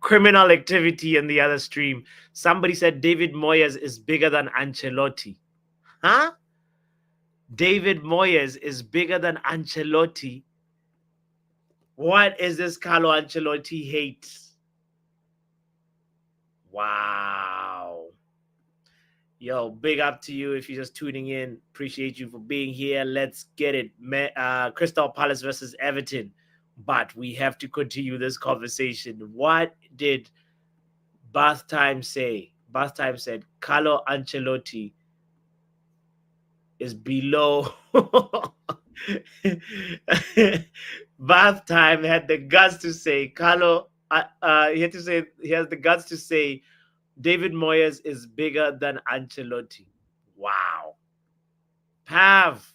criminal activity in the other stream. Somebody said David Moyes is bigger than Ancelotti. Huh? David Moyes is bigger than Ancelotti. What is this Carlo Ancelotti hate? Wow. Yo, big up to you if you're just tuning in. Appreciate you for being here. Let's get it. Crystal Palace versus Everton. But we have to continue this conversation. What did Bath Time say? Bath Time said Carlo Ancelotti is below. Bath Time had the guts to say Carlo. He has the guts to say David Moyes is bigger than Ancelotti. Wow. Pav,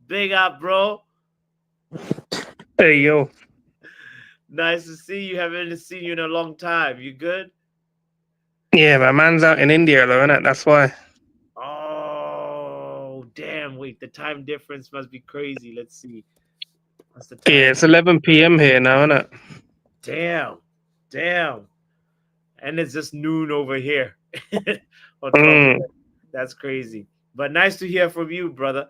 big up, bro. Hey, yo. Nice to see you. Haven't seen you in a long time. You good? Yeah, my man's out in India, though, innit? That's why. Oh, damn. Wait, the time difference must be crazy. Let's see. What's the time? Yeah, it's 11 p.m. here now, innit? Damn. And it's just noon over here. That's crazy. But nice to hear from you, brother.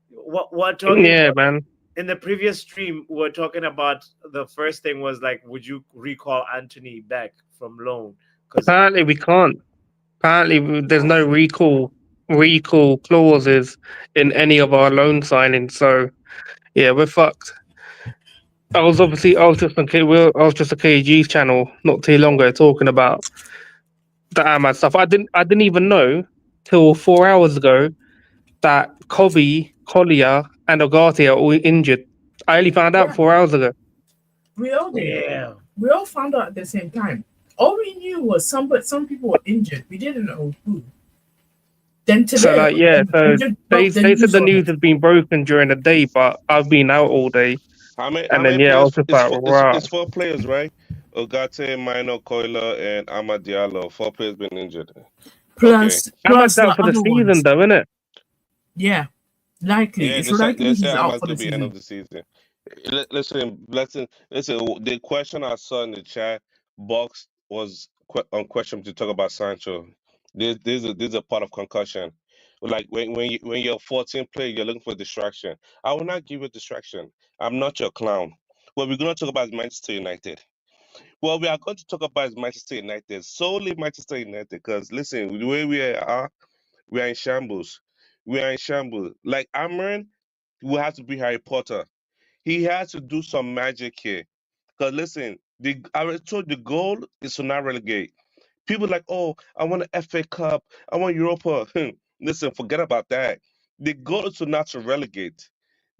What talking Yeah, about, man. in the previous stream, we were talking about the first thing was like, would you recall Anthony back from loan? Apparently we can't. Apparently there's no recall clauses in any of our loan signings. So yeah, we're fucked. I was just on a KG channel not too long ago talking about the Ahmad stuff. I didn't even know till 4 hours ago that Kobe, Collier, and Ogati are all injured. I only found out 4 hours ago. We all did. Yeah. We all found out at the same time. All we knew was some people were injured. We didn't know who. Then today, they said the news has been broken during the day, but I've been out all day. How many I players? was just like, wow. It's 4 players, right? Ogate, Mino, Koila, and Amad Diallo. 4 players been injured. Plus Amad's out for the season, though, isn't it? Yeah, likely. Yeah, it's likely he's out for the season. End of the season. Listen. The question I saw in the chat box was on question to talk about Sancho. This is a part of concussion. Like when you're 14 player, you're looking for a distraction. I will not give you a distraction. I'm not your clown. What we're going to talk about is Manchester United. Well, we are going to talk about Manchester United, solely Manchester United, because listen, the way we are in shambles. We are in shambles. Like Amarin will have to be Harry Potter. He has to do some magic here. Because listen, I was told the goal is to not relegate. People like, oh, I want an FA Cup, I want Europa. Listen, forget about that. The goal is to not to relegate.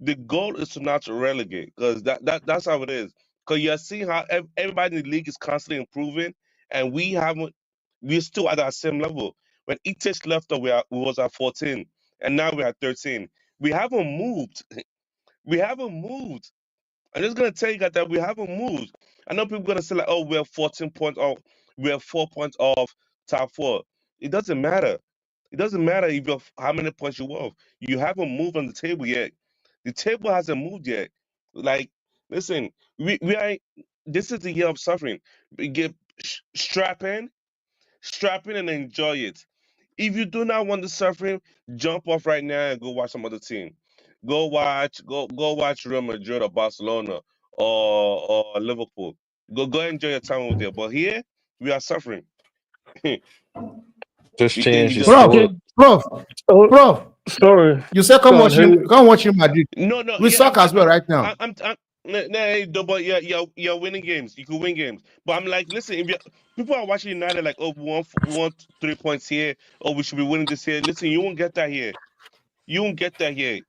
The goal is to not to relegate, because that's how it is. Because you're seeing how everybody in the league is constantly improving, and we're still at that same level. When Itech left, we was at 14, and now we're at 13. We haven't moved. We haven't moved. I'm just gonna tell you guys that we haven't moved. I know people gonna say like, "Oh, we're 14 points off. We're 4 points off top 4." It doesn't matter. It doesn't matter if you're how many points you off. You haven't moved on the table yet. The table hasn't moved yet. Like, listen, we are. This is the year of suffering. We get strap in, and enjoy it. If you do not want the suffering, jump off right now and go watch some other team. Go watch Real Madrid or Barcelona or Liverpool. Go enjoy your time over there. But here we are suffering. Just We change think the we sport. Prof. Sorry. You said come watch him Madrid. No, We suck as well right now. You're winning games. You can win games. But I'm like, listen, if people are watching United like, oh, we want 3 points here, oh, we should be winning this here. Listen, you won't get that here. You won't get that here.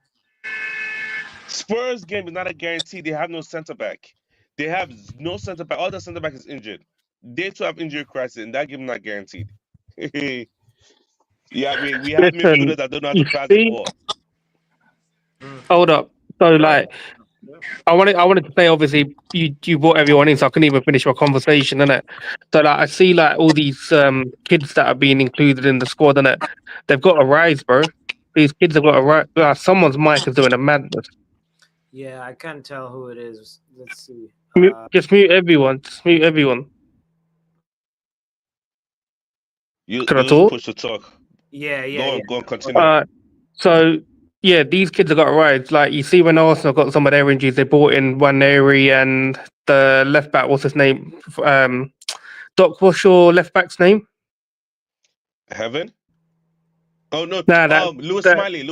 Spurs game is not a guarantee. They have no center back. They have no center back. All the center back is injured. They too have injury crisis, and that game is not guaranteed. Yeah, we have midfielders that don't know how to pass the ball. Hold up. So like, I wanted to say, obviously you brought everyone in, so I couldn't even finish my conversation, innit? So like, I see like all these kids that are being included in the squad, innit? They've got to rise, bro. These kids have got to rise. Someone's mic is doing a madness. Yeah, I can't tell who it is. Let's see. Just mute everyone. Just mute everyone. You Can I was talk? pushed to talk. Yeah, Go on, continue. So yeah, these kids have got rides. Like you see, when Arsenal got some of their injuries, they brought in Waneri and the left back. What's his name? Doc. What's your left back's name? Heaven? Oh no, Nah, Lewis that. Smiley.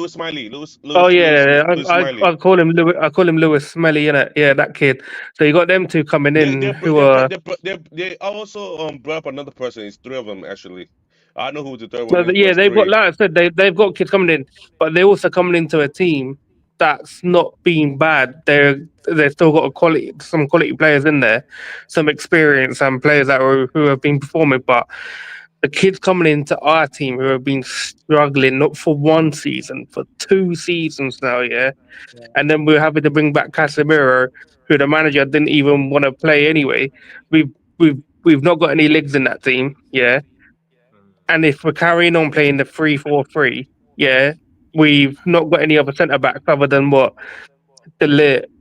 Oh yeah, Lewis Smiley. I call him Lewis. I call him Lewis Smelly, innit? Yeah, that kid. So you got them two coming They in they who they are. they also brought up another person. It's three of them actually. I know who the third one No, is, but yeah, it's they've got, three. like I said, they've got kids coming in, but they're also coming into a team that's not being bad. They've still got some quality players in there, some experience and players who have been performing. But the kids coming into our team who have been struggling not for one season, for 2 seasons now, yeah. And then we're having to bring back Casemiro, who the manager didn't even want to play anyway. We've we've not got any legs in that team, yeah. And if we're carrying on playing the 3-4-3, yeah, we've not got any other centre backs other than what the lit,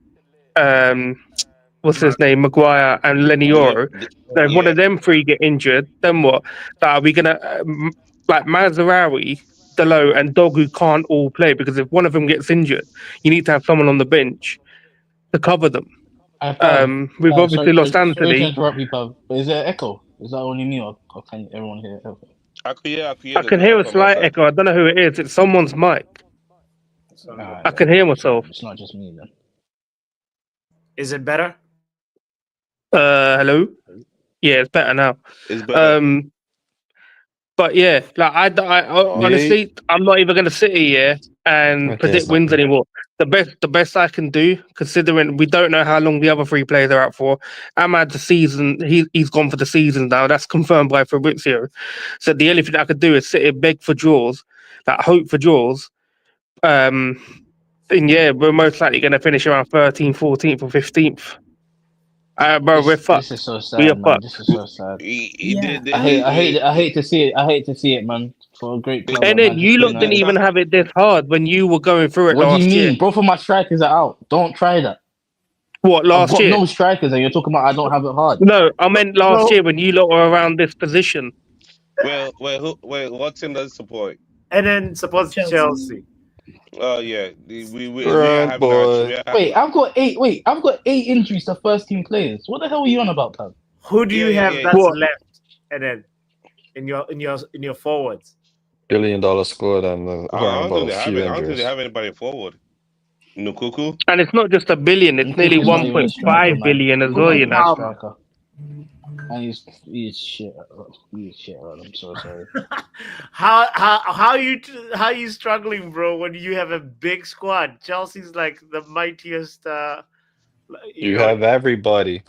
um, what's his name, Maguire and Lenny Oro. So if one Yeah, of them three get injured, then what? Are we gonna like Mazarawi, Delo, and Dogu can't all play because if one of them gets injured, you need to have someone on the bench to cover them. We've obviously lost Sorry to Anthony. interrupt you, Pav. But is there echo? Is that only me, or can everyone hear echo? I could hear. I There's can an hear a echo on my slight side. echo. I don't know who it is. It's someone's mic. Alright, I can hear myself. It's not just me then. Is it better? Hello. Yeah, it's better now. It's better. But yeah, like I honestly, I'm not even gonna sit here and predict wins anymore. The best I can do, considering we don't know how long the other 3 players are out for. Ahmad, the season, he's gone for the season now. That's confirmed by Fabrizio. So the only thing I could do is sit here, beg for draws, like hope for draws. And yeah, we're most likely gonna finish around 13th, 14th, or 15th. Bro, we're fucked. This is so We are sad, man. fucked. This is so sad. Yeah. I hate to see it. I hate to see it, man. For a great club And like then you Manchester lot didn't United. even have it this hard when you were going through it What do you last mean? year. Both of my strikers are out. Don't try that. What, I've last got year? no strikers, and you're talking about I don't have it hard. No, I meant last year when you lot were around this position. Well, what team does it support? And then suppose Chelsea. Oh yeah, we are having Wait, I've got 8. Wait, I've got 8 injuries to first team players. What the hell are you on about, Pav? Who do you have that's What? left? And then in your forwards. $1 billion squad and I worrying don't think about they a have few it. I don't think injuries. they have anybody forward. Nukuku. And it's not just $1 billion; it's nearly Nkunku's not even a striker, 1.5 man. billion as He's well. not You even a know. striker. And he's shit. He's shit. I'm so sorry. how you struggling, bro? When you have a big squad, Chelsea's like the mightiest. You have everybody.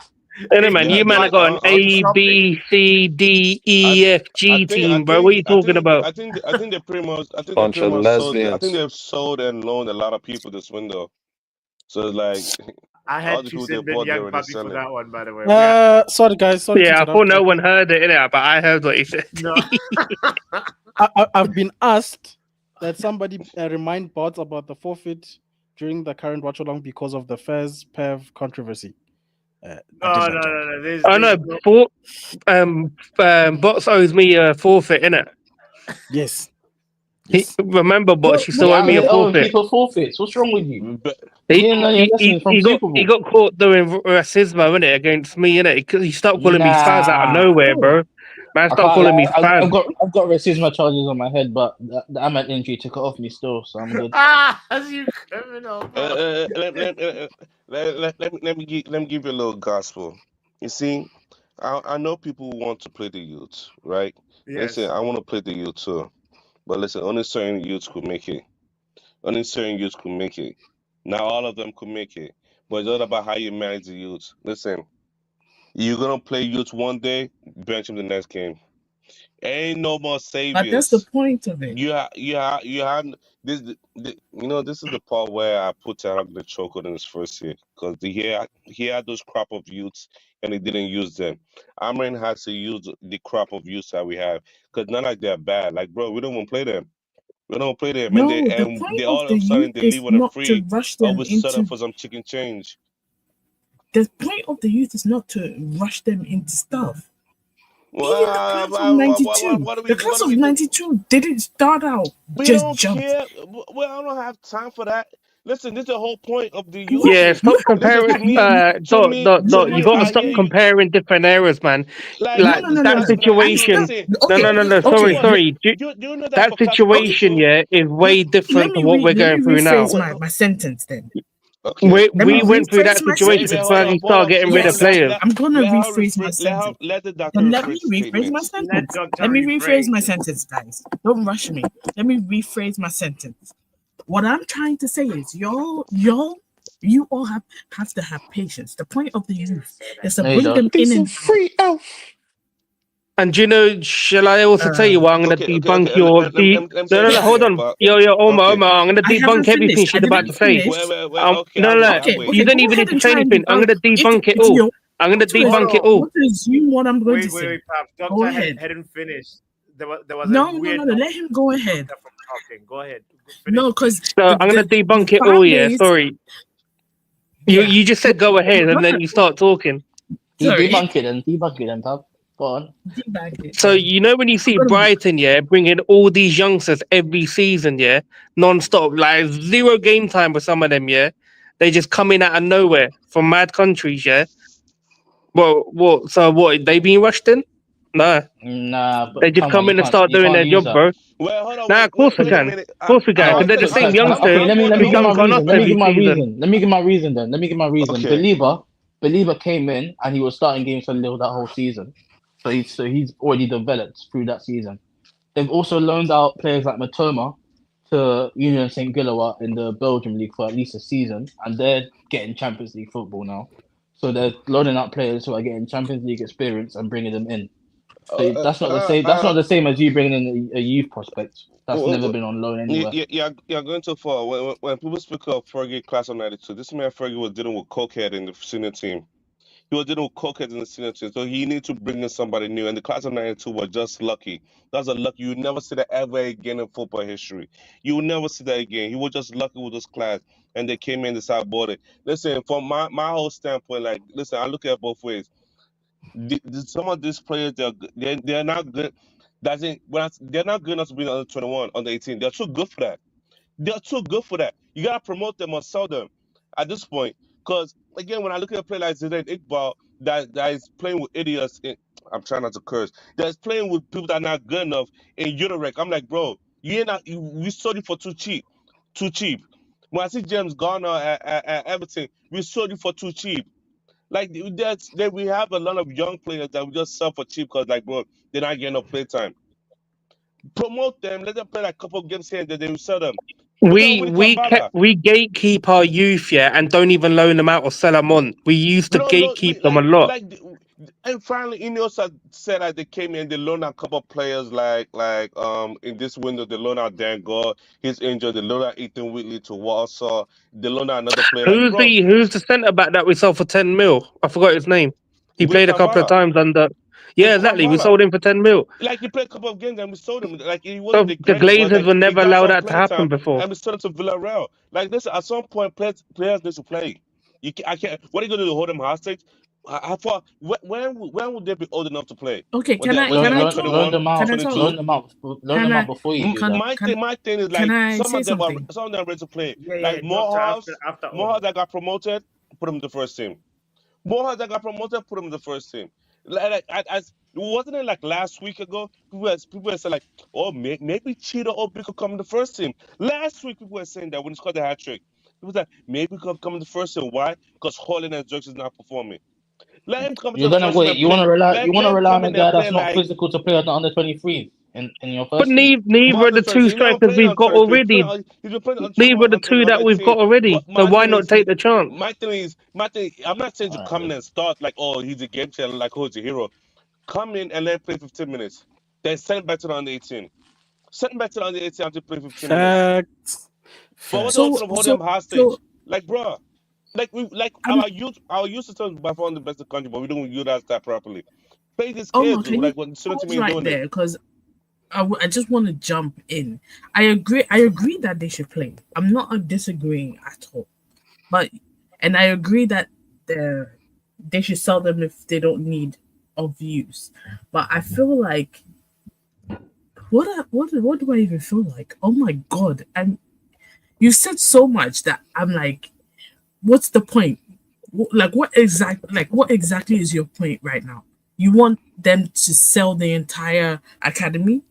Anyway, man, you man have got an A, something. B, C, D, E, F, G team, bro. What are you talking about? I think they pretty much. I think Bunch they pretty of much sold. I lesbians. think they've sold and loaned a lot of people this window. So it's like I all had the to people they send Ben bought, they Young already puppy for selling. that one, by the way. Sorry guys, sorry. Yeah, to I thought interrupt. no one heard it, innit? But I heard what he said. No. I've been asked that somebody remind bots about the forfeit during the current watch along because of the Fez Pev controversy. No. Oh no, Bots owes me a forfeit, innit? Yes. Remember, Bots, you still owe me a forfeit. People forfeits. What's wrong with you? He Super Bowl. got caught doing racism, innit, against me, innit? He started calling me spaz out of nowhere, bro. Man, start calling me spaz. I've got racism charges on my head, but the Ahmad injury took it off me still, so I'm good. As you criminal, bro. Let me give you a little gospel. You see, I know people want to play the youth, right? Yes. Listen, I want to play the youth too, but listen, only certain youths could make it. Only certain youths could make it. Not all of them could make it, but it's all about how you manage the youths. Listen, you're gonna play youths one day, bench him the next game. Ain't no more saviors. But that's the point of it. You have this. This is the part where I put Tarak the chokehold in his first year because he had those crop of youths and he didn't use them. Amrin has to use the crop of youths that we have because not like they're bad. Like bro, we don't want to play them. We don't play them, No, and the point they of all of the a sudden youth they is leave on a not free. to rush them All of a sudden into. for some chicken change. The point of the youth is not to rush them into stuff. Even the class of 92. The class of 92 didn't start out We just don't jumped. care. Well, I don't have time for that. Listen, this is the whole point of the youth. Yeah, stop Listen comparing. to me. You got to stop comparing different eras, man. Like No. that situation. No. Sorry. You know That situation, yeah, is way different to what we're Let me going through now. rephrase my sentence then. Okay. We went through that rephrase my situation sentence. before we start getting rid of players. I'm going to rephrase my sentence. Let the doctor Then let me rephrase my sentence. Let me rephrase my sentence, guys. Don't rush me. Let me rephrase my sentence. What I'm trying to say is, you all have to have patience. The point of the youth is to bring them in and free out. And you know, shall I also tell you what I'm going to debunk your No, hold on. Yo, Omar, I'm going to debunk everything she's about to say. You don't even need to say anything. I'm going to debunk it all. I'm going to debunk it all. What is what I'm going to say? Wait, Pap. Go Doctor ahead. hadn't finished. There was No, a weird let him go ahead. from talking. Go ahead. No, because So I'm going to debunk it all, yeah? Sorry. You just said go ahead and then you start talking. Debunk it then, pal. Go on. So you know when you see Brighton, yeah, bringing all these youngsters every season, yeah, non-stop, like 0 game time with some of them, yeah, they just come in out of nowhere from mad countries, yeah. Well, what? So what? They being rushed in? Nah, but they just come in and start doing their job, bro. Well, hold on. Nah, of course we can. Of course we can. Because they're the same youngsters. Okay, let me give my reason. Let me give my season. reason. Let me give my reason. Belieber came in and he was starting games for Lille that whole season. So he's already developed through that season. They've also loaned out players like Matoma to Union St. Gilloise in the Belgium league for at least a season, and they're getting Champions League football now. So they're loaning out players who are getting Champions League experience and bringing them in. So that's not the same. That's not the same as you bringing in a youth prospect that's never been on loan anywhere. You're going too far. When people speak of Fergie class of '92, this man Fergie was dealing with cokehead in the senior team. He was dealing with cokeheads in the senior team, so he needed to bring in somebody new. And the class of '92 was just lucky. That's a luck. You would never see that ever again in football history. You will never see that again. He was just lucky with this class, and they came in, decided bought it. Listen, from my whole standpoint, like, listen, I look at it both ways. Some of these players, they're not good. They're not good enough to be under 21, under 18. They're too good for that. They're too good for that. You gotta promote them or sell them at this point. Because again, when I look at a player like Zidane Iqbal that is playing with idiots, I'm trying not to curse. That's playing with people that are not good enough in Europe. I'm like, bro, we sold you for too cheap, too cheap. When I see James Garner at Everton, we sold you for too cheap. Like we have a lot of young players that we just sell for cheap because, like, bro, they're not getting no play time. Promote them, let them play like a couple of games here, and then they will sell them. We gatekeep our youth, yeah, and don't even loan them out or sell them on. We used to gatekeep them a lot. And finally, Ineos said that they came in, they loaned out a couple of players like in this window they loaned out Dan Gore, he's injured. They loaned out Ethan Whitley to Warsaw. They loaned out another player. Who's the centre back that we sold for 10 mil? I forgot his name. He played a couple of times under. Yeah, exactly. We sold him for 10 mil. Like he played a couple of games and we sold him. Like he wasn't the Glazers were never allowed that to happen before. And we sold him to Villarreal. Like listen, at some point players need to play. I can't. What are you going to do? Hold them hostage? How far? When would they be old enough to play? Okay, can I loan them out before you do that? My thing is like some of them are ready to play. Like Morehouse that got promoted, put him in the first team. Morehouse that got promoted, put him in the first team. Wasn't it like last week ago? People were saying like, oh, maybe Cheetah Obi could come in the first team. Last week people were saying that when he scored the hat trick. People said maybe he could come in the first team. Why? Because Holland and Jerks is not performing. Let him come to the first team. You want to rely on a guy that's not physical to play on the under 23 in your first. But neither of the two strikers we've got already. Neither of the two that we've got already. So why not take the chance? My thing, I'm not saying to come in and start like, oh, he's a game changer, like, oh, he's a hero. Come in and let him play 15 minutes. Then send him back to the under 18. Send him back to the under 18 after play 15 minutes. But what's also hold them hostage? Like, bro, our youth systems by far the best in the country, but we don't utilize that properly. Play these kids, like what the right doing there, because I just want to jump in. I agree that they should play. I'm not disagreeing at all, and I agree that they should sell them if they don't need of use, but I feel like what do I even feel like? Oh my god! And you said so much that I'm like, what's the point? What exactly is your point right now? You want them to sell the entire academy?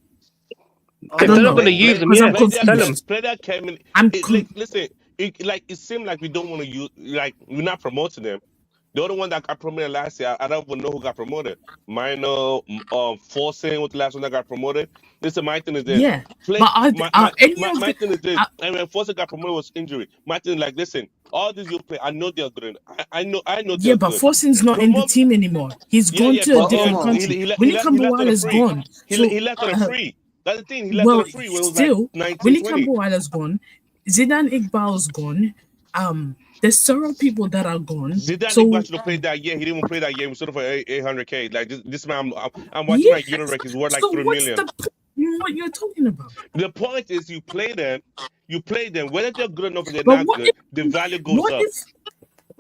I If don't they're not know going to use them, because yeah, I'm sell them. confused. Play that came in. I'm Listen, it seemed like we don't want to use, like, we're not promoting them. The other one that got promoted last year, I don't even know who got promoted. Minor, Forcing was the last one that got promoted. Listen, my thing is this. yeah, but are any of My the thing is this. And when Forcing got promoted was injury. My thing is like, listen, all these you play, I know they're good. I know yeah, they're but good. Forsing's not in the Promote. team anymore. He's gone to a But different country. Willie he left on a Campbell-Is free. gone. He So left on a free. That's the thing. He left on well, a free when it was like still, 19, Willie 20. Campbell-Is gone. Zidane Iqbal's gone. There's several people that are gone. Zidane So should have played that year. He didn't even play that year. He sold it for 800K. Like this man, I'm watching yeah. like Unitrek. He's worth like So 3 what's million. what you're talking about? The point is, you play them. Whether they're good enough or they're But not what good, if the value goes what up. if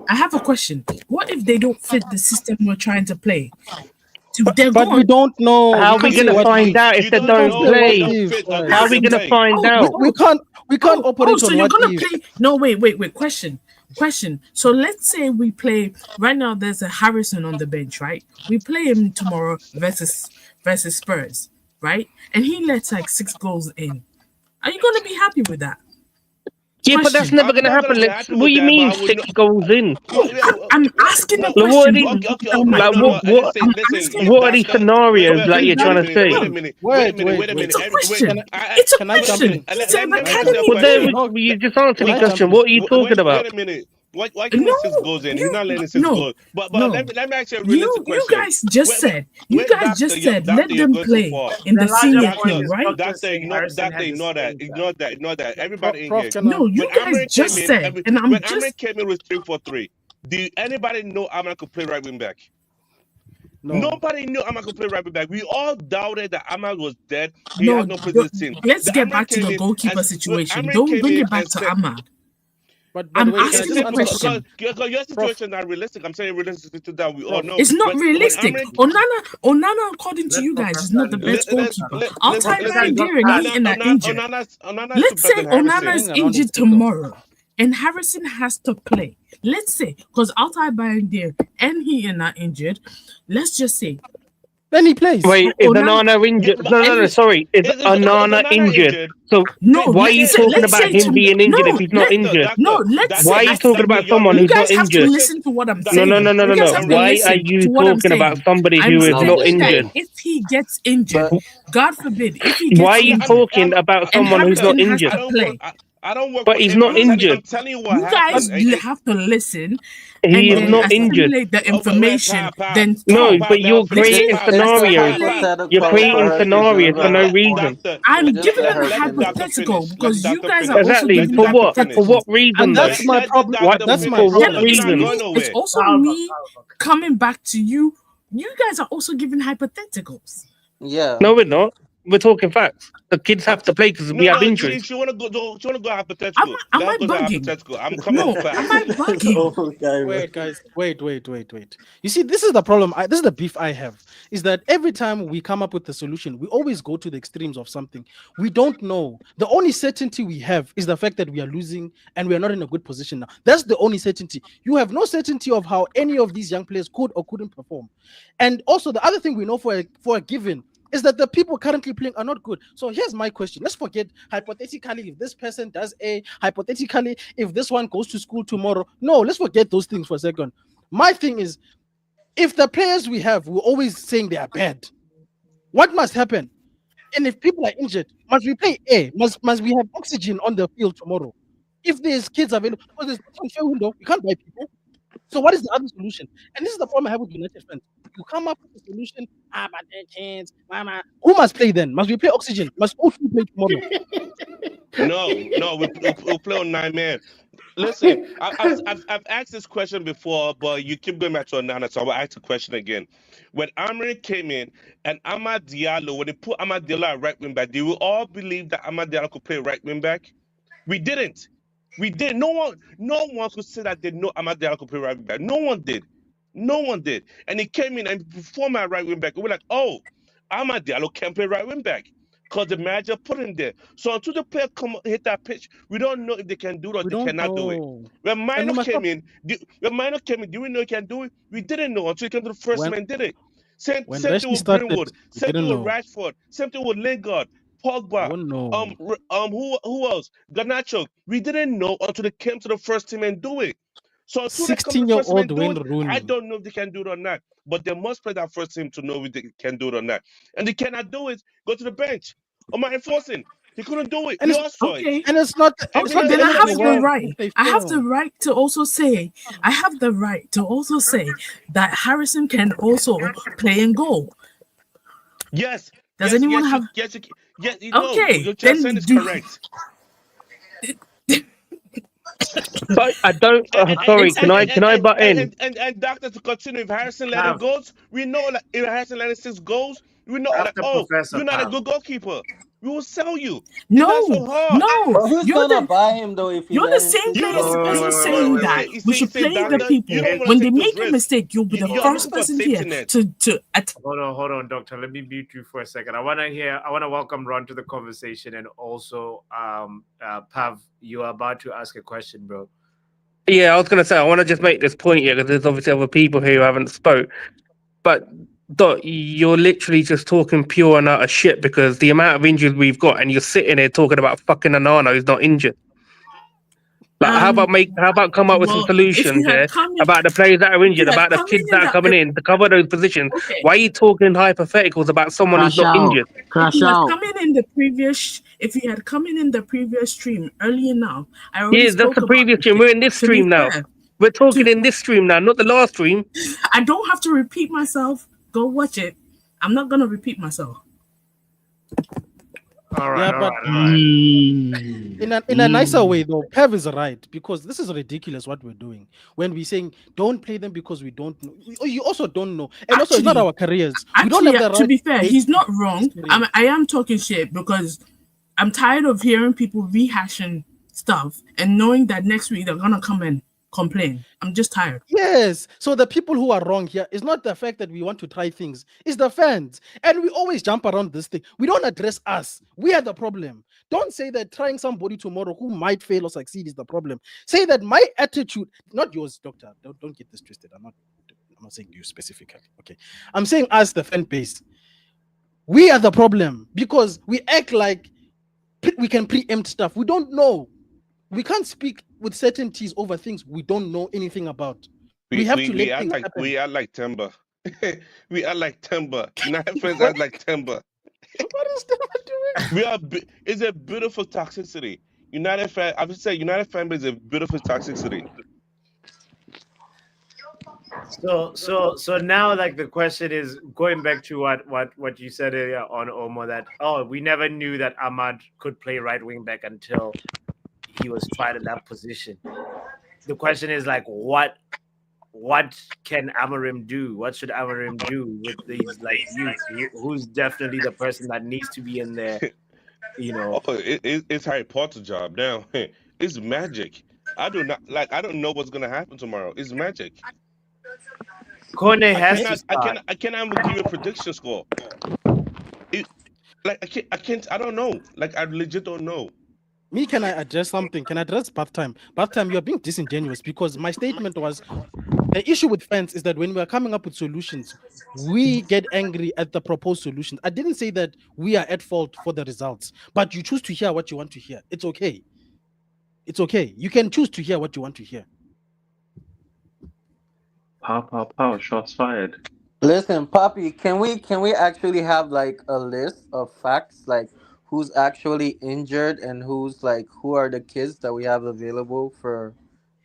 I have a question? What if they don't fit the system we're trying to play? They're But gone. we don't know. How are we going to find out if they don't play? How are we going to find out? We can't operate so on you're what gonna if. play? No, wait. Question. So let's say we play right now. There's a Harrison on the bench, right? We play him tomorrow versus Spurs, right? And he lets like 6 goals in. Are you gonna be happy with that? Yeah, but that's Question. never going to happen. What do you mean 6 goals in? I'm asking a Like, what are question. these? Don't tell my Like, opinion. Listen, what are these scenarios wait, like you're trying to say? Wait a minute. It's a question. It's a question. It's an Let me ask you a academy But then question. you just answered the Can I question. jump in? What are you talking about? Wait a minute. Why can he let 6 goals in? He's not letting 6 goals. But no. let me ask you a realistic You question. guys just said let You're them going too play far. in the senior larger point team, is right? Douglas saying Harrison has a Ignore that. Everybody in Prof, here. can I? No, you guys just said, and I'm When just Amrin came in with 3-4-3, do anybody know Amrin could play right wing back? No. Nobody knew Ahmad could play right back. We all doubted that Ahmad was dead. He had no position. Let's get back to the goalkeeper situation. Don't bring it back to Ahmad. But I'm wait, asking a question. Because your situation is not realistic. I'm saying realistic to that we all know. It's not realistic. Onana, according to you guys, is not the best goalkeeper. Altai Bayandiri and Heaton are injured. Let's say Onana is injured tomorrow and Harrison has to play. Let's say, because Altai Bayandiri and Heaton are injured, let's just say. Then he plays. Wait, is Onana injured? No, sorry. Is Onana injured? So why are you talking about him being injured if he's not injured? Why are you talking about someone who's not injured? You guys have to listen to what I'm saying. No. Why are you talking about somebody who is not injured? If he gets injured, God forbid, if he gets why are you talking about someone who's not injured? I don't work but he's not injured. I'm telling you what happened. You guys have to listen. He is not injured. The information. Then no, but you're creating scenarios. You're creating scenarios for no reason. I'm giving them a hypothetical because you guys are exactly also for what? For what reason? And that's my problem. That's my for what reason? It's also me coming back to you. You guys are also giving hypotheticals. Yeah. No, we're not. We're talking facts. The kids have to play because we have injuries. You want to go hypothetical? Am I bugging? I'm coming no, am I bugging? Wait, guys. Wait. You see, this is the problem. This is the beef I have. Is that every time we come up with a solution, we always go to the extremes of something. We don't know. The only certainty we have is the fact that we are losing and we are not in a good position now. That's the only certainty. You have no certainty of how any of these young players could or couldn't perform. And also, the other thing we know for a given is that the people currently playing are not good. So here's my question. Let's forget hypothetically if this person does A, hypothetically if this one goes to school tomorrow. No, let's forget those things for a second. My thing is, if the players we have, we're always saying they are bad, what must happen? And if people are injured, must we play A? Must we have oxygen on the field tomorrow? If there's kids available, because there's no fair window, you can't buy people. So what is the other solution? And this is the problem I have with United fans. You come up with a solution, but they can't. Who must play then? Must we play oxygen? Must all three play tomorrow? No, we'll play on 9 man. Listen, I've asked this question before, but you keep going back to Onana, so I'll ask the question again. When Amrin came in and Amad Diallo, when they put Amad Diallo at right wing back, did we all believe that Amad Diallo could play right wing back? We didn't. We did. No one could say that they know Amad Diallo could play right wing back. No one did. No one did. And he came in and performed at right wing back. We were like, oh, Amad Diallo can play right wing back because the manager put him there. So until the player come hit that pitch, we don't know if they can do it or We they don't cannot do it. know. When And we Minor must came not in, do we know he can do it? We didn't know until he came to the first when team and did it. Same when same thing Rashni with started, Greenwood, we same thing didn't with know. Rashford, same thing with Lingard, We Pogba, won't know. who else? Garnacho. We didn't know until they came to the first team and do it. So until they come to the first team 16-year-old and do Wayne it, I Rooney. don't know if they can do it or not. But they must play that first team to know if they can do it or not. And they cannot do it. Go to the bench. Or my enforcing. He couldn't do it. And We it's all saw it. Okay. and it's not Okay, the then I end of have the the world right. if they I have the fail. right to also say. I have the right to also say that Harrison can also play in goal. Yes. Does anyone have? Yes, no, Okay, what you're saying then is do. correct. But I don't. Sorry, can I Exactly. butt in? And doctor, to continue, if Harrison let it Pav, goes, we know like if Harrison let it 6 goals, we know like, after oh, Professor you're not a Pav. good goalkeeper. We will sell you. It's not so No, hard. no, But who's you're gonna the buy him though if he you're the let in same six You place don't. goals? person saying that we should He say, play the doctor, Wait, you people don't wait. want when to they take those make a risks. mistake. You'll be the You're first looking for a person safety here net. to Hold on, doctor. Let me mute you for a second. I want to welcome Ron to the conversation, and also, Pav, you are about to ask a question, bro. Yeah, I was gonna say I want to just make this point here because there's obviously other people here who haven't spoke. But Dot, you're literally just talking pure and utter shit because the amount of injuries we've got, and you're sitting here talking about fucking Anana who's not injured. Like, um. how about come up with some Well, if solutions you had here come in, about the players that are if you injured, had about the come kids in that are the coming in to cover those positions? okay, Why are you talking hypotheticals about someone who's Crash not out. injured? if Crash you had out. come in the previous, if you had come in the previous stream earlier now, I already Yeah, that's spoke the about previous this stream. shit. We're in this To be stream now. fair, We're talking to in this stream now, not the last stream. I don't have to repeat myself. Go watch it. I'm not gonna repeat myself. All right, Yeah, all but right, all right. in a nicer way though, Pev is right because this is ridiculous what we're doing when we're saying don't play them because we don't know. You also don't know, and also it's not Actually, our careers. We don't actually, have the to right be to fair, base he's not wrong. these careers. I am talking shit because I'm tired of hearing people rehashing stuff and knowing that next week they're gonna come and complain. I'm just tired. Yes. So the people who are wrong here is not the fact that we want to try things, it's the fans. And we always jump around this thing. We don't address us. We are the problem. Don't say that trying somebody tomorrow who might fail or succeed is the problem. Say that my attitude, not yours, doctor. Don't get this twisted. I'm not saying you specifically. Okay. I'm saying us, the fan base. We are the problem because we act like we can preempt stuff. We don't know. We can't speak with certainties over things we don't know anything about. We have to let things happen. We are like timber. We are like timber. United fans are like timber. What is that doing? It's a beautiful toxicity. I would say United fan base is a beautiful toxicity. So now, like, the question is going back to what you said earlier on, Omo, that we never knew that Ahmad could play right wing back until he was tried in that position. The question is, like, what can Amarim do? What should Amarim do with these, like, youth? Who's definitely the person that needs to be in there? It's Harry Potter job now. It's magic. I don't know what's gonna happen tomorrow. It's magic. Kone has to I start. cannot even give you a prediction score. I can't. I don't know. Like, I legit don't know. Me, can I address something? Can I address bath time? Bath time, you're being disingenuous because my statement was the issue with fans is that when we are coming up with solutions, we get angry at the proposed solutions. I didn't say that we are at fault for the results, but you choose to hear what you want to hear. It's okay. It's okay. You can choose to hear what you want to hear. Pow, shots fired. Listen, Poppy, can we actually have like a list of facts, like who's actually injured and who are the kids that we have available for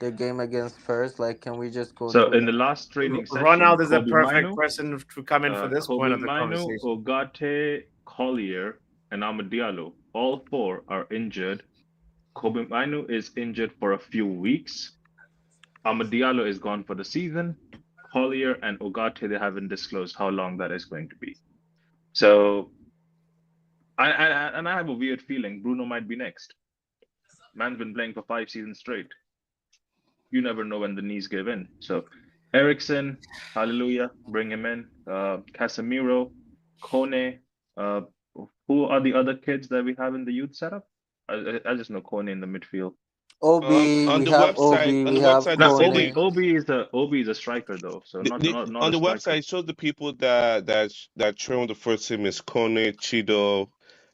the game against Spurs? Like, can we just go So through in the them? last training session, Ronald is a perfect person to come in for this point Kobe of the Mino, conversation. Ogate, Collier, and Amadialo, all four are injured. Kobe Mino is injured for a few weeks. Amadialo is gone for the season. Collier and Ogate, they haven't disclosed how long that is going to be. So, I have a weird feeling Bruno might be next. Man's been playing for 5 seasons straight. You never know when the knees give in. So Ericsson, hallelujah, bring him in. Casemiro, Kone. Who are the other kids that we have in the youth setup? I just know Kone in the midfield. Obi, On we the have website, Obi, we have Now, they Obi Kone. Obi is a striker though, so not on a the striker. website it shows the people that train with the first team is Kone, Chido,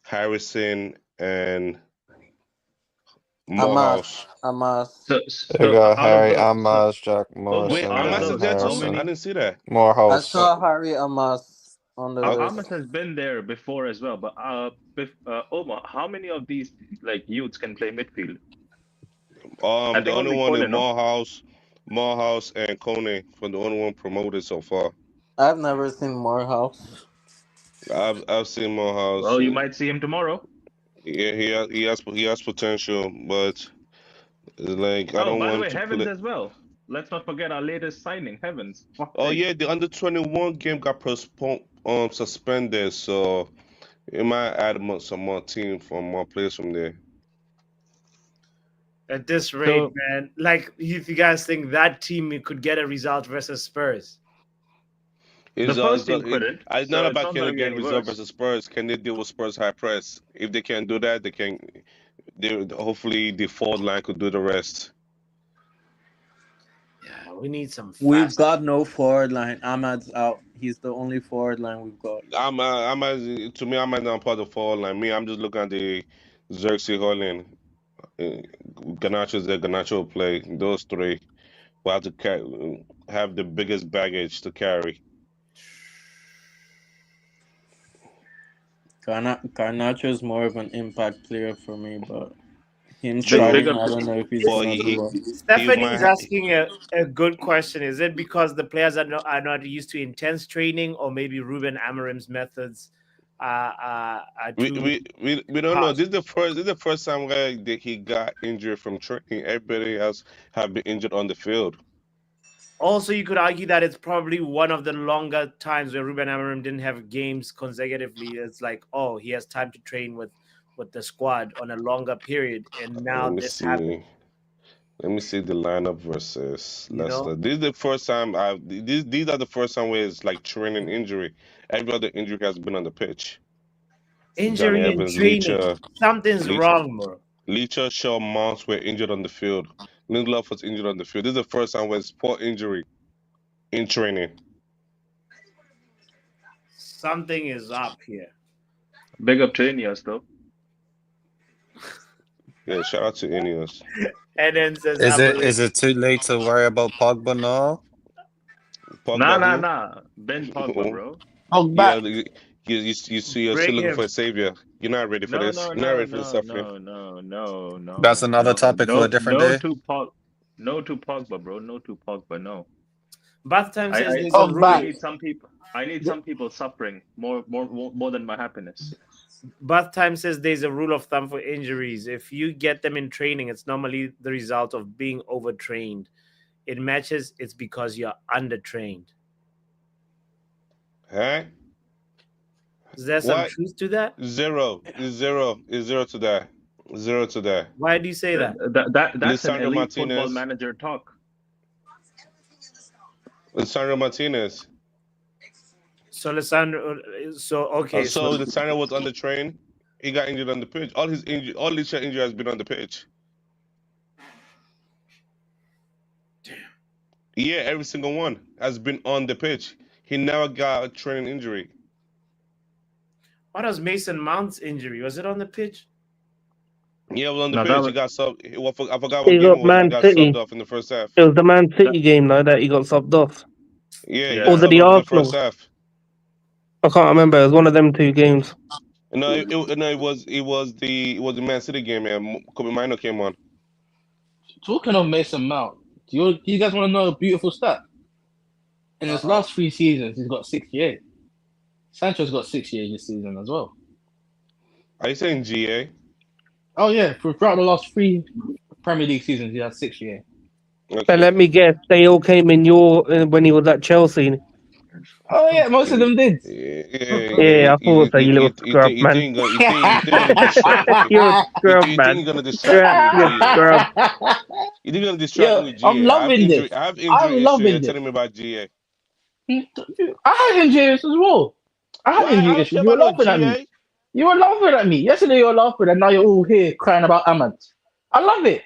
Harrison, and Morehouse. Amas. So They got out of Harry those, so Amos, Jack Omo, Wait, out Morrison, of Amas is and those, there how too? I Harrison. many? didn't see that. I Morehouse. saw Harry Amas on the Amos list. has been there before as well, but Omo, how many of these like youths can play midfield? I The think only only one is Kone, no? Morehouse, and Kone from the only one promoted so far. I've never seen Morehouse. I've seen Morehouse. Well, you might see him tomorrow. Yeah, he has potential, but it's like I Oh, don't by the want way, to Heavens play. as well. Let's not forget our latest signing, Heavens. Fuck Oh sake. yeah, the under 21 game got postponed, suspended, so it might add some more team from more players from there. At this rate, So man, like if you guys think that team could get a result versus Spurs, the It's first team couldn't, it's not so it's about not can going they to be get any result worse. versus Spurs. Can they deal with Spurs high press? If they can do that, they can. They hopefully the forward line could do the rest. yeah, we need some We've fast. got no forward line. Ahmad's out. He's the only forward line we've got. To me, I'm not part of the forward line. Me, I'm just looking at the Xerxes Holland, Ganacho's there. Ganacho will play. Those three will have to have the biggest baggage to carry. Garnacho is more of an impact player for me, but him Big True, starting, up I to don't know if he's but gonna do well. he Stephanie might is asking a good question. Is it because the players are not used to intense training, or maybe Ruben Amorim's methods are too we don't know. harsh? This is the first time where he got injured from training. Everybody else have been injured on the field. Also, you could argue that it's probably one of the longer times where Ruben Amorim didn't have games consecutively. It's like, oh, he has time to train with the squad on a longer period, and now Let me this happened. see. Let me see the lineup versus You Leicester. know, This is the first time these are the first time where it's like training injury. Every other injury has been on the pitch. Johnny injury and Evans, training, something's Leach, wrong, bro. Leacher, Shaw, Mounts were injured on the field. Lindelof was injured on the field. This is the first time where it's poor injury in training. Something is up here. big up to Ineos though. Yeah, shout out to Ineos. And then says, Is it too late to worry about Pogba now? Pogba who? Nah. Ben Pogba, bro. Pogba. Yeah, you see, you're still bring looking for him. a savior. You're not ready for No, this. no, You're not no, ready for the no, suffering. no, no, no, That's no, another no, topic for a no, different day. no to Pogba, bro. No to Pogba, no. Bath time says I there's a Pogba. rule. I need some people suffering more than my happiness. Bath time says there's a rule of thumb for injuries. If you get them in training, it's normally the result of being overtrained. In matches, it's because you're undertrained. Huh? Is there some What? truth to that? Zero to that. Zero to that. Why do you say that? That's an Lisandro elite football Martinez. manager talk. Lisandro Martinez. So Alessandro, so okay, So Lisandro was on the train. He got injured on the pitch. All his injury has been on the pitch. Damn. Yeah, every single one has been on the pitch. He never got a training injury. What was Mason Mount's injury? Was it on the pitch? Yeah, it was on the No, that pitch. He was got subbed. I forgot what He game got it was, but he Man got subbed City. off in the first half. It was the Man that, City game though that he got subbed off. Yeah, he got Or was yeah. it subbed the off in the first Arsenal? half. I can't remember. It was one of them two games. No, it was the Man City game, man. Kobe Mino came on. Talking of Mason Mount, do you guys want to know a beautiful stat? In his last 3 seasons, he's got 68. Sancho's got 68 this season as well. Are you saying GA? Oh yeah, throughout the last 3 Premier League seasons, he has 68. And Okay. let me guess, they all came in when he was at Chelsea. Oh yeah, most of them did. Yeah, I thought so. You little scrub, man. You think you're gonna distract me? You're a scrub, You think man. you're gonna distract me with You're a GA? scrub. You think you're gonna distract Yo, me with I'm GA? loving this. I have I'm injury issue. You're loving this. telling me about GA. I had injury issues as well. I had Why? I injury don't care issues. You were about no laughing at me. GA. You were laughing at me. Yesterday you were laughing, and now you're all here crying about Ahmad. I love it.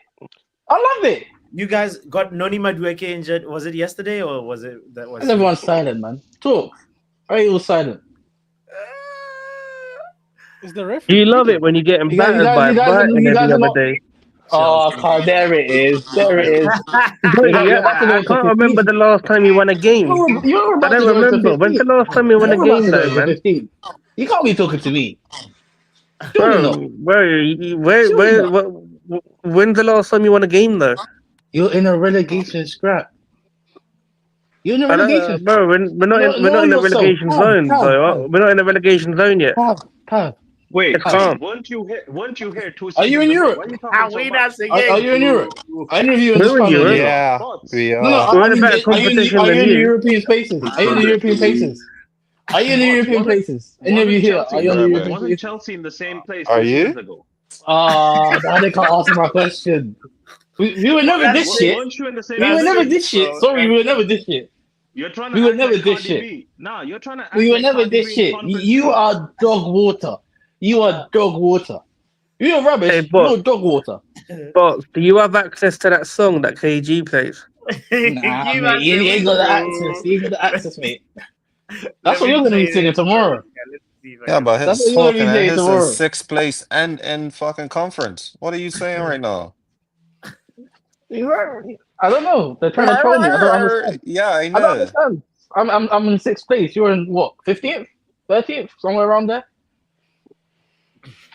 I love it. You guys got Noni Madueke injured. Was it yesterday or was it that was? And everyone's silent, man. Talk. Why are you all silent? Is the referee? You love it when you're getting battered by Brighton every other day. Oh, God, there it is. There it is. You're about to go I into can't 15. remember the last time you won a game. You're I about don't to go into remember. 15. When's the last time you won a You're about game, to go though, into man? 15. You can't be talking to me. Surely not. When's the last time you won a game, though? You're in a relegation scrap. You're in a relegation. Bro, we're not in the relegation zone, though. We're not in the relegation zone yet. Wait, It's calm. weren't you here 2 Are you in seasons ago? Europe? Why are you talking so much? Are you in Europe? I interview you in the We're in Spanish Europe. league. Yeah, Bots. we No, are. We're in a better competition are you than in the you. European spaces? Are you in the European places? Are you in the European places? Any of you here? Are you in the European Wasn't places? Chelsea in the same place Are 2 you? seasons ago? Ah, now they can't answer my question. We were never this shit. Weren't you in the same We were place? never this shit. Sorry, we were never this shit. You're trying to We were act never like this Cardi shit. B. Nah, you're trying to act We were like never Cardi this B in shit. Conference You League. are dog water. You are dog water. You're rubbish. Hey, Bob. You're dog water. But do you have access to that song that KG plays? Nah, mate. You ain't got the access. You ain't got the access, mate. That's what you're gonna be singing tomorrow. Yeah, but That's his what you're gonna talking be and saying his in tomorrow. 6th place and in fucking conference. What are you saying right now? I don't know. They're trying to troll me. I don't understand. Yeah, I I don't know. understand. I'm in 6th place. You're in what? 15th, 13th, somewhere around there.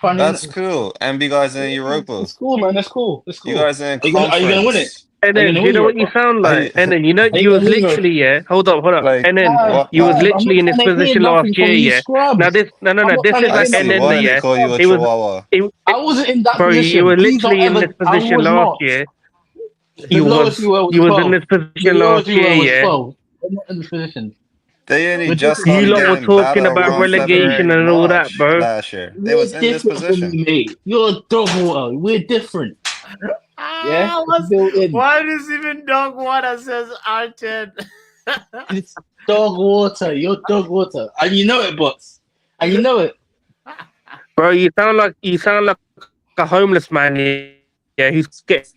Funny. That's cool. And you guys in Europa. It's cool, man. It's cool. It's cool. You guys in Are you gonna win it? conference. And then, do you know what you sound like? And then, you Are you was gonna win your- literally, yeah. Hold up. Like, And then, what? you was I'm not literally in this trying to hear position nothing last year, from you yeah. scrubs. Now this, I'm no. not This trying is to like hear I see. nothing Why Enenda, did he yeah. call you a It was, chihuahua? I wasn't in that bro. position. You were Please don't literally in ever. this I position was last not. year. The lowest you were was You was 12. in this The position lowest last you year, were was yeah. 12. I'm not in this position. They only We're just different You started from lot you. were getting talking better about around relegation February, and all that, March bro. last year. They We're was in this different from position. you, mate. You're dog water. We're different. Yeah? It's built in. Why does even dog water says Arted? It's dog water. You're dog water. And you know it, bots. And you know it. Bro, you sound like a homeless man, yeah, who's getting.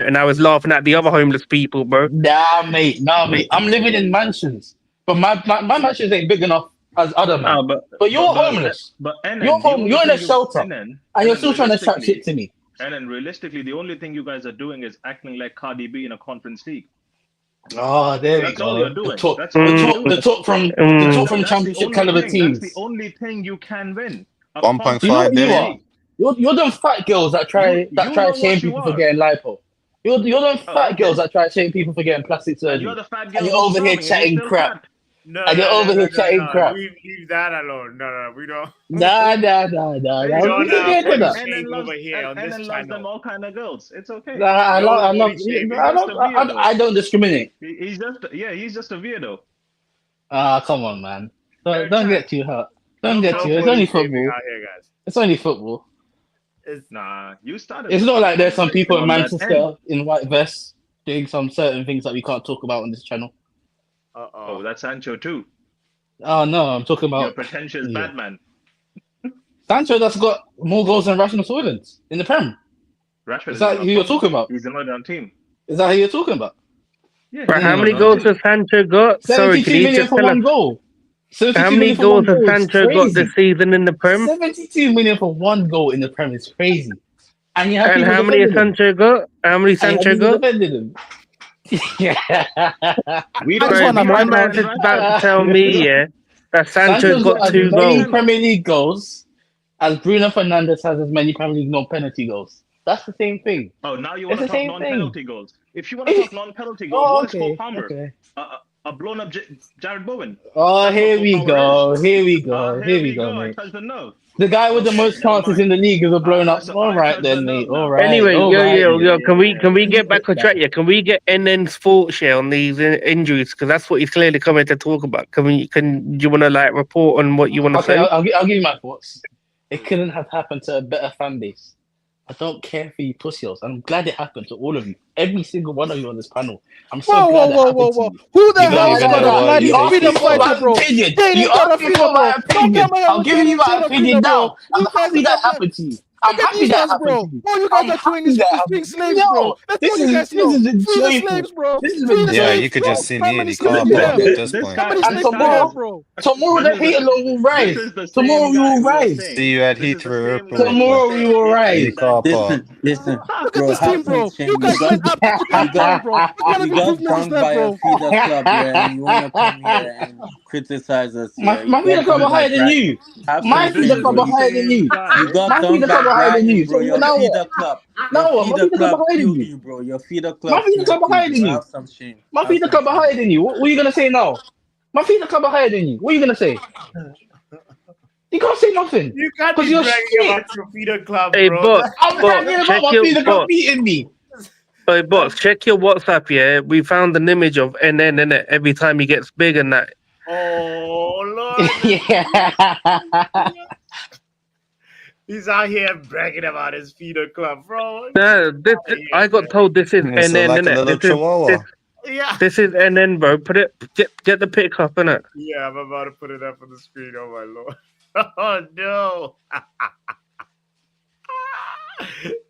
And I was laughing at the other homeless people, bro. Nah, mate. I'm living in mansions. But my mansions ain't big enough as other men. But you're homeless. But You're home. You're in a shelter. And you're still trying to chat shit to me. And then realistically, the only thing you guys are doing is acting like Cardi B in a conference league. Oh, there we That's go. all you're doing. The talk from championship caliber teams. That's the only thing you can win. 1.5 billion. You're them fat girls that try shame people for getting lipo. You're them fat girls that try shame people for getting plastic surgery. You're the fat girl. And you're over here chatting crap. No, chatting crap. Leave that alone. No, we don't. Nah. We don't have have that. shame over here on this loves them channel. all kind of girls. It's okay. Nah, I don't discriminate. He's just a weirdo. Come on, man. Don't get too hurt. Don't get too. It's only football. It's only football. Nah, you started. It's not like there's some people in Manchester in white vests doing some certain things that we can't talk about on this channel. Oh, that's Sancho too. Oh no, I'm talking about Your pretentious Batman. Sancho that's got more goals than Rashford Soylent in the Prem. Rashford is that who you're talking about? He's not on team. Is that who you're talking about? Yeah. But how many goals has Sancho got? 72 million for one goal. How many goals has Sancho got this season in the Prem? 72 million for one goal in the Prem is crazy. And you have and how many has Sancho got? How many Sancho got? Yeah. My man is about to tell me, that Sancho's got 2 goals. Premier League goals as Bruno Fernandes has as many Premier League non-penalty goals. That's the same thing. Oh, now you want to talk non-penalty goals. If you want to talk non-penalty goals, what is Cole Palmer? Okay. a blown up Jared Bowen. Oh, That's what here full we power is. go. Here we go. Here Here we we go, go. I mate. touched the nerve. The guy with the Okay, most never chances in mind. the league is a blown up. So All I right touched the then, mate. nerve All now. right. Anyway, All right. can we get back on Yeah. track? Yeah, can we get NN's thoughts here on these injuries? Because that's what he's clearly coming to talk about. Do you want to like report on what you want to Okay, say? I'll give you my thoughts. It couldn't have happened to a better fan base. I don't care for you pussies. I'm glad it happened to all of you. Every single one of you on this panel. I'm so glad it happened to you. Who the You don't hell's even got know a why bloody you You hate asked me freedom for fighter, my football. bro? opinion. They You ain't got asked a me for freedom, my bro. Don't opinion. tell me I'm I'm giving you getting my zero opinion freedom, bro. now. I'm You guys happy look that at that. happened to you. I'm Look at happy these that guys, happened to bro. you. All you I'm guys are doing happy is that freeing happened. slaves, bro. No, That's all you guys this know. is Free the enjoyable. slaves, bro. This is Free the Yeah, enjoyable. you slaves, could bro. just see How me in many the slaves car do you park have? at this This point. How guy, many And this slaves do you guy have, is bro? tomorrow this the is the hate alone will this rise. is the Tomorrow same we guy will who was rise. saying See you at this is the Heathrow same guy Airport. who was Tomorrow we saying will if In the rise. car park. Listen, Look at bro. this Have team, some bro. You shame. guys went up to the top 10, bro. What kind of You got improvement is dunked that, by a bro? feeder club, yeah, and you wanna come here and criticize us, yeah. You My feet got are cover dunked higher like than right. you. Have some My feet this are shame, is bro. cover the higher than same you. You guy. got My feet dunked are by cover higher than you. Brighton, bro. So Your now what? feeder club. Your Now what? My feeder feet are cover club higher than killed you. you, bro. Your feeder My club feet are cover killed higher you, than bro. you. Have some shame. My Have feet are some cover shame. higher than you. What are you gonna say now? My feet are cover higher than you. What are you gonna say? You can't say nothing You can't because be you're bragging shit. about your feeder club, Hey, bro. boss, I'm boss, bragging about check my your feet club boss. beating me. Hey, boss, check your WhatsApp. Yeah, we found an image of NN in it every time he gets big and that. Oh Lord, Yeah. he's out here bragging about his feeder club, bro. No, I Yeah, got told this is Yeah, so NN like in a it. little This chihuahua. yeah, this is NN, bro. Get the pic up in it. yeah. I'm about to put it up on the screen. Oh my Lord. Oh no.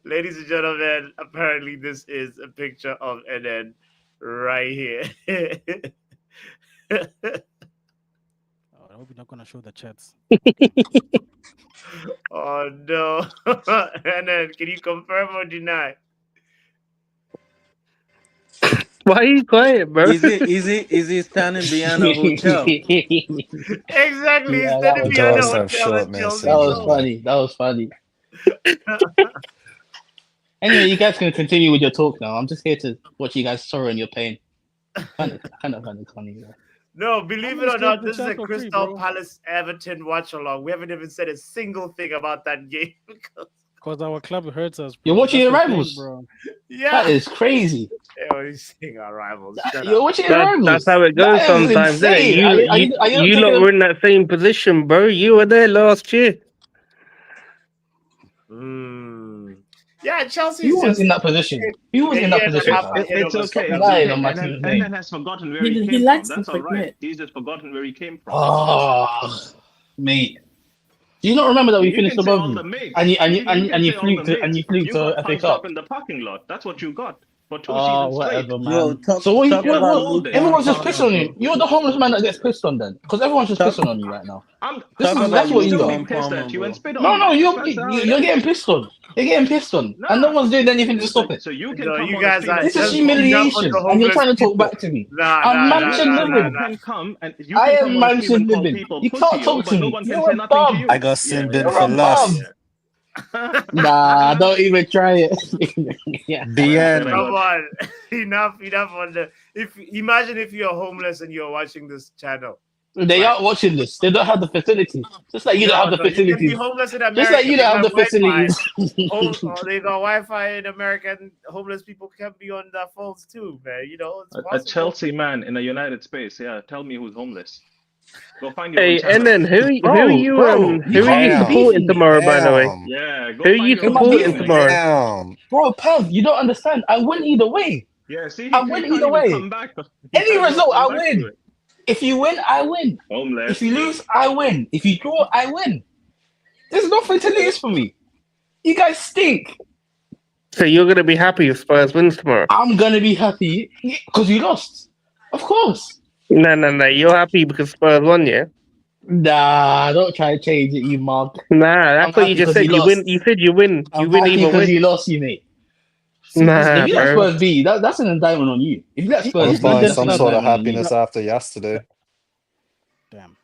Ladies and gentlemen, apparently this is a picture of NN right here. Oh, I hope you're not gonna show the chats. Oh no. NN, can you confirm or deny? Why are you quiet, bro? Is he standing behind a hotel? Exactly. He's Yeah, that standing was behind the Dogs funny. have hotel short in man Chelsea, That was syndrome, bro. man. funny. That was funny. Anyway, you guys can continue with your talk now. I'm just here to watch you guys sorrow in your pain. Kind of funny. Yeah. No, How believe it many or slaves not, the this is a chat for free, Crystal bro? Palace Everton watch along. We haven't even said a single thing about that game. Because our club hurts us, bro. You're watching That's your the thing, rivals. bro. That Yeah. is crazy. Oh, he's saying our rivals. Shut You're up. watching your That's rivals. how it goes That is sometimes, isn't it? insane. Are you not You taking lot them? were in that same position, bro. You were there last year. Yeah, You Chelsea's was just in that position. You a was in year that and a position, half fam. ahead It's of us Stop okay. in It's the lying okay. on my league. And team's then name. has forgotten where he He came from. likes to That's all right. forget. He's just forgotten where he came from. Oh, mate. Do you not remember that we You finished can say above all you? the mates. And you and you You and, can and you say all flew the to and mates. you flew You to got FA punched up Cup. in the parking lot. That's what you got for 2 seasons straight. Whatever, Yo, man. talk So talk You're about what Luke holding. Van everyone's just Palmer, pissing on you. bro. You're the homeless man that gets pissed on then, because everyone's just Talk pissing on you right now. I'm talk That's about I'm what Luke you still got. being Van pissed Palmer, at you and bro. spit on No, me. That's how it you're is. getting pissed on. You're getting pissed on, and no Nah. one's doing anything to stop it. So you can No, come you on a guys stream are and This say is just you homeless. enough on the humiliation, and you're homeless trying to talk people. back to me. Nah, I'm nah, nah, mansion nah, nah, living. You nah. can come and you I can come am on a stream mansion and call living. people You pussy, can't yo, talk to but no me. one can You're say a nothing to bum. I you. got Yeah, sin bin You're for a bum. less. yeah. Nah, don't even try it. Yeah. Man said I BN. Come got on, enough on the. If imagine if you're homeless and you're watching this channel, They right? aren't watching this. They don't have the facilities. Just like you don't No, have the no, you can be facilities. homeless in Just like America. you They don't have got the Wi-Fi. facilities. They got Wi-Fi in America, and homeless people can be on their phones too, man. You know, it's a possible. Chelsea man in a United space. Yeah, tell me who's homeless. Go find your own Hey, and channel. then Bro, you who are can't you be Damn. supporting beefing me. tomorrow? By the way, Damn. Yeah, who go are find you your Who am own I supporting channel, beefing? mate. tomorrow? Damn. Bro, Pev, you don't understand. I win either way. Yeah, see, I he win can't either even way. come back. He Any can't even result, come I back to win. it. If you win, I win. If Homeless. you lose, I win. If you draw, I win. There's nothing to lose for me. You guys stink. So you're gonna be happy if Spurs wins tomorrow? I'm gonna be happy because you lost. Of course. No. You're happy because Spurs won, yeah? Nah, don't try to change it, you mug. Nah, I'm that's what you happy just because you said. You win. lost. You said you win. You I'm win happy either because way. you lost, you mate. See, Nah, If you let bro. Spurs be, that's an indictment on you. If you let I'll Spurs be, find London that's some an clubs. sort of indictment on you. happiness after yesterday. Damn.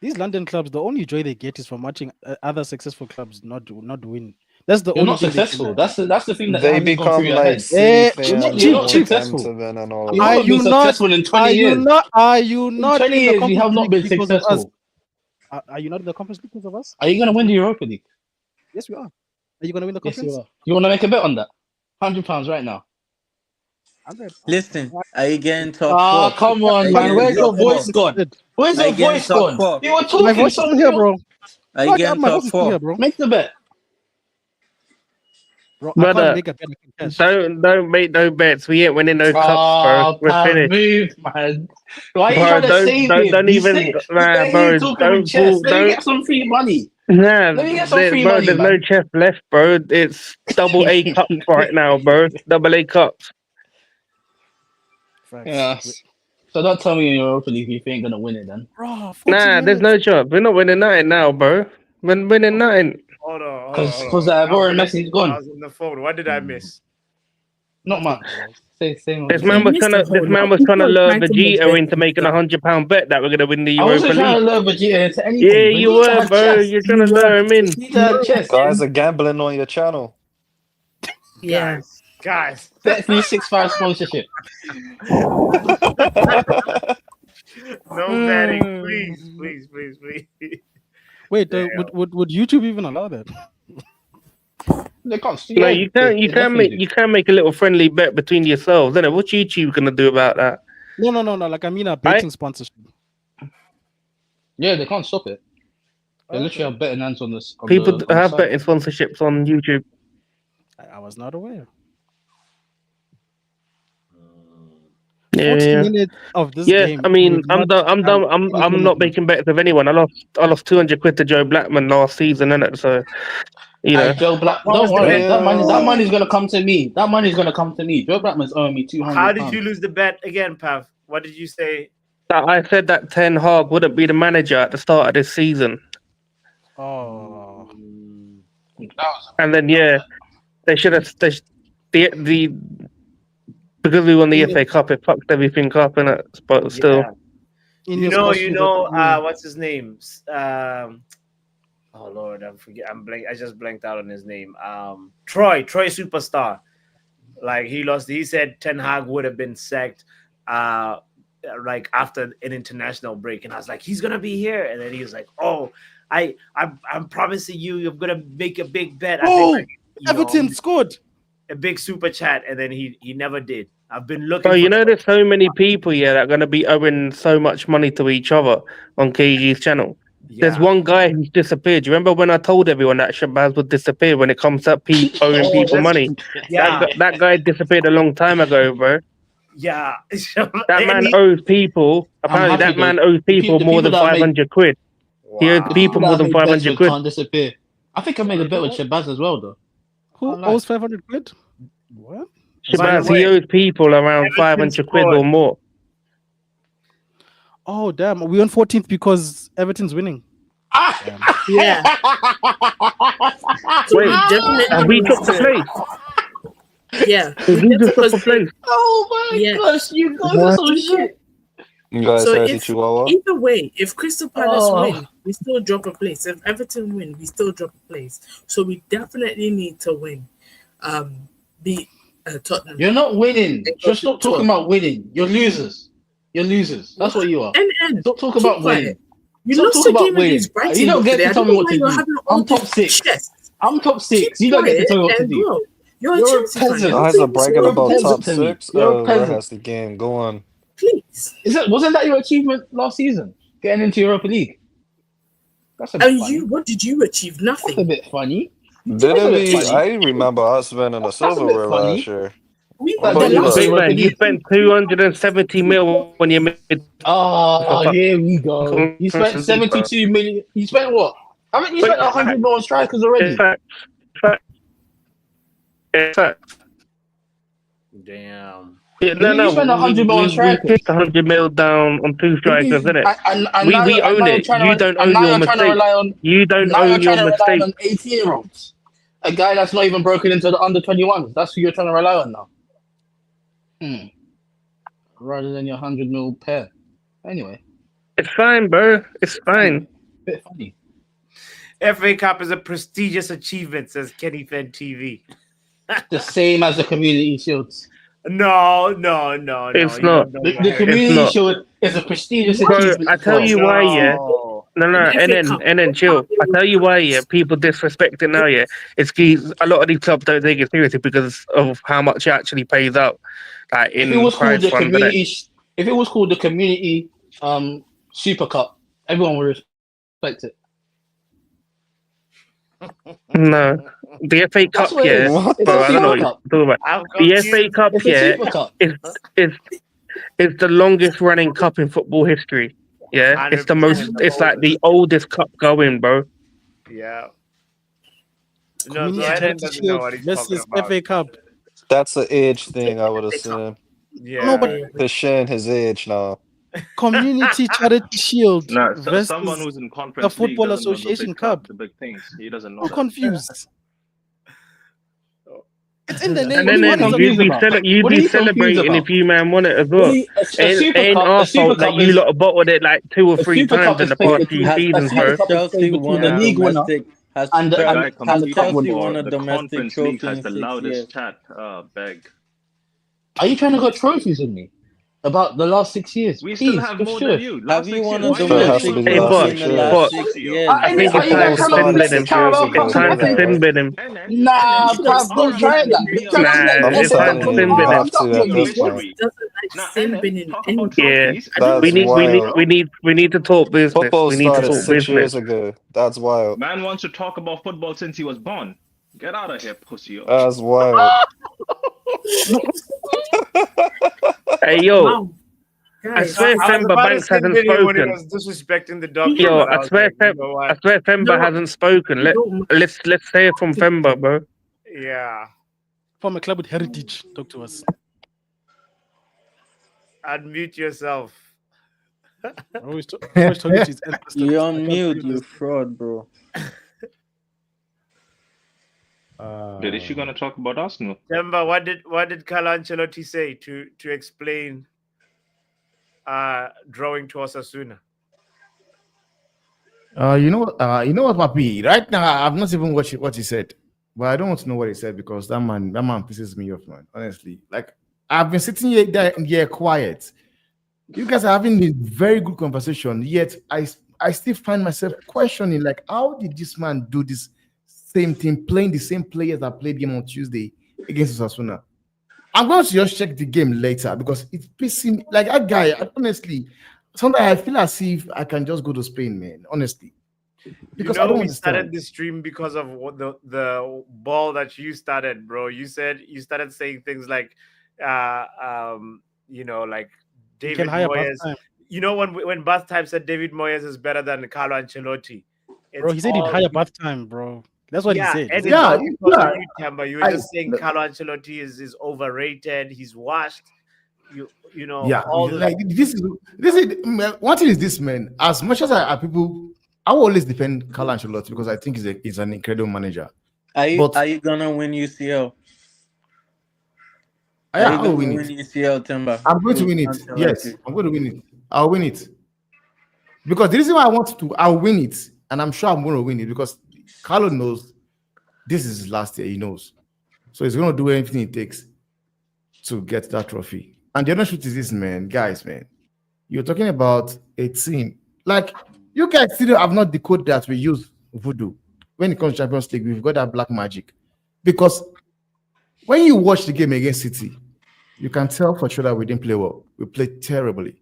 These London clubs, the only joy they get is from watching other successful clubs not win. That's the You're only not thing they can successful. do. That's the thing that They hasn't gone through become your like head. City You're not, fans you're and not like successful. Everton and all You of Are haven't that. been you not? successful in 20 Are you years. not? Are you In not 20 in the years, you Conference have not League been because of us? successful. Are you not in the Conference League because of us? Are you going to win the Europa League? Yes, we are. Are you going to win the Yes, you conference? are. You want to make a bet on that? £100 right now. 100. Listen, are you getting top Ah, four? come Are on, you man. getting Where's top your four? voice gone? Where's Are your you getting voice top gone? four? You were My talking voice is so still here, you bro. Are you No, getting my voice top is still here, four? bro. make the bet. Bro, I can't Brother, make a bet. I can cash. don't make no bets. We ain't winning no cups, bro. Ah, We're Pav, finished. move, man. Why are you Bro, trying to save him? don't even, He's nah, there here bro, talking with don't chess. fall, Let me don't, get some free money. nah, Let me get some free bro, money, there's no man. chest left, bro. It's double A cups right now, bro. Double A cups. Facts. Yes. So don't tell me in Europa League if you ain't gonna win it then. Bro, 40 Nah, there's minutes. no chance. We're not winning nothing now, bro. We're winning nothing. Hold on, hold on, Because hold on. Ivor and Messi's I gone. was on the phone. What did I miss? Not Nothing, much. bro. Same old This the You man same. was missed trying a to, this whole man lot. was trying to People are lure trying to make Vegeta into bets. making £100 bet that we're gonna win the I Europa wasn't trying League. to lure Vegeta into Yeah, anything. you Vegeta were, had bro. chess. You're trying You to were. lure him in. Vegeta You had were. chess. Guys are gambling on your channel. Yeah. Guys. Bet 365 sponsorship. No betting, please, please, please, please. Wait, Damn. would YouTube even allow that? They can't. No, Yeah, they definitely do. you can make a little friendly bet between yourselves, innit? What's YouTube gonna do about that? No. Like I mean, a I betting sponsorship. Yeah, they can't stop it. They Oh, literally okay. have betting hands on this people on the have site. betting sponsorships on YouTube. I was not aware. Yeah, 40 yeah. minutes of this Yeah, game. I You mean, would not I'm have done. any I'm not commitment. making bets with anyone. I lost 200 quid to Joe Blackman last season, innit? So, you know, Hey, Joe Black, What don't was the worry. bet? That money's Well, gonna come to me. That money's gonna come to me. Joe Blackman's owing me How £200. did you lose the bet again, Pav? What did you say? that I said that Ten Hag wouldn't be the manager at the start of this season, Oh, and then yeah, they should have. The because we won the in your FA Cup, it fucked everything up, innit? But still, Yeah. in your sports feed, What's his name? Oh Lord, I just blanked out on his name. Troy Superstar. Like he said Ten Hag would have been sacked like after an international break. And I was like, he's gonna be here. And then he was like, oh, I'm promising you, I'm gonna make a big bet. I think oh, like, Everton scored. a big super chat, and then he never did. I've been so looking you for know, there's so many people here that are gonna be owing so much money to each other on KG's channel. There's yeah. one guy who's disappeared. You remember when I told everyone that Shabazz would disappear when it comes to owing Oh, people that's money? yeah, That guy disappeared a long time ago, bro. yeah. That And man owes people. I'm Apparently, happy that though. man owes people The more people than that I made 500 quid. He owes the people people that more I than made bets 500 with quid. can't disappear. I think I made a bet with Shabazz as well though. Who Can't lie. owes 500 quid? What? by the Shabazz, he way, owes people around Everton 500 quid scored. or more. Oh, damn. We on 14th because Everton's winning. Damn. Yeah. So Wait, we definitely have we need dropped the to. place? Yeah. Did We we just definitely drop because a place? Oh my yeah. gosh, you guys are What? so shit. you guys So heard the if Chihuahua? either way, if Crystal Palace Oh, win, we still drop a place. If Everton win, we still drop a place. So we definitely need to win. Beat Tottenham you're not winning. and go Just to stop the talking 12th. about winning. You're losers. You're losers. That's what you are. And Stop talking keep about quiet. winning. You Stop lost talking a about game winning. against You Brighton don't get yesterday. to I tell don't me know what why to you're do. having all I'm this top six. chest. I'm top Keep six. You don't get to quiet tell me what to and do. bro. You're a You're a Chelsea fan. You're peasant. not Guys are playing this bragging You're a about game. top peasant to me. six. You're a Where peasant. has the game? Go on. Please. Wasn't that your achievement last season? Getting into Europa League. That's a bit And you, funny. what did you achieve? That's a Nothing. bit funny. You did That's a Didn't bit we? achieve funny. I remember us winning the That's a bit silverware last funny. year. we What That's the about when you you got the last Big guys? Europa man, you League. spent 270 mil when you made Oh, for here we go. You spent Conference League, bro. 72 million. You spent what? Haven't you Wait, spent 100 million on strikers already? fact, fact. Damn. Yeah, You spent 100 million on we strikers. picked 100 mil down on two strikers, And, innit? and now We own you're it. trying You to don't and own now your you're trying to mistake. rely on You don't now you're own your trying to rely mistake. on 18-year-olds. A guy that's not even broken into the under 21s. That's who you're trying to rely on now. Rather than your 100 mil pair. Anyway, It's fine, bro. It's fine. bit funny. FA Cup is a prestigious achievement, says Kenny Fan TV. The same as the Community Shields. No. It's You not. don't know your The Community It's not. Shield is a prestigious Bro, achievement I as tell well. you why, yeah. No. No, The FA Cup. and then chill. I tell you why, yeah. People disrespect it now, yeah. It's a lot of these clubs don't take it seriously because of how much it actually pays out, like If it in was called prize the funds, innit? Community, if it was called the Community Super Cup, everyone would respect it. No, the FA Cup, That's what it yeah, is. What It's the bro. a I don't know what Super fuck? you're Cup. talking about. I'm The FA confused. Cup, It's a yeah, Super Cup. is the longest running cup in football history. Yeah, it's the 100% most. the It's like the oldest. oldest cup going, bro. Yeah. No, so Community Eden Charity doesn't know Shield what he's talking versus about. FA Cup. That's an age thing, I would FA Cup. assume. No, Yeah. but He's showing his age now. Community Charity Shield No, someone versus who's in the Conference League Football doesn't know the Association big cup, Cup. the big things. He doesn't know I'm that. confused. It's in the And name. What are Which you one is then a confused about? you'd What are be you confused celebrating about? if you man won it as What well. are you, a Super Ain't Cup? our A Super fault that Cup you is lot have bottled it like 2 or a 3 Super times Cup in is the played past between few a seasons, Super bro. Cup is played Chelsea between won the a Yeah, league winner domestic has and the the guy and the competing cup Chelsea winner. won for a the domestic Conference League trophy has in the 6 years. loudest chat. Beg. Are you trying to get trophies with me about the last 6 years? We still Please, have just more than shush. you. Have Last you 6 won years. a Why So you it want to has to give be us domestic Hey, the last trophy but in last the 6 year? last but years. 6 years? I think The it's time Bulls to Carabao started send him. 6 years Carabao It's Cup ago, and time to nothing. send bro. him. And Nah, you bruv, don't already try have it like three that. of Talk Nah, about I'm it's Everton time telling to you, send you tomorrow. him. have Stop to your at in this beef. point. history. Doesn't like Now, sin and bin in talk any. about Yeah, trophies. I don't That's we wild. need to talk business. Football We need to started talk 6 years business. ago. That's wild. Man wants to talk about football since he was born. Get out of here, pussy. That's wild. Hey yo, Wow, I guys, swear I was Femba about to Banks send hasn't him when he spoken. was disrespecting the doctor, Yo, but I was like, you know I what? swear you know Femba what? hasn't spoken. You don't Let's say it from Femba, bro. Yeah. from a club with heritage. Talk to us. Unmute yourself. Always talking to his ancestors. You're I on can't mute, believe you this. fraud, bro. Dude, is she gonna talk about Arsenal? Remember, what did Carlo Ancelotti say to explain drawing to Osasuna? You know what, Papi? Right now, I've not even watched what he said, but I don't want to know what he said because that man pisses me off, man. Honestly, like I've been sitting here quiet. You guys are having a very good conversation, yet I still find myself questioning, like, how did this man do this same thing, playing the same players that played game on Tuesday against Osasuna? I'm going to just check the game later because it's pissing like that guy. Honestly, sometimes I feel as if I can just go to Spain, man. Honestly, because I don't We started understand. the stream because of what the ball that you started, bro. You said you started saying things like, like You can David hire bath Moyes. time. You know when Bath Time said David Moyes is better than Carlo Ancelotti. Bro, It's he said he'd all hire bath time, bro. That's what he yeah, said. He and said it's all Yeah, because yeah. of you, Tamba. You were just saying Carlo Ancelotti is overrated. He's washed. You know Yeah, all the like this is one thing is this, man. As much as people, I will always defend Carlo Ancelotti because I think he's an incredible manager. But Are you gonna win UCL? Are yeah, you I will gonna win win it. UCL, Timber? I'm going to With win it. Yes, Ancelotti? I'm going to win it. I'll win it because the reason why I want to, I'll win it, and I'm sure I'm going to win it because Carlo knows this is his last year. He knows, so he's going to do anything it takes to get that trophy. And the other truth is this, man, guys, man. You're talking about a team. Like, you guys still have not decoded that we use voodoo. When it comes to Champions League, we've got that black magic. Because when you watch the game against City, you can tell for sure that we didn't play well. We played terribly.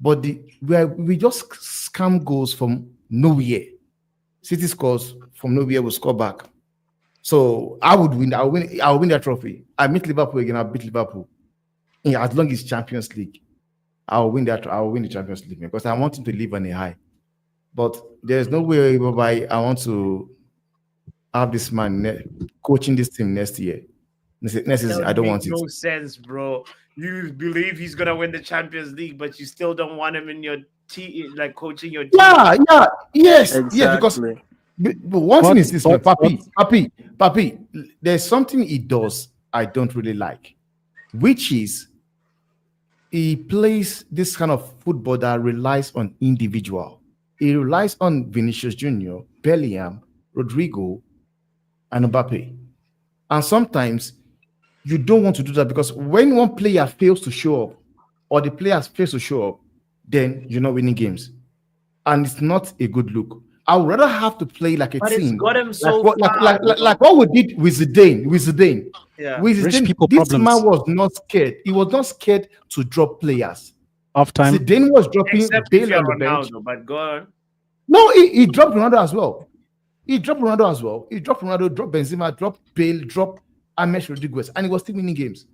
But we just scam goals from nowhere. City scores from nowhere, we score back. So I would win. I'll win that trophy. I meet Liverpool again, I'll beat Liverpool. Yeah, as long as Champions League. I'll win that. I'll win the Champions League because I want him to live on a high. But there's no way whereby I want to have this man coaching this team next year. Next season, I don't want it. No sense, bro. You believe he's gonna win the Champions League, but you still don't want him in your team, like coaching your team. Yeah, yes, Exactly. yes. Because but one thing is this, man, Papi. There's something he does I don't really like, which is he plays this kind of football that relies on individual. He relies on Vinicius Junior, Bellingham, Rodrigo, and Mbappe. And sometimes you don't want to do that because when one player fails to show up or the players fails to show up, then you're not winning games. And it's not a good look. I would rather have to play like a But it's team, got him like so what, far. like what we did with Zidane. Yeah. With Rich Zidane, people this man problems. was not scared. He was not scared to drop players. Half time. Zidane was dropping Except if Bale you're on the bench. Ronaldo, but go on. No, he dropped Ronaldo as well. He dropped Ronaldo, dropped Benzema, dropped Bale, dropped Amesh Rodriguez, and he was still winning games.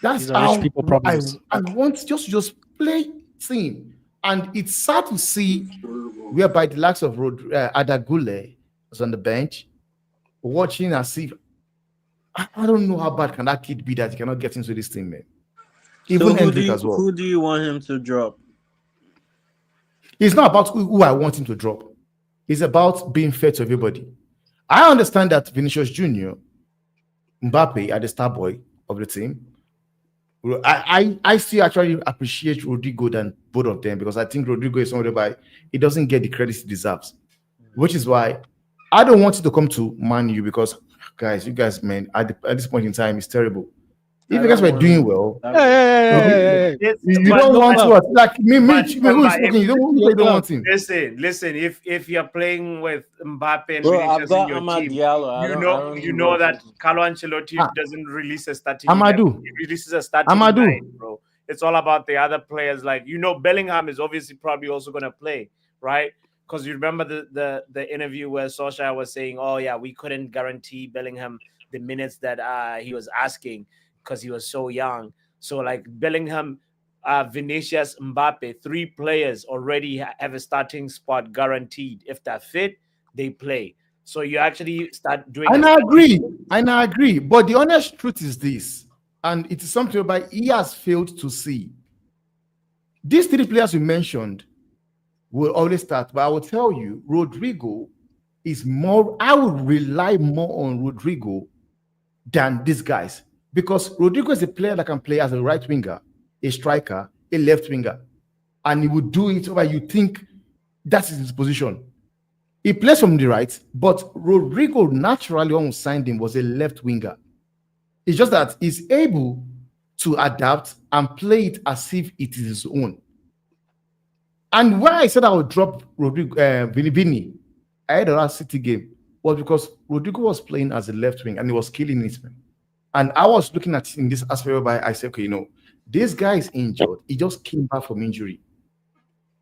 That's These are rich how people problems. I want just play team. And it's sad to see whereby the likes of Adagule was on the bench watching as if I don't know how bad can that kid be that he cannot get into this team, man. Even So Hendrick as well. who do you want him to drop? It's not about who I want him to drop. It's about being fair to everybody. I understand that Vinicius Junior, Mbappe are the star boy of the team. I still actually appreciate Rodrigo than both of them because I think Rodrigo is somebody by he doesn't get the credit he deserves, which is why I don't want it to come to Man U because you guys, man, at this point in time, it's terrible. If you guys were doing well, Hey. you don't want to like me who is talking. You don't want him. Listen. If you're playing with Mbappe and Bro, Vinicius in your Amad team, Diallo. you know that Carlo Ancelotti doesn't release a starting. Amadou. He releases a starting nine, bro. It's all about the other players. Like Bellingham is obviously probably also going to play, right? Because you remember the interview where Solskjaer was saying, "Oh yeah, we couldn't guarantee Bellingham the minutes that he was asking." Because he was so young. So like Bellingham, Vinicius, Mbappe, 3 players already have a starting spot guaranteed. If they're fit, they play. So you actually start doing. And I agree. But the honest truth is this, and it is something about he has failed to see. These 3 players we mentioned will always start, but I will tell you, Rodrigo is more. I would rely more on Rodrigo than these guys. Because Rodrigo is a player that can play as a right winger, a striker, a left winger, and he would do it over. You think that is his position. He plays from the right, but Rodrigo naturally, when we signed him, was a left winger. It's just that he's able to adapt and play it as if it is his own. And why I said I would drop Rodrigo, Vini ahead of that City game was because Rodrigo was playing as a left wing and he was killing his man. And I was looking at it in this aspect whereby I said, okay, this guy is injured. He just came back from injury.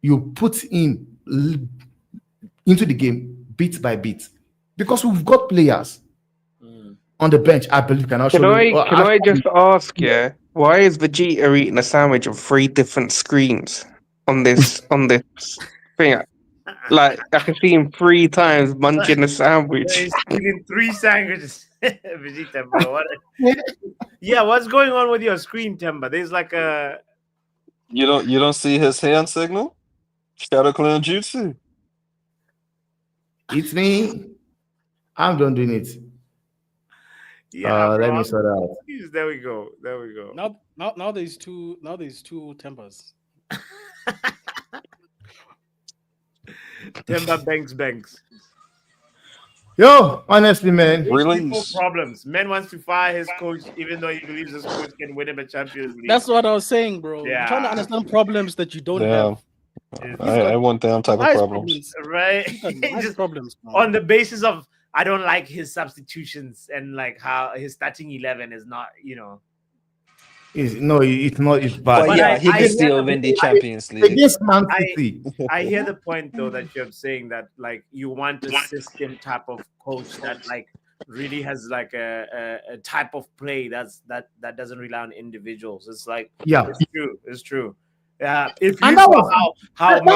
You put him into the game bit by bit because we've got players on the bench. I believe can I just ask why is Vegeta eating a sandwich on 3 different screens on this thing? Like I can see him 3 times munching a sandwich. He's eating 3 sandwiches. Vegeta, bro. What's going on with your screen, Temba? There's like a You don't see his hand signal? Shadow Clan Jutsu. It's me. I'm done doing it. Yeah, let me sort out. There we go. Now there's two Tempers. Temba banks. Yo, honestly, man. Problems. Man wants to fire his coach, even though he believes his coach can win him a Champions League. That's what I was saying, bro. Yeah. I'm trying to understand problems that you don't have. I want them type of problems. Right? Just problems. Man. On the basis of I don't like his substitutions and like how his starting 11 is not, It's not. It's bad. But yeah, he can still win the Champions League. Against Man City. I hear the point though that you're saying that like you want a system type of coach that like really has like a type of play that doesn't rely on individuals. It's like it's true. Yeah, if you that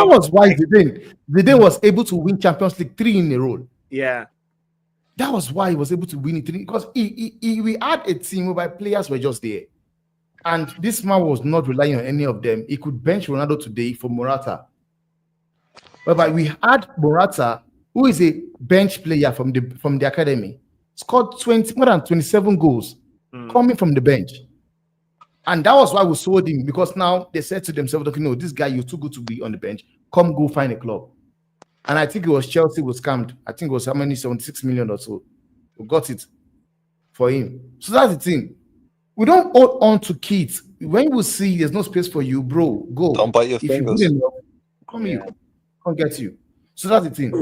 was why Zidane was able to win Champions League 3 in a row. Yeah. That was why he was able to win it because we had a team whereby players were just there. And this man was not relying on any of them. He could bench Ronaldo today for Morata. But we had Morata, who is a bench player from the academy, scored more than 27 goals coming from the bench. And that was why we sold him, because now they said to themselves, okay, no, this guy, you're too good to be on the bench. come go find a club. And I think it was Chelsea was scammed. I think it was how many 76 million or so. We got it for him. So that's the thing. We don't hold on to kids. When you see there's no space for you, bro, go. Don't bite your If you're good fingers. enough, come here, come get you. So that's the thing.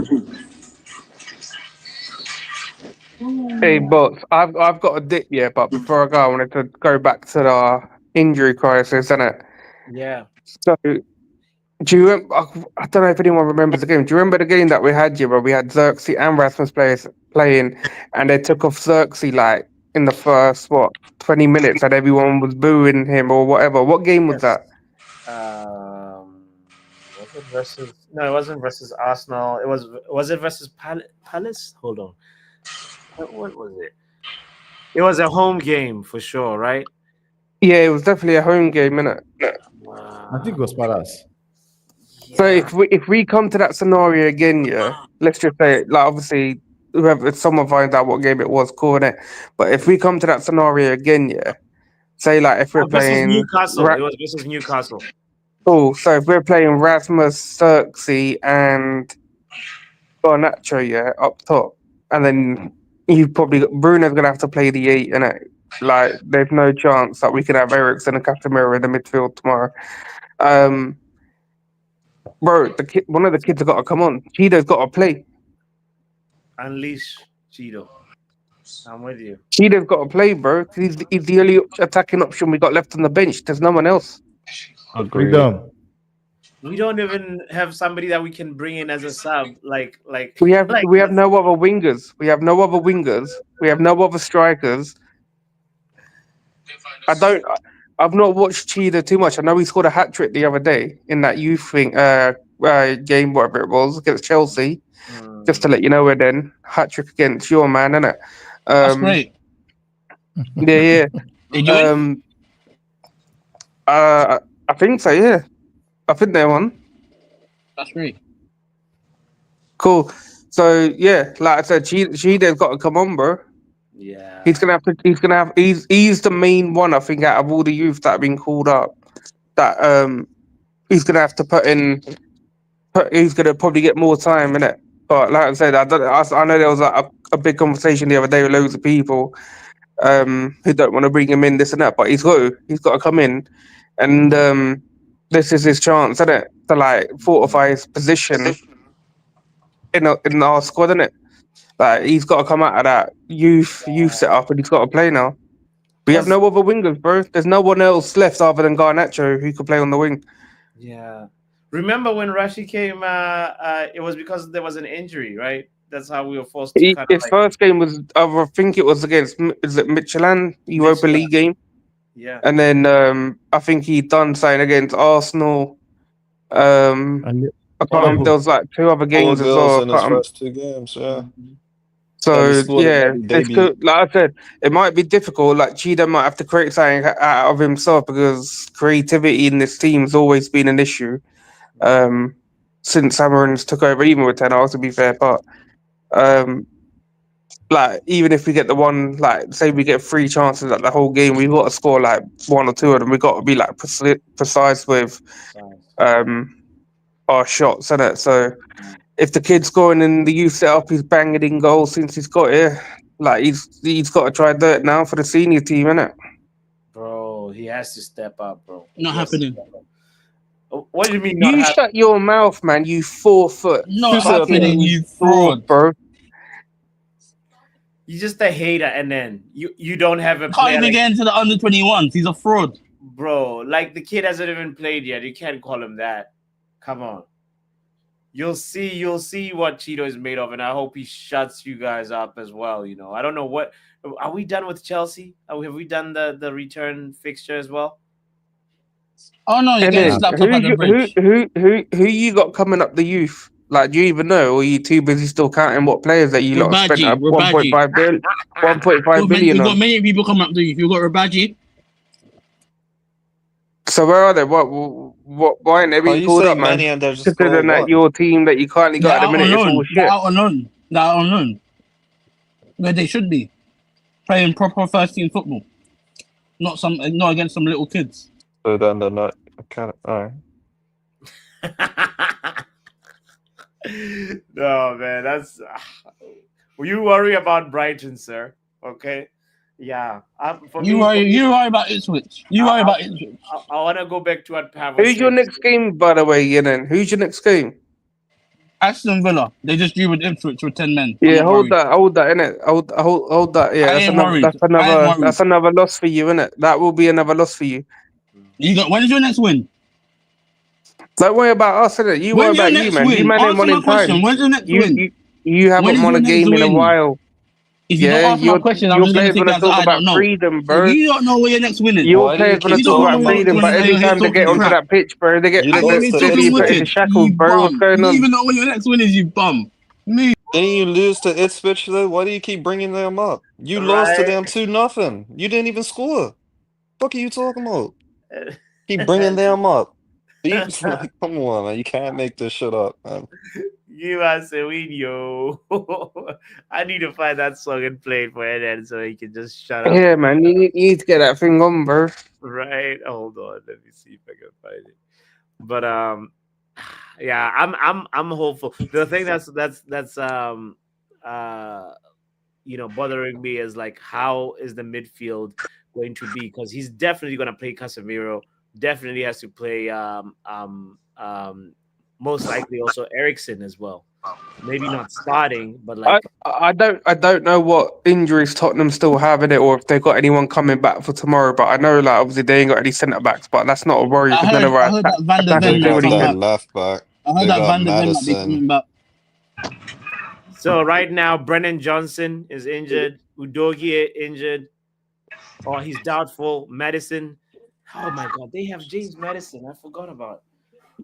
Hey, boss, I've got a dip, yeah, but before I go, I wanted to go back to the injury crisis, innit? Yeah. So, do you remember, I don't know if anyone remembers the game. Do you remember the game that we had, yeah, where we had Xerxes and Rasmus players playing, and they took off Xerxes, like, in the first, 20 minutes, and everyone was booing him or whatever? What game was Yes. that? Was it versus? No, it wasn't versus Arsenal. It was it versus Palace? Hold on. What was it? It was a home game for sure, right? Yeah, it was definitely a home game, innit? I think it was Palace. So Yeah. if we come to that scenario again, yeah, let's just say, like, obviously, whoever, if someone finds out what game it was, cool, innit? But if we come to that scenario again, yeah, say, like, if we're Versus playing Newcastle. It was versus Newcastle. so if we're playing Rasmus, Xerxes, and Garnacho, yeah, up top, and then you probably Bruno's gonna have to play the 8, innit? Like, there's no chance that we could have Eriksen and Casemiro in the midfield tomorrow. Bro, one of the kids have got to come on. Cheetah's got to play. Unleash Cheeto. I'm with you. Cheetah's got to play, bro. He's the only attacking option we got left on the bench. There's no one else. Agreed. We don't even have somebody that we can bring in as a sub. We have no other wingers. We have no other wingers. We have no other strikers. I've not watched Cheetah too much. I know he scored a hat trick the other day in that youth thing, game, whatever it was, against Chelsea. Just to let you know, we're then hat trick against your man, innit? That's great. Yeah. Did you win? I think so. Yeah, I think they won. That's great. Cool. So yeah, like I said, Cheetah's got to come on, bro. Yeah. He's the main one, I think, out of all the youth that have been called up. That he's gonna have to he's gonna probably get more time in it. But like I said, I know there was a big conversation the other day with loads of people who don't want to bring him in, this and that. But he's got to come in, and this is his chance, isn't it, to like fortify his position in our squad, isn't it? Like, he's got to come out of that youth setup, and he's got to play now. We have no other wingers, bro. There's no one else left other than Garnacho who could play on the wing. Yeah. Remember when Rashi came? It was because there was an injury, right? That's how we were forced to. His first game was, I think it was against, is it Midtjylland Europa League game? Yeah. And then I think he done something against Arsenal. I can't remember. There was like 2 other games as well. In his first 2 games, yeah. So yeah, it's good. Like I said, it might be difficult. Like, Cheetah might have to create something out of himself, because creativity in this team has always been an issue since Amarin's took over, even with 10 hours, to be fair. But like, even if we get the one, like, say we get 3 chances at the whole game, we've got to score like 1 or 2 of them. We've got to be like precise with our shots, innit? So if the kid's scoring in the youth setup, he's banging in goals since he's got here. Like, he's got to try do it now for the senior team, innit? Bro, he has to step up, bro. Not happening. What do you mean? You shut your mouth, man. You 4 foot. Not happening, you fraud, bro. You're just a hater, and then you don't have a. Can't even get into the under 21s. He's a fraud, bro. Like, the kid hasn't even played yet. You can't call him that. Come on. You'll see what Cheeto is made of, and I hope he shuts you guys up as well. You know, I don't know what. Are we done with Chelsea? Have we done the return fixture as well? Oh no, you're getting slapped up at the bridge. Who you got coming up the youth? Like, do you even know, or are you too busy still counting what players that you lot spent at 1.5 billion? 1.5 billion. You've got many people coming up the youth. You've got Rabaji. So where are they? Why aren't they being called up, man? Considering that your team that you currently got at the minute is all shit. They're out on loan. They're out on loan. Where they should be. Playing proper first team football. Not against some little kids. So then they're not. All right. No, man, that's. You worry about Brighton, sir. Okay. Yeah. For me, You worry about Ipswich. You I, worry I, about Ipswich. I want to go back to what Pavel Who's your said. next game, by the way, Yenin? Who's your next game? Aston Villa. They just drew with Ipswich with 10 men. I'm Yeah, not worried. hold that, innit? Hold that. Yeah, I ain't worried. I ain't worried. that's another loss for you, innit? That will be another loss for you. You got when is your next win? Don't worry about us, innit? You worry When's your about you, next man. You win? man ain't Answer won my in question. time. When's your next You win? you you When haven't is won your a next game in a win? while. If you don't Yeah, answer my question, I'm your just gonna players take it wanna as talk I about don't know. freedom, But bro. you don't know where your next win is. Your Why do you players want to keep You talk don't know about talking where your about next freedom, win but is, and every you're here time they get talking onto crap. that pitch, bro, they get you And they, you're lost here to they talking be put Ipswich? into wicked. shackles, You bro. What's bum. going You on? even know where your next win is. You bum. Me. Didn't you lose to Ipswich though? Why do you keep bringing them up? You lost to Right. them 2-0. You didn't even score. Fuck are you talking about? Keep bringing them up. You, like, come on, man. You can't make this shit up, man. Give us a win, yo. I need to find that song and play it for Eden so he can just shut up. Yeah, man, you need to get that thing on, bro. Right. Hold on. Let me see if I can find it. But yeah, I'm hopeful. The thing that's uh bothering me is like how is the midfield going to be, because he's definitely going to play Casemiro, definitely has to play most likely also Ericsson as well, maybe not starting but I, like I don't know what injuries Tottenham still have in it, or if they got anyone coming back for tomorrow. But I know, like, obviously they ain't got any centre backs, but that's not a worry because none of I our heard that Van der They Ven attackers do might got come that anything. back. left back. I heard They that got Van der Ven might be Madison. coming back. so right now Brennan Johnson is injured, Udogie injured, or he's doubtful, Madison, oh my god, they have James Madison, I forgot about.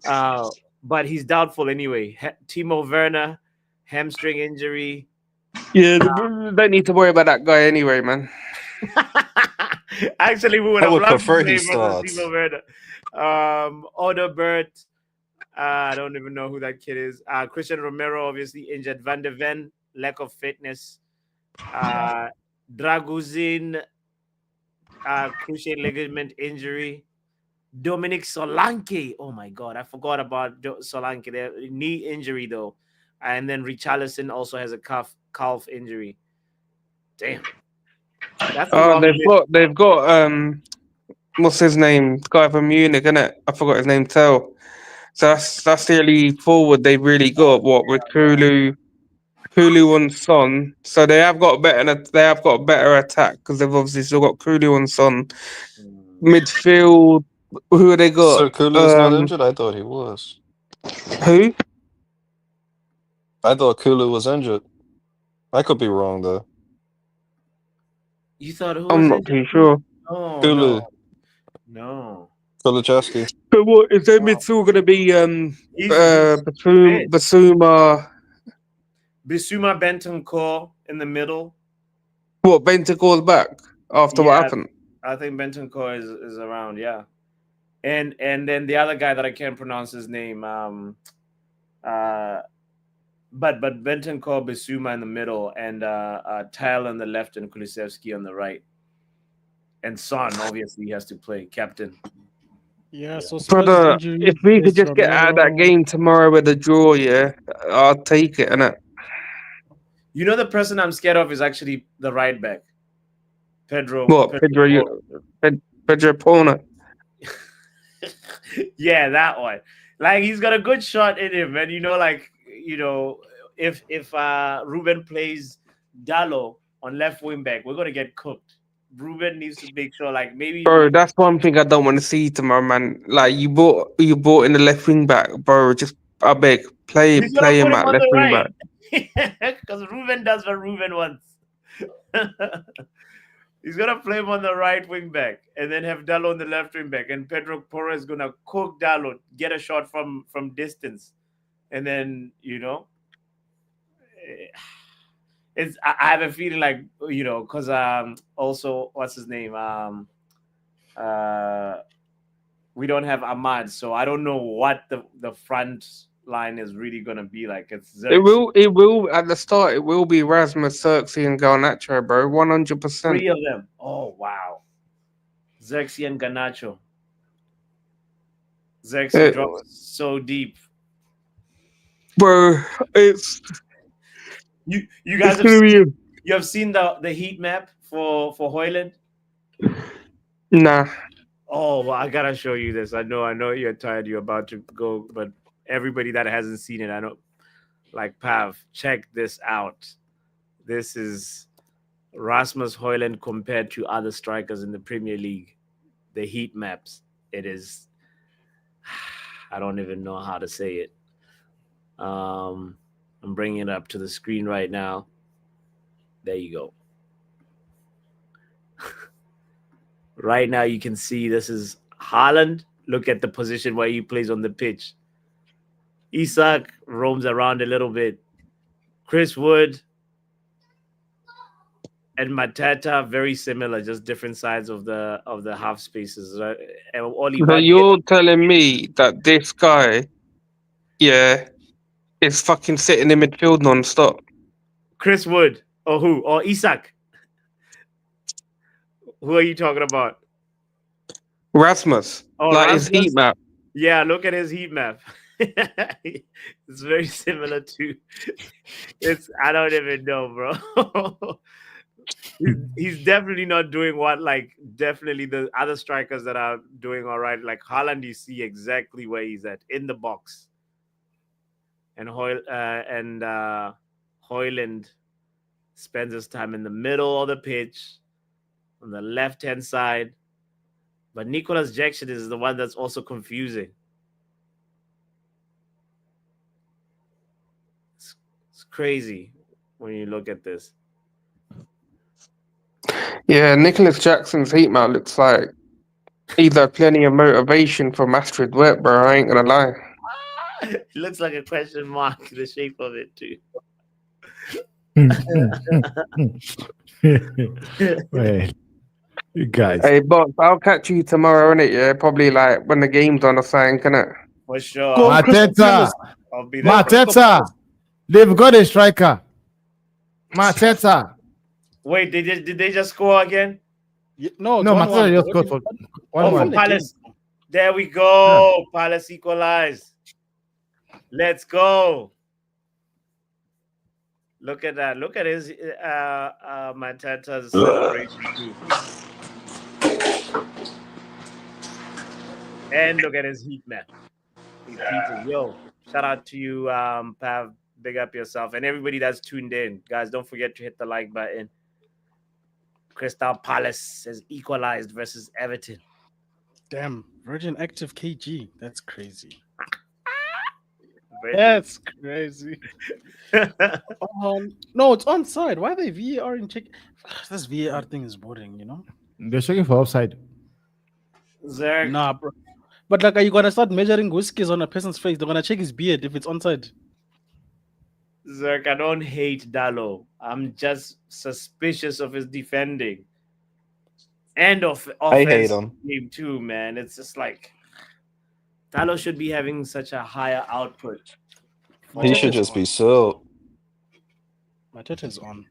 Uh, but he's doubtful anyway. Timo Werner, hamstring injury. Yeah, don't need to worry about that guy anyway, man. Actually, we would I have would loved to prefer he play versus Timo starts. Werner. Odobert, I don't even know who that kid is. Christian Romero, obviously injured. Van de Ven, lack of fitness. Uh, Draguzin, cruciate ligament injury. Dominic Solanke. Oh my god, I forgot about Solanke. Their knee injury though, and then Richarlison also has a calf injury. Damn, that's a long list. They've got what's his name? The guy from Munich, innit? I forgot his name. So that's the only forward they've really got. What with Kulu and Son. So they have got a better attack because they've obviously still got Kulu and Son. Hmm. Midfield, who have they got? Sir Kulu is not injured? I thought he was. Who? I thought Kulu was injured. I could be wrong though. You thought who I'm was not injured? too sure. No, no, Kulu, no. Kulichevsky. But what is their Wow. midfield going to be? He's fit. Basuma. Bisuma Bentancur in the middle. What Bentancur's back after what Yeah, happened? I think Bentancur is around. Yeah, and then the other guy that I can't pronounce his name. Uh, but Bentancur, Bisuma in the middle, and Tile on the left, and Kulisevsky on the right, and Son obviously has to play captain. Yeah, so Spurs' Brother, if injury we could is just get out of that Romero. game tomorrow with a draw, yeah, I'll take it, innit? You know, the person I'm scared of is actually the right back, Pedro. What, Pedro. Pedro Porno? Yeah, that one. Like he's got a good shot in him, and like if Ruben plays Dallo on left wing back, we're gonna get cooked. Ruben needs to make sure, like maybe Bro, that's one thing I don't want to see tomorrow, man. Like you bought in the left wing back, bro. Just I beg, he's gonna play put him him at on left the wing right back. because Ruben does what Ruben wants. He's gonna play him on the right wing back, and then have Dallo on the left wing back, and Pedro Porro is gonna cook Dallo, get a shot from distance, and then I have a feeling like because also what's his name uh we don't have Ahmad, so I don't know what the front line is really gonna be like. It's Xerxes, It will at the start. It will be Rasmus, Xerxes, and Garnacho, bro. 100%. three of them. Oh wow, Xerxes and Ganacho. Xerxes drops so deep. bro. You guys It's gonna be you have seen the heat map for Hoyland? nah. Oh, well, I gotta show you this. I know you're tired. You're about to go, but everybody that hasn't seen it, I know, like Pav, check this out. This is Rasmus Hoyland compared to other strikers in the Premier League. The heat maps. It is. I don't even know how to say it. Um, I'm bringing it up to the screen right now. There you go. Right now, you can see this is Haaland. Look at the position where he plays on the pitch. Isak roams around a little bit. Chris Wood and Mateta very similar, just different sides of the half spaces. Right? And Oli But Badi, you're telling me that this guy, yeah, is fucking sitting in midfield non-stop. Chris Wood, or who? Or Isak? Who are you talking about? Rasmus, Oh, like his heat Rasmus? map. Yeah, look at his heat map. It's very similar to. It's I don't even know, bro. He's definitely not doing what definitely the other strikers that are doing all right. Like Haaland, you see exactly where he's at in the box, and Hoyland spends his time in the middle of the pitch on the left hand side. But Nicolas Jackson is the one that's also confusing. It's crazy when you look at this. Yeah, Nicholas Jackson's heat map looks like either plenty of motivation for Astrid Wet, bro. I ain't gonna lie. It looks like a question mark, the shape of it too. Wait, you guys. Hey, boss, I'll catch you tomorrow, innit? Yeah, probably like when the game's on or something, innit? For sure. Go on, Crystal Mateta, Palace. I'll be there. Mateta, they've got a striker. Mateta. Wait, did they just score again? No, it's No, 1-1. Mateta just scored for Oh, for 1-1. Palace. There we go. Palace equalized. Let's go. Look at that. Look at his Mateta's celebration too. And look at his heat map. He's heating. Yo, shout out to you, Pav. Big up yourself. And everybody that's tuned in. Guys, don't forget to hit the like button. Crystal Palace has equalized versus Everton. Damn, Virgin Active KG. That's crazy. Virgin. That's crazy. No, it's onside. Why are they VAR in check? This VAR thing is boring, you know? They're checking for offside. Zerk. Nah, bro. But like, are you gonna start measuring whiskies on a person's face? They're gonna check his beard if it's onside. Zerk, I don't hate Dallo. I'm just suspicious of his defending and of I hate offense him. game too, man. It's just like Dallo should be having such a higher output. He should just be sealed. Mateta's on.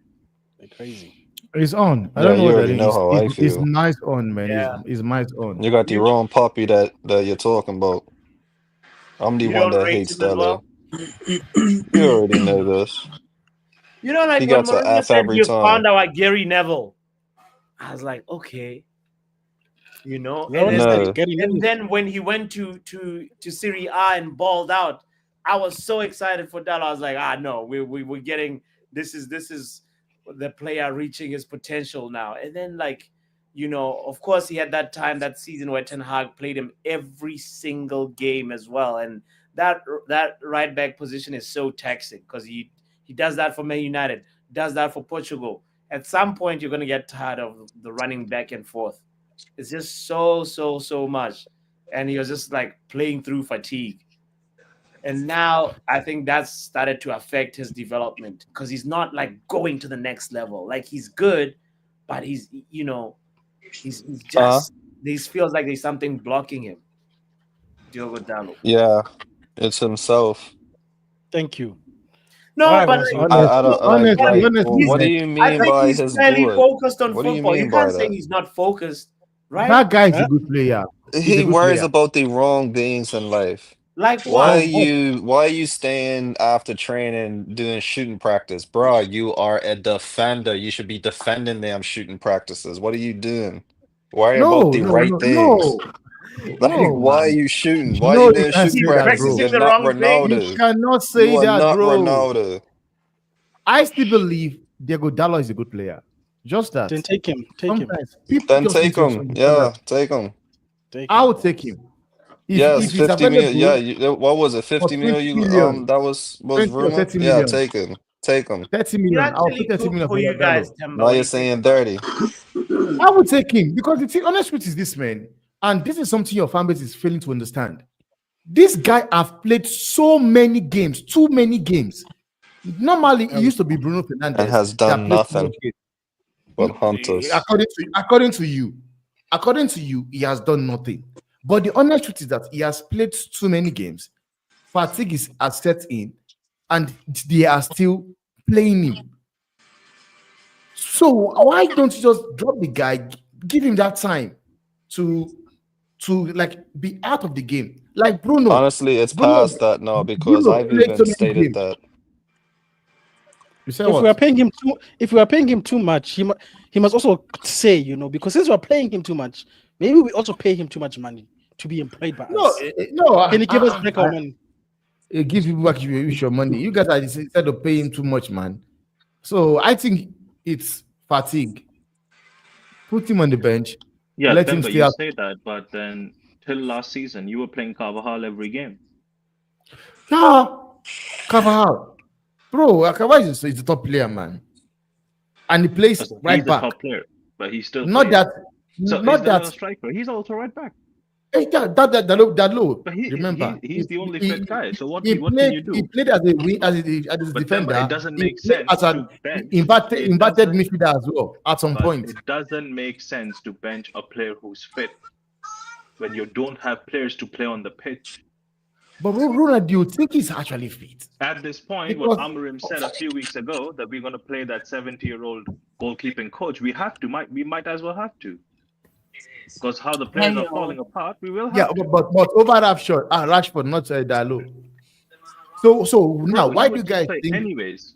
They're crazy. It's on. I Yeah, don't know you what that already know is. how I It's feel. nice on, man. Yeah. It's nice on. You got the wrong puppy that you're talking about. I'm the You one don't that rate hates him as well? Dallo. You already know this. You know, like He when got to Mourinho F said every you time. found out Gary Neville, I was like, okay, you know. No, And, No. then when he went to Serie A and balled out, I was so excited for Dallo. I was like, no, we're getting this is the player reaching his potential now. And then of course he had that season where Ten Hag played him every single game as well, and that right back position is so taxing because he does that for Man United, does that for Portugal. At some point, you're going to get tired of the running back and forth. It's just so much. And he was just like playing through fatigue. And now I think that's started to affect his development because he's not like going to the next level. Like he's good, but he's just, this feels like there's something blocking him. Diogo Dallo. Yeah, it's himself. Thank you. No, Why but was he- I don't Honestly, what do you I mean think by he's his fairly good? focused on What do you football. You mean by can't say that? he's not focused, right? That guy is a good player. He's He a good worries player. about the wrong things in life. Like Why what? are you staying after training doing shooting practice? Bro, you are a defender. You should be defending them shooting practices. What are you doing? Worry about No, the no, right no, things. no, Like, no, why are man. you shooting? Why are No, you you doing can't shooting say He's that, practices? bro. You're practicing the not wrong thing. You Ronaldo. cannot You say are that, not bro. Ronaldo. I still believe Diego Dallo is a good player. Just that. Then take him. Take him. Sometimes people Then just need take to him. understand that. Yeah, take him. Take I him, will bro. take him. If Yes, it's 50 mil. Yeah, available what was it? for 50 mil 20 you million, that was 20 or rumored? 30 Yeah, million, take him. Take him. 30 He'll million, I'll pay actually 30 cook million for for you guys, Dallo. Temba. Now What do you're you think saying about it? dirty. I would take him because the honest truth is this, man. And this is something your fan base is failing to understand. This guy have played so many games, too many games. Normally, it used to be Bruno And Fernandes has that done played so nothing much games. but hunt us. According to you, he has done nothing. But the honest truth is that he has played too many games. Fatigue has set in, and they are still playing him. So why don't you just drop the guy, give him that time to like be out of the game? Like Bruno. Honestly, it's Bruno, past that now because Bruno I've played so even many stated games. that. You say If we are what? paying him too much, he must also say, because since we're paying him too much, maybe we also pay him too much money to be employed by No, us. no. Can he give us back our money? Give people back your money. You guys are instead of paying too much, man. So I think it's fatigue. Put him on the bench. Yeah, Let him Temba, stay you out. say that, but then till last season, you were playing Carvajal every game. Yeah, Carvajal. Bro, Carvajal is the top player, man. And he plays So he's right the back. top player, but he still Not plays. that, So is not Delo that. a striker? He's also right back. That low. But Remember, he's the only fit guy. So he what can played. you He do? played as a wing, as a But Temba, it defender. doesn't He make played as sense an to bench. inverted midfielder as well at some But point. it doesn't make sense to bench a player who's fit when you don't have players to play on the pitch. But Ronald, do you think he's actually fit? At this point, what Because Amorim said a few weeks ago that we're going to play that 70-year-old goalkeeping coach, we might as well have to, because how the players are falling apart, we will yeah, have to. but over Rashford, not Dalo. So now, Bro, why he do would you just guys play think anyways.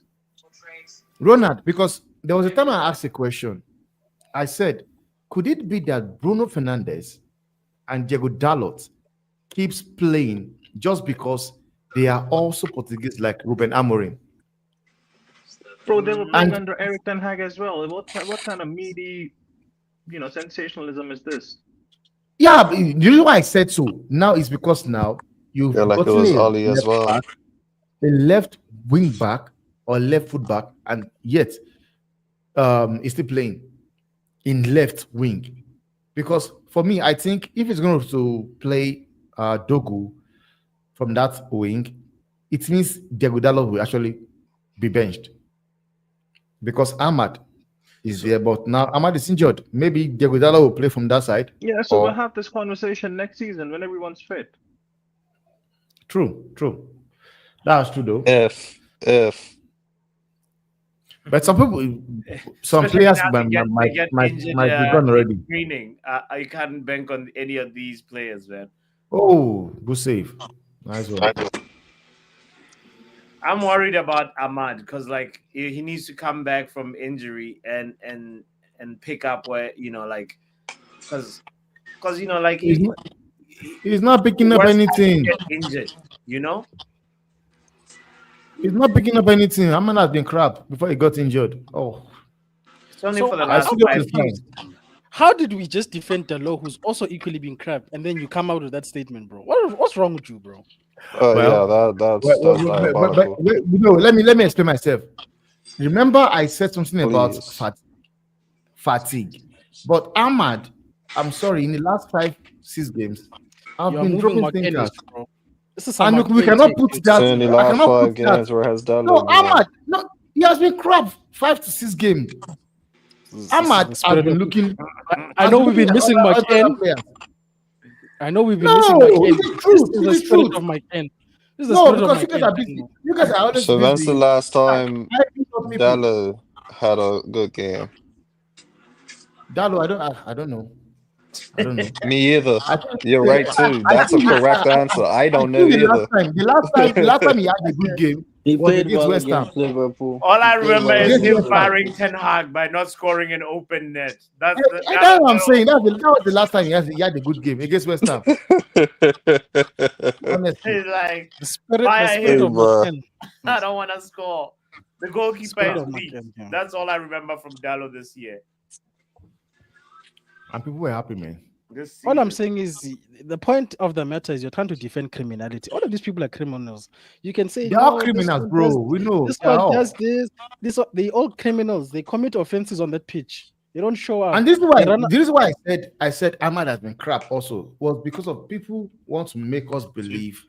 Ronald? Because there was a time I asked a question. I said, could it be that Bruno Fernandes and Diego Dalot keeps playing just because they are also Portuguese like Ruben Amorim? Bro, they were playing And under Eric Ten Hag as well. What kind of meaty, sensationalism is this? yeah, but the reason why I said so now is because now Yeah, you've like it gotten was a Ollie as well. left wing back or left foot back, and yet he's still playing in left wing. Because for me, I think if he's going to play Dogu from that wing, it means Diego Dalot will actually be benched because Ahmad is there, but now Ahmad is injured. Maybe Diego Dalot will play from that side. Yeah, so we'll Or have this conversation next season when everyone's fit. true. That's true though. If But some people, some Especially players now they get injured might be gone already. in training. I can't bank on any of these players, man. Oh, good save. Nice one. I'm worried about Ahmad because like he needs to come back from injury and pick up where like because like He's not picking up worst time anything. to get injured, you know. He's not picking up anything. Ahmad has been crap before he got injured. Oh, It's only So for the I last see I'm what 5 you're games. saying. How did we just defend Delo, who's also equally been crap, and then you come out with that statement, bro? What's wrong with you, bro? yeah, Well, that's diabolical. let me explain myself. Remember, I said something about Please. fatigue, but Ahmad, I'm sorry, in the last 5-6 games, I've You are been moving dropping McKennie, thinkers, bro. This is some and we McKennie cannot take, put dude. that. So in the I last cannot put 5 that. games, where has No, Dallo been? Ahmad, no, he has been crap 5 to 6 games. This is Ahmad the has spirit been of. looking. I Has know been we've looking been at missing other McKenn. players. I know we've been missing No, McKenn. it's the This truth. is It's the the spirit truth. of McKenn. This is the No, spirit of because you guys McKenn. are busy. You guys are always So when's the busy. last Like, time hyping up people. Dallo had a good game? Dalo, I don't know. I don't know. Me either. I think You're right too. That's a correct answer. I I don't know think either. the last time he had a good game He was played against well West Ham. against Liverpool. All He I played remember well is Against him against West Ham. firing Liverpool. Ten Hag by not scoring an open net. That's what I'm saying. That was the last time he had a good game against West Ham. Honestly, It's like The spirit fire Hey, him. of bro. McKen. I don't want to score. The goalkeeper Spirit is of weak. McKen. Yeah. That's all I remember from Dallo this year. and people were happy, man. This All I'm season. saying is the point of the matter is you're trying to defend criminality. All of these people are criminals. You can say They are no, this criminals, one bro. does We know this they are one does all. they all criminals. They commit offenses on that pitch. They don't show up. And this is why They run I said Ahmad has been crap also was because of people want to make us believe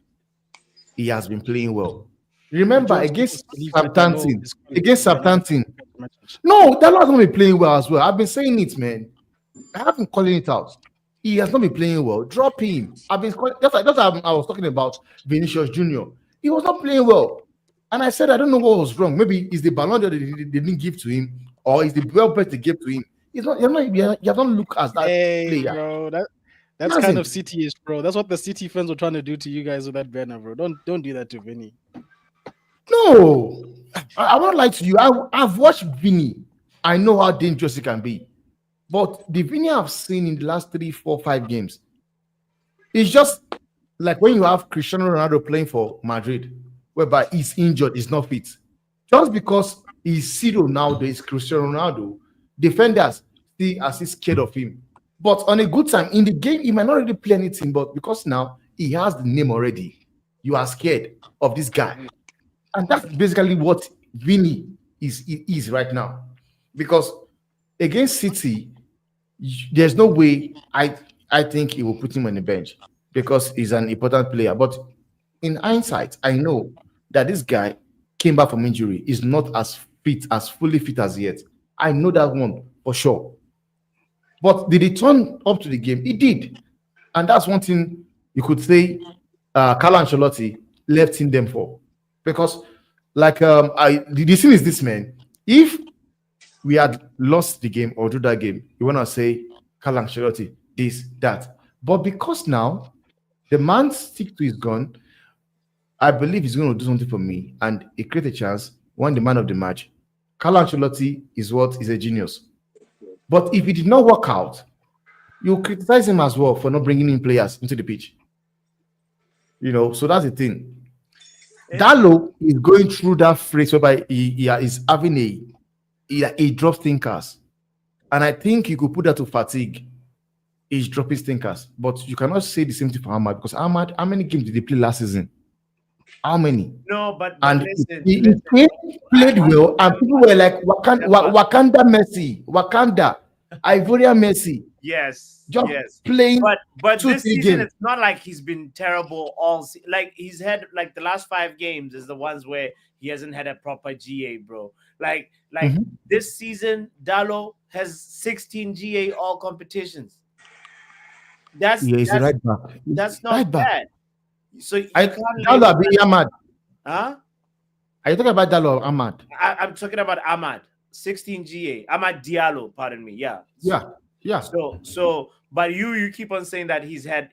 he has been playing well. Remember Jones against believe that Dalot Southampton, is against quality. You're not Southampton. match. No, that has not been playing well as well. I've been saying it, man. I have been calling it out. He has not been playing well. Drop him. I've been that's what I was talking about Vinicius Junior. He was not playing well, and I said I don't know what was wrong. Maybe it's the ballon that they didn't give to him, or is the well bet they gave to him. He's not. You have not look as that Hey, player. bro, that's He kind of hasn't. City-ish, bro. That's what the City fans were trying to do to you guys with that banner, bro. Don't do that to Vinny. No, I won't lie to you. I've watched Vinny. I know how dangerous he can be, but the Vinny I've seen in the last 3, 4, 5 games, it's just like when you have Cristiano Ronaldo playing for Madrid, whereby he's injured, he's not fit. Just because he's C Ronaldo, is Cristiano Ronaldo, defenders still scared of him. But on a good time in the game, he might not really play anything, but because now he has the name already, you are scared of this guy. And that's basically what Vinny is right now. Because against City, there's no way I think he will put him on the bench because he's an important player. But in hindsight, I know that this guy came back from injury, is not as fit, as fully fit as yet. I know that one for sure. But did he turn up to the game? He did. And that's one thing you could say Carlo Ancelotti left him them for. Because like the thing is this, man. If we had lost the game or drew that game, you want to say Carlo Ancelotti, this, that. But because now the man stick to his gun, I believe he's going to do something for me and he create a chance, won the man of the match. Carlo Ancelotti is what is a genius. But if it did not work out, you criticize him as well for not bringing in players into the pitch. So that's the thing. Dallo is going through that phase whereby he is having he drops thinkers. And I think you could put that to fatigue. He's dropping thinkers. But you cannot say the same thing for Ahmad because Ahmad, how many games did he play last season? How many? No, but And listen, he listen. played well, and people were like, Wakanda Messi, Wakanda, Ivorian Messi, Yes, just yes. playing But 2, this 3 season, games. it's not like he's been terrible like he's had like the last 5 games is the ones where he hasn't had a proper GA, bro. Like Mhm. this season, Dallo has 16 GA all competitions. That's Yeah, he's the that's right back. that's not Right back. bad. So you I can't Dallo label Abi Ahmad. huh? Are you talking about Dallo or Ahmad? I'm talking about Ahmad, 16 GA. Ahmad Diallo, pardon me. Yeah. Yeah. So but you keep on saying that he's had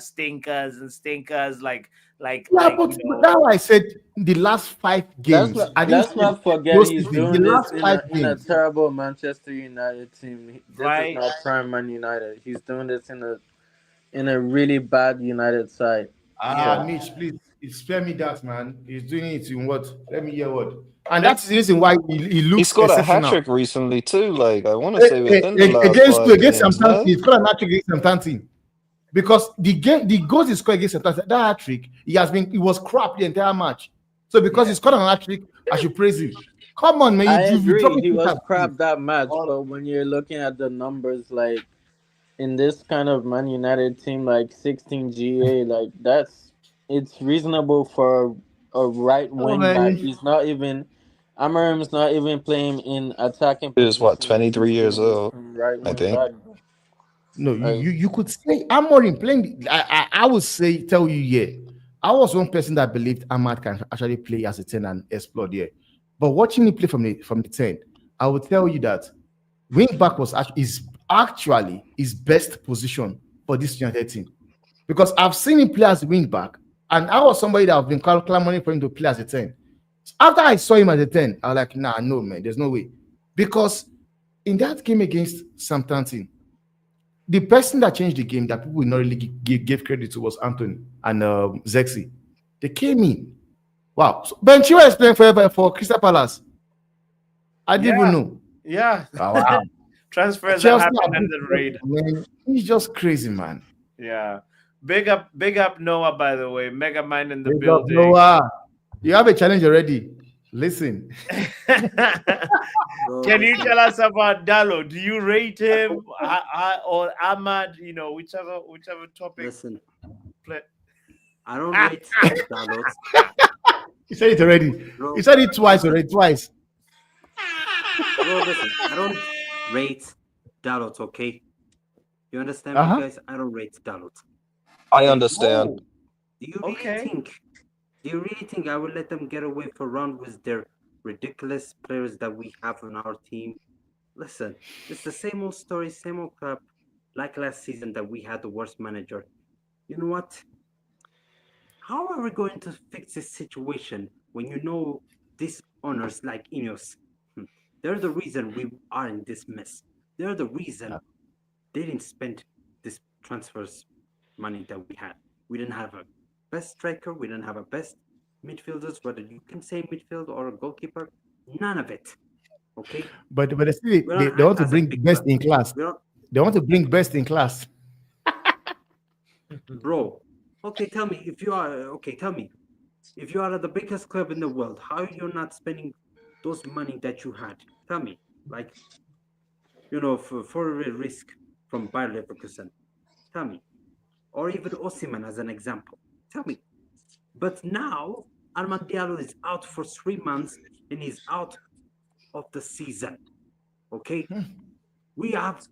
stinkers and stinkers Yeah, but now I said the last 5 games. I didn't Let's say not forget those he's season, the doing this last 5 in a games. terrible Manchester United team. This is Right. not prime Man United. He's doing this in a really bad United side. Yeah. Mitch, please spare me that, man. He's doing it in what? Let me hear what. And Let- that's the reason why he He looks scored a hat exceptional. trick recently too. Like I want to say within the last Against 5 games, Southampton, no? he scored an hat trick against Southampton. Because the goals he scored against Southampton, that hat trick, he was crap the entire match. So because he scored an hat trick, I should praise him. Come on, man. I You drop agree, it he was that. crap that match, All- but when you're looking at the numbers, like in this kind of Man United team, like 16 GA, like it's reasonable for a right Oh, wing back. man. He's not even Amarim's not even playing in attacking He was what, positions. He's 23 years doing this old, from right I wing think. back. No, Like, you could say Amorim playing. I would say tell you, yeah. I was one person that believed Ahmad can actually play as a 10 and explode, yeah. But watching him play from the 10, I would tell you that wing back is actually is best position for this United team. Because I've seen him play as a wing back, and I was somebody that have been clamoring for him to play as a 10. After I saw him as a 10, I was like, nah, no, man, there's no way. Because in that game against Southampton, the person that changed the game that people will not really give credit to was Anthony and Zexi. They came in. Wow. So Ben Chilwell is playing for Crystal Palace. I didn't even know. Yeah. Oh, wow. Transfers that Chelsea happen under the radar. man. He's just crazy, man. Yeah. Big up Noah, by the way. Mega Mind in the Big up, building. Noah. You have a challenge already. Listen. Can you tell us about Dalo? Do you rate him or Ahmad? You know, whichever topic. Listen, Play. I don't rate Dalot. You said it already. Bro, You said it twice already. Twice. bro, listen, I don't rate Dalot, okay? You understand Uh-huh. me, guys? I don't rate Dalot. I understand. Oh, Do you really think I will let them get away for a round with their ridiculous players that we have on our team? Listen, it's the same old story, same old crap, like last season that we had the worst manager. You know what? How are we going to fix this situation when you know these owners like Ineos? They're the reason we are in this mess. They're the reason they didn't spend this transfers money that we had. We didn't have a best striker. We didn't have a best midfielders, whether you can say midfield or a goalkeeper. None of it. Okay. But still, they want to bring best in class. They want to bring best in class. Bro, okay, tell me if you are tell me if you are at the biggest club in the world, how you're not spending those money that you had? Tell me, like, you know, for a risk from Bayer Leverkusen. Tell me, or even Osimhen as an example. Tell me. But now Armand Diallo is out for 3 months and he's out of the season. Okay, we have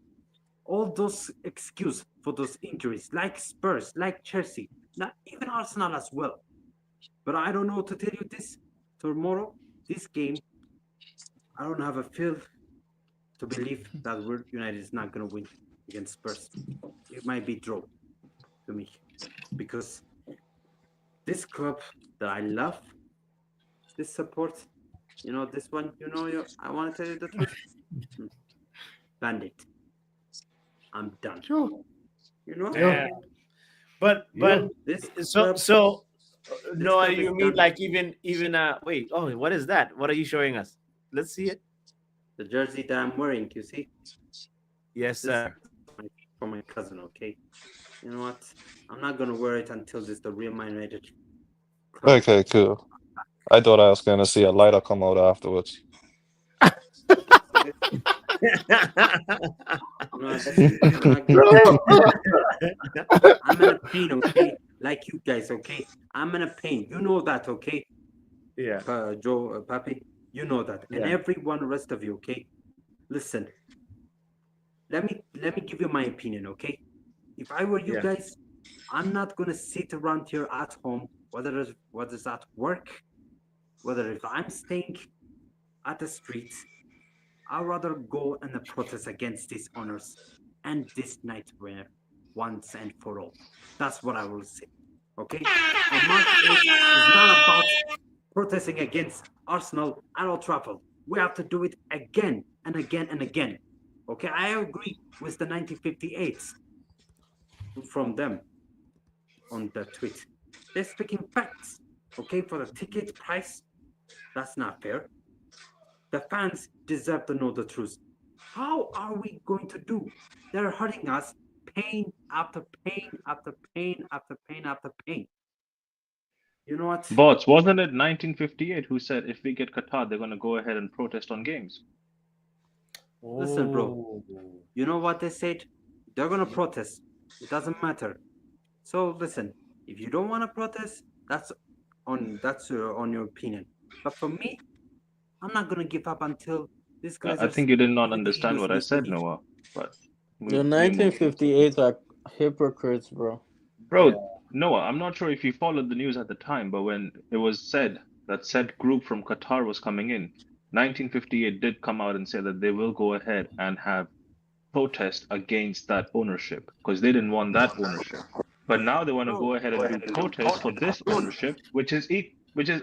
all those excuses for those injuries, like Spurs, like Chelsea, not even Arsenal as well. But I don't know to tell you this tomorrow, this game, I don't have a feel to believe that United is not going to win against Spurs. It might be draw to me because this club that I love, this support, you know, this one, you know, I want to tell you the truth. Bandit. I'm done. Sure. You know? Yeah. But this so no, you mean done. Like even wait, oh, what is that? What are you showing us? Let's see it. The jersey that I'm wearing, you see? Yes, sir. For my cousin, okay? You know what? I'm not gonna wear it until this the Real Man United. Okay, cool. I thought I was gonna see a lighter come out afterwards. No, I'm in a pain, okay? Like you guys, okay? I'm in a pain. You know that, okay? Yeah. Joe, Papi, you know that. Yeah. And everyone, the rest of you, okay? Listen. Let me give you my opinion, okay? If I were you guys, I'm not gonna sit around here at home, whether it's at work, whether if I'm staying at the streets. I'd rather go and protest against these owners and this nightmare once and for all. That's what I will say. Okay? And March 8th is not about protesting against Arsenal at Old Trafford. We have to do it again and again and again. Okay? I agree with the 1958s from them on the tweet. They're speaking facts. Okay? For the ticket price, that's not fair. The fans deserve to know the truth. How are we going to do? They're hurting us pain after pain after pain after pain after pain. You know what? Bots, wasn't it 1958 who said if we get Qatar, they're going to go ahead and protest on games? Listen, bro. You know what they said? They're going to protest. It doesn't matter. So listen, if you don't want to protest, that's on your opinion. But for me, I'm not gonna give up until this guys. I think you did not understand what I said, Noah. But the 1958 are hypocrites, bro. Bro, Noah, I'm not sure if you followed the news at the time, but when it was said that said group from Qatar was coming in, 1958 did come out and say that they will go ahead and have protest against that ownership because they didn't want that ownership. But now they want to go ahead and do protests for this ownership, which is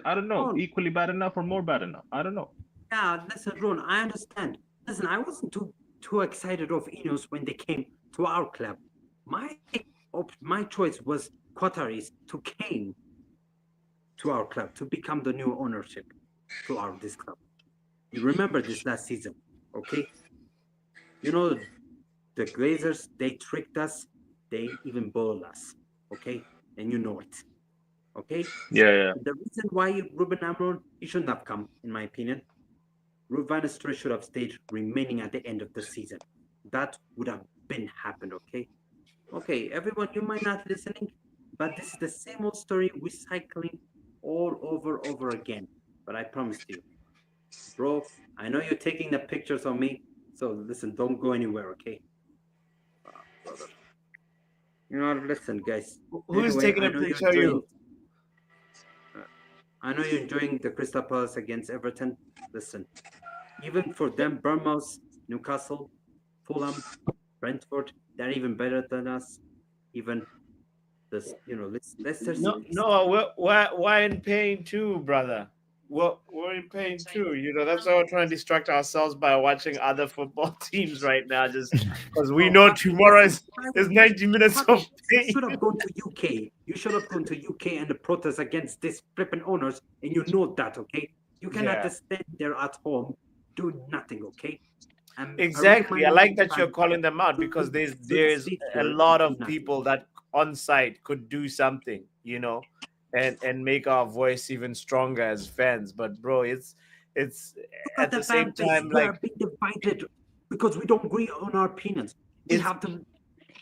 I don't know, Ron, equally bad enough or more bad enough. I don't know. yeah, listen, Ron, I understand. Listen, I wasn't too excited of Ineos when they came to our club. My choice was Qataris to came to our club to become the new ownership to this club. You remember this last season, okay? You know the Glazers, they tricked us, they even bowled us, okay? And you know it, okay? Yeah. The reason why Ruben Amorim, he shouldn't have come, in my opinion. Ruben Nistelrooy should have stayed remaining at the end of the season. That would have been happened, okay? Okay, everyone, you might not listening, but this is the same old story recycling all over again. But I promised you, bro, I know you're taking the pictures of me, so listen, don't go anywhere, okay? Brother. You know, listen, guys. Who's Anyway, taking a picture of you? I know you're enjoying the Crystal Palace against Everton. Listen, even for them, Bournemouth, Newcastle, Fulham, Brentford, they're even better than us. Even this, Leicester No, City. no, we're in pain too, brother. We're in pain too. That's why we're trying to distract ourselves by watching other football teams right now, just because we know tomorrow is 90 minutes of You pain. should have gone to UK. You should have gone to UK and the protest against these flipping owners, and you know that, okay? You cannot Yeah. just stand there at home, do nothing, okay? Exactly. I like that you're calling them out because there's a lot of people that on site could do something, and make our voice even stronger as fans. But bro, it's Look at at the the same fan base. time We are like being divided because we don't agree on our opinions. We it's have to.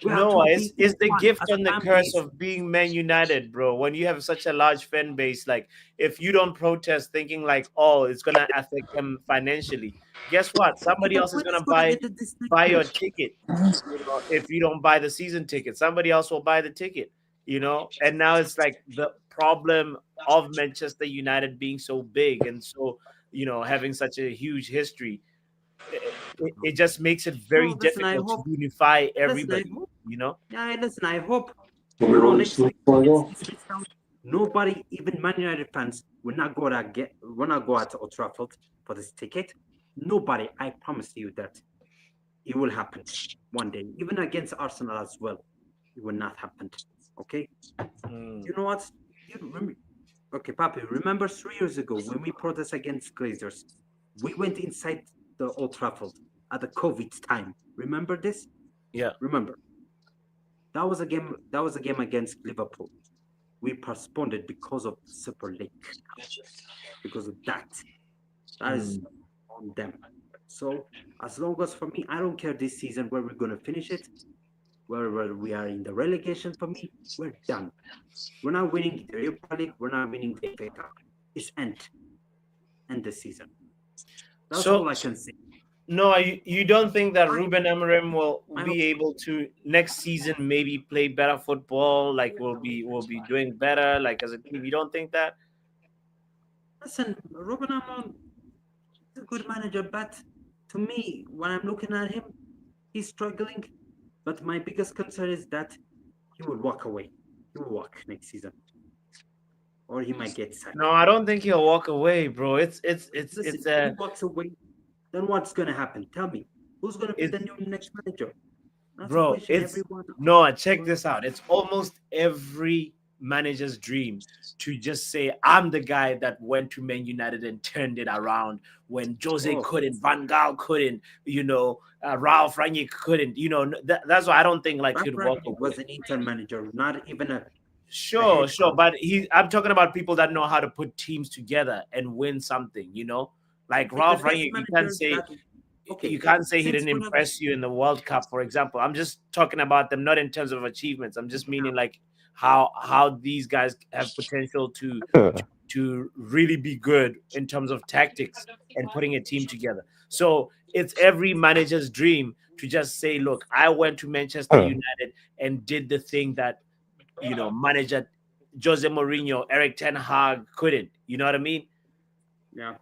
We have no, to it's be it's the one gift as and a the fan curse base. of being Man United, bro. When you have such a large fan base, like if you don't protest thinking like, oh, it's gonna affect them financially, guess what? Okay, Somebody but else is when is gonna going to buy end this next buy year? your ticket. If you don't buy the season ticket, somebody else will buy the ticket. And now it's like the problem of Manchester United being so big and so having such a huge history. It just makes it very No, listen. I difficult to hope. unify Listen. I everybody. Yeah, listen. I hope. Next week against Ipswich Town, nobody, even Man United fans, will not go at Old Trafford for this ticket. Nobody. I promise you that it will happen one day. Even against Arsenal as well, it will not happen. Okay. Mm. You know what? You remember? Okay, Papi. Remember 3 years ago when we protest against Glazers? We went inside the Old Trafford at the COVID time. Remember this? Yeah. Remember that was a game. That was a game against Liverpool. We postponed it because of Super League. Because of that. That is Mm. on them. So as long as for me, I don't care this season where we're gonna finish it, where we are in the relegation. For me, we're done. We're not winning the Europa League. We're not winning the FA Cup. It's end the season. That's So all I can say. no, you don't think that I Ruben Amorim will I hope be able to next season maybe play better football? Like we'll be doing better like as a team. You don't think that? listen, Ruben Amorim is a good manager, but to me, when I'm looking at him, he's struggling. But my biggest concern is that he will walk away. He will walk next season, or he might get No, sacked. I don't think he'll walk away, bro. It's Listen, if he a walks away, then what's gonna happen? Tell me, who's gonna be it's the new next manager? That's a bro, question it's everyone. no, check this out. It's almost every manager's dream to just say, I'm the guy that went to Man United and turned it around when Jose Oh, couldn't, Van Gaal couldn't, Ralph Rangnick couldn't. That's why I don't think like Ralph he'd walk Rangnick away. was an intern manager, not even a Sure, head sure, coach. but I'm talking about people that know how to put teams together and win something. Like Okay, the Ralph best Rangnick, you can't manager say that. Okay, you can't say he since didn't when have impress you in the World Cup, for example. I'm just talking about them not in terms of achievements. I'm just meaning like how these guys have potential to really be good in terms of tactics and putting a team together. So it's every manager's dream to just say, look, I went to Manchester United and did the thing that manager Jose Mourinho, Eric Ten Hag couldn't. You know what I mean? yeah,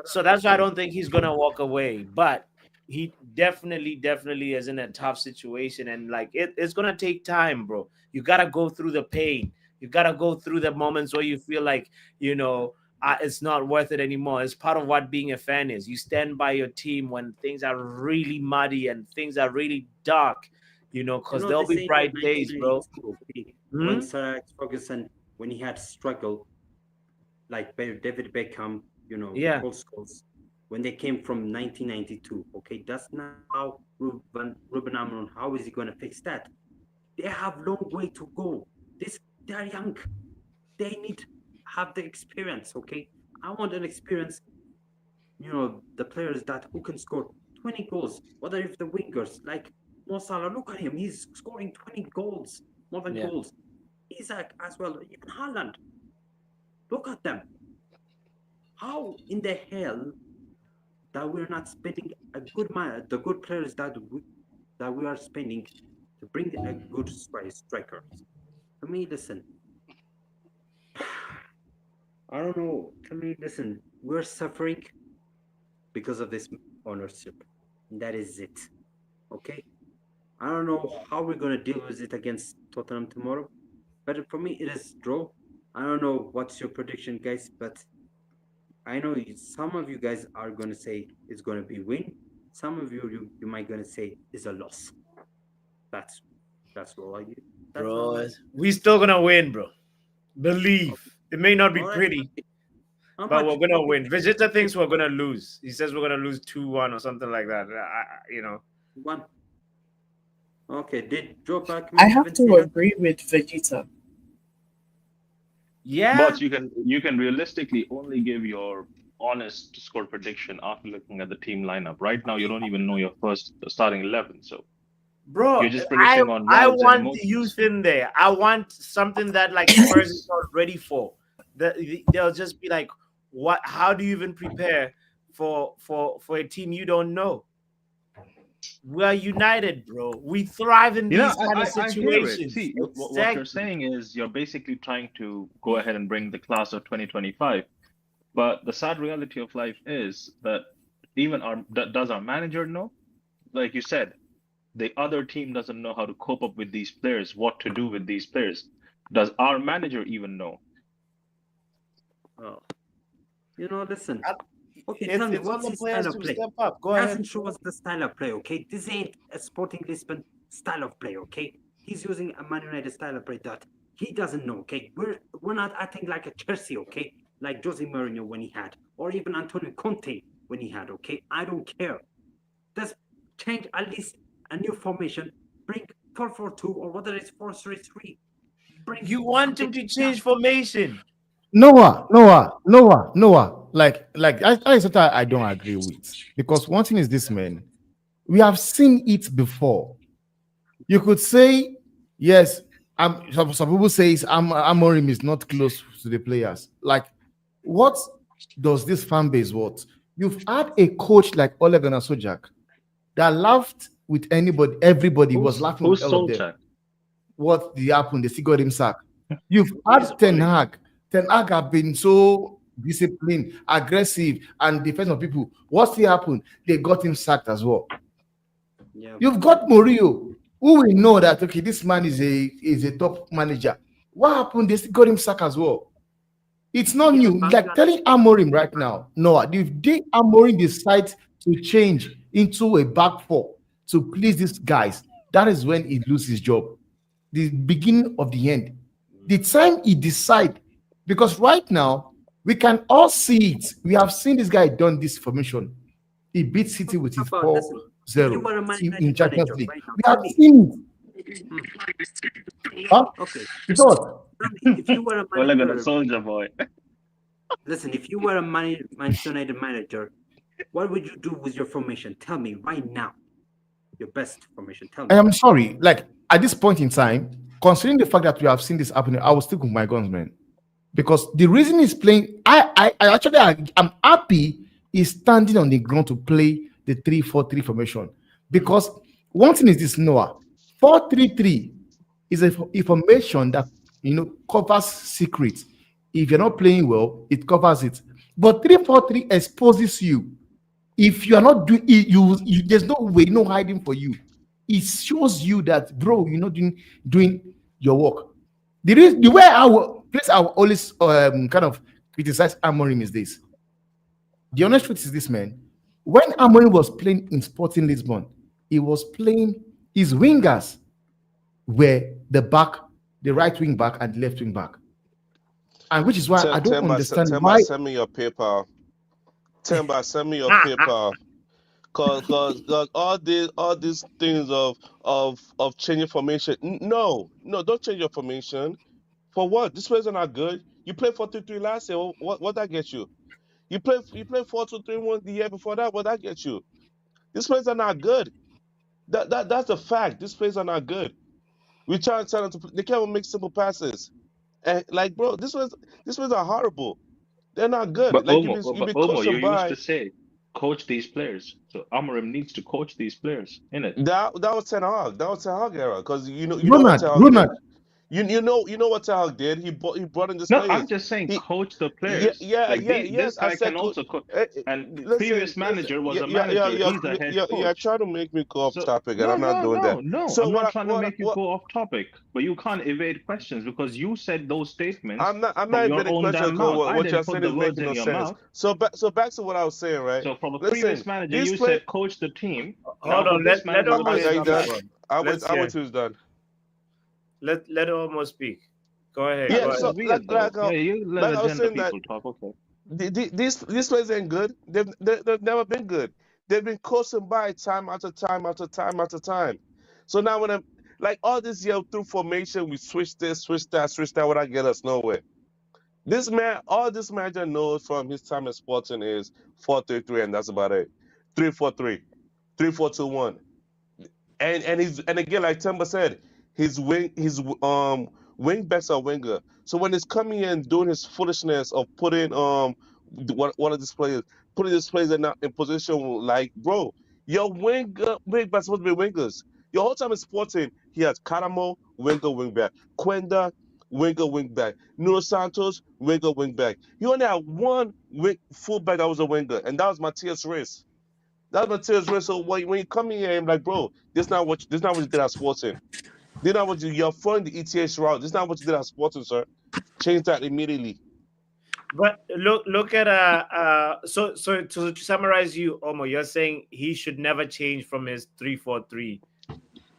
So that's why I listen, don't think he's gonna walk away. But he definitely is in a tough situation, and like it's gonna take time, bro. You gotta go through the pain. You gotta go through the moments where you feel like, it's not worth it anymore. It's part of what being a fan is. You stand by your team when things are really muddy and things are really dark, because there'll They be say in bright days, bro. 1992, okay, when Hmm? Sir Alex Ferguson, when he had struggle, like David Beckham, Yeah, Paul Scholes, when they came from 1992, okay, that's not how Ruben Amorim, how is he going to fix that? They have long way to go. This They're young. They need have the experience, okay? I want an experience, the players that who can score 20 goals, whether if the wingers like Mo Salah, look at him, he's scoring 20 goals, more than yeah, goals. Isaac as well, even Haaland. Look at them. How in the hell that we're not spending a good man, the good players that we are spending to bring a good striker? To me, listen, I don't know. To me, listen, we're suffering because of this ownership. And that is it. Okay? I don't know how we're gonna deal with it against Tottenham tomorrow. But for me, it is draw. I don't know what's your prediction, guys, but I know some of you guys are gonna say it's gonna be win. Some of you might gonna say it's a loss. That's that's all I that's all bro. I We still gonna win, bro. Believe. okay. It may not be All right. pretty, Okay. How but we're much? gonna Okay, win. Vegeta thinks we're gonna lose. He says we're gonna lose 2-1 or something like that. one. Okay, did Joe I Backman have even say to that? agree with Vegeta. Yeah, But you can realistically only give your honest score prediction after looking at the team lineup. Right now, you don't even know your first starting 11, so bro. you're just I predicting on I vibes and want the emotions. youth in there. I want something that like Spurs is not ready for. They'll just be like, what? How do you even prepare for a team you don't know? We're united, bro. We thrive in You know, these kind of I hear it. situations. See, what you're Exactly, saying is you're basically trying to go ahead and bring the class of 2025. But the sad reality of life is that even does our manager know? Like you said, the other team doesn't know how to cope up with these players, what to do with these players. Does our manager even know? Oh, listen. I- Okay, tell it's me, it's on what's the his style players of to play? step up. Go He ahead. hasn't shown us the style of play, okay? This ain't a Sporting Lisbon style of play, okay? He's using a Man United style of play that he doesn't know, okay? We're not acting like a Chelsea, okay? Like Jose Mourinho when he had, or even Antonio Conte when he had, okay? I don't care. Just change at least a new formation, bring 4-4-2 or whether it's 4-3-3. Bring You want something him to that change formation? Noah. Like I something I don't agree with because one thing is this, man. We have seen it before. You could say yes. Some people say Amorim is not close to the players. Like, what does this fan base want? You've had a coach like Ole Gunnar Solskjaer that laughed with anybody. Everybody was Who's laughing with who's all of them. Solskjaer? What did happen? They still got him sacked. You've Who is had Ten Oli? Hag. Ten Hag have been so disciplined, aggressive, and defense of people. What's still happened? They got him sacked as well. yeah, You've got Mourinho, who we know that okay, this man is a top manager. What happened? They still got him sacked as well. It's not even new. Like Bangladesh telling Amorim right now, no, if they Amorim decide to change into a back four to please these guys, that is when he loses his job. The beginning of the end. The time he decide, because right now we can all see it. We have seen this guy done this formation. He beat City with his about, listen, if you 4-0 were a Man in United Champions manager League. right now, We tell have me, seen it. Huh? okay, You thought? tell me, if you were a Well, like a manager, soldier boy. listen, if you were a Manchester United manager, what would you do with your formation? Tell me right now, your best formation. Tell I me. am sorry. Like at this point in time, considering the fact that we have seen this happening, I will stick with my guns, man. Because the reason he's playing, I actually I'm happy he's standing on the ground to play the 3-4-3 formation. Because one thing is this, Noah, 4-3-3 is a information that covers secrets. If you're not playing well, it covers it. But 3-4-3 exposes you. If you are not doing it, you there's no way, no hiding for you. It shows you that, bro, you're not doing your work. The way I will always kind of criticize Amorim is this. The honest truth is this, man. When Amorim was playing in Sporting Lisbon, he was playing his wingers were the right wing back and the left wing back. And which is why I don't understand why. Send me your paper. Temba, send me your paper. Cause all these things of changing formation. No, don't change your formation. For what? This players are not good. You played 4-3-3 last year. What that get you? You play 4-2-3-1 the year before that. What that get you? These players are not good. That's a fact. These players are not good. We try to tell them they can't even make simple passes. And like, bro, these players are horrible. They're not good. But Like Omo, you've been you coaching used by. to say, coach these players. So Amorim needs to coach these players, innit? That was Ten Hag. That was Ten Hag era. Because you know what Ronald, Ten Hag did. Ronald, You know what Ten Hag did. He brought in these No, players. I'm just saying, He coach the players. Like this yes. I guy said, can also coach. And listen, previous manager was a yeah, manager. He's a head you're coach. trying to make me go off So topic, and I'm not doing that. no. So I'm not trying to make you what go off topic, but you can't evade questions because you said those statements I'm not from your evading own question damn because mouth. I what you're didn't put saying the is words making in no your sense. mouth. So back to what I was saying, right? So from a Listen, previous manager, these you play. said coach the team. Hold Now for on, this let manager, we're almost Are saying you speak. done? coach. I Let's wait till it's done. let almost speak. Go ahead. Yeah, Go Yeah. this ahead. is So weird though. Yeah, you let like I was agenda saying that people talk. Okay. these players ain't good. They've never been good. They've been coasting by time after time after time after time. So now when I'm like all this year through formation, we switch this, switch that, without get us nowhere. All this manager knows from his time at Sporting is 4-3-3, and that's about it. 3-4-3, 3-4-2-1. And again, like Temba said, his wing backs are winger. So when he's coming in doing his foolishness of putting one of these players putting these players in position, like, bro, your wing backs supposed to be wingers. Your whole time in Sporting, he has Karamo, winger, wing back. Quenda, winger, wing back. Nuno Santos, winger, wing back. You only had one fullback that was a winger, and that was Matias Reis. That's Matthias Reis. So when you come in here, I'm like, bro, this not what you did at Sporting. This not what you're following the ETH route. This not what you did at Sporting, sir. Change that immediately. But look at so to summarize you, Omo, you're saying he should never change from his 3-4-3.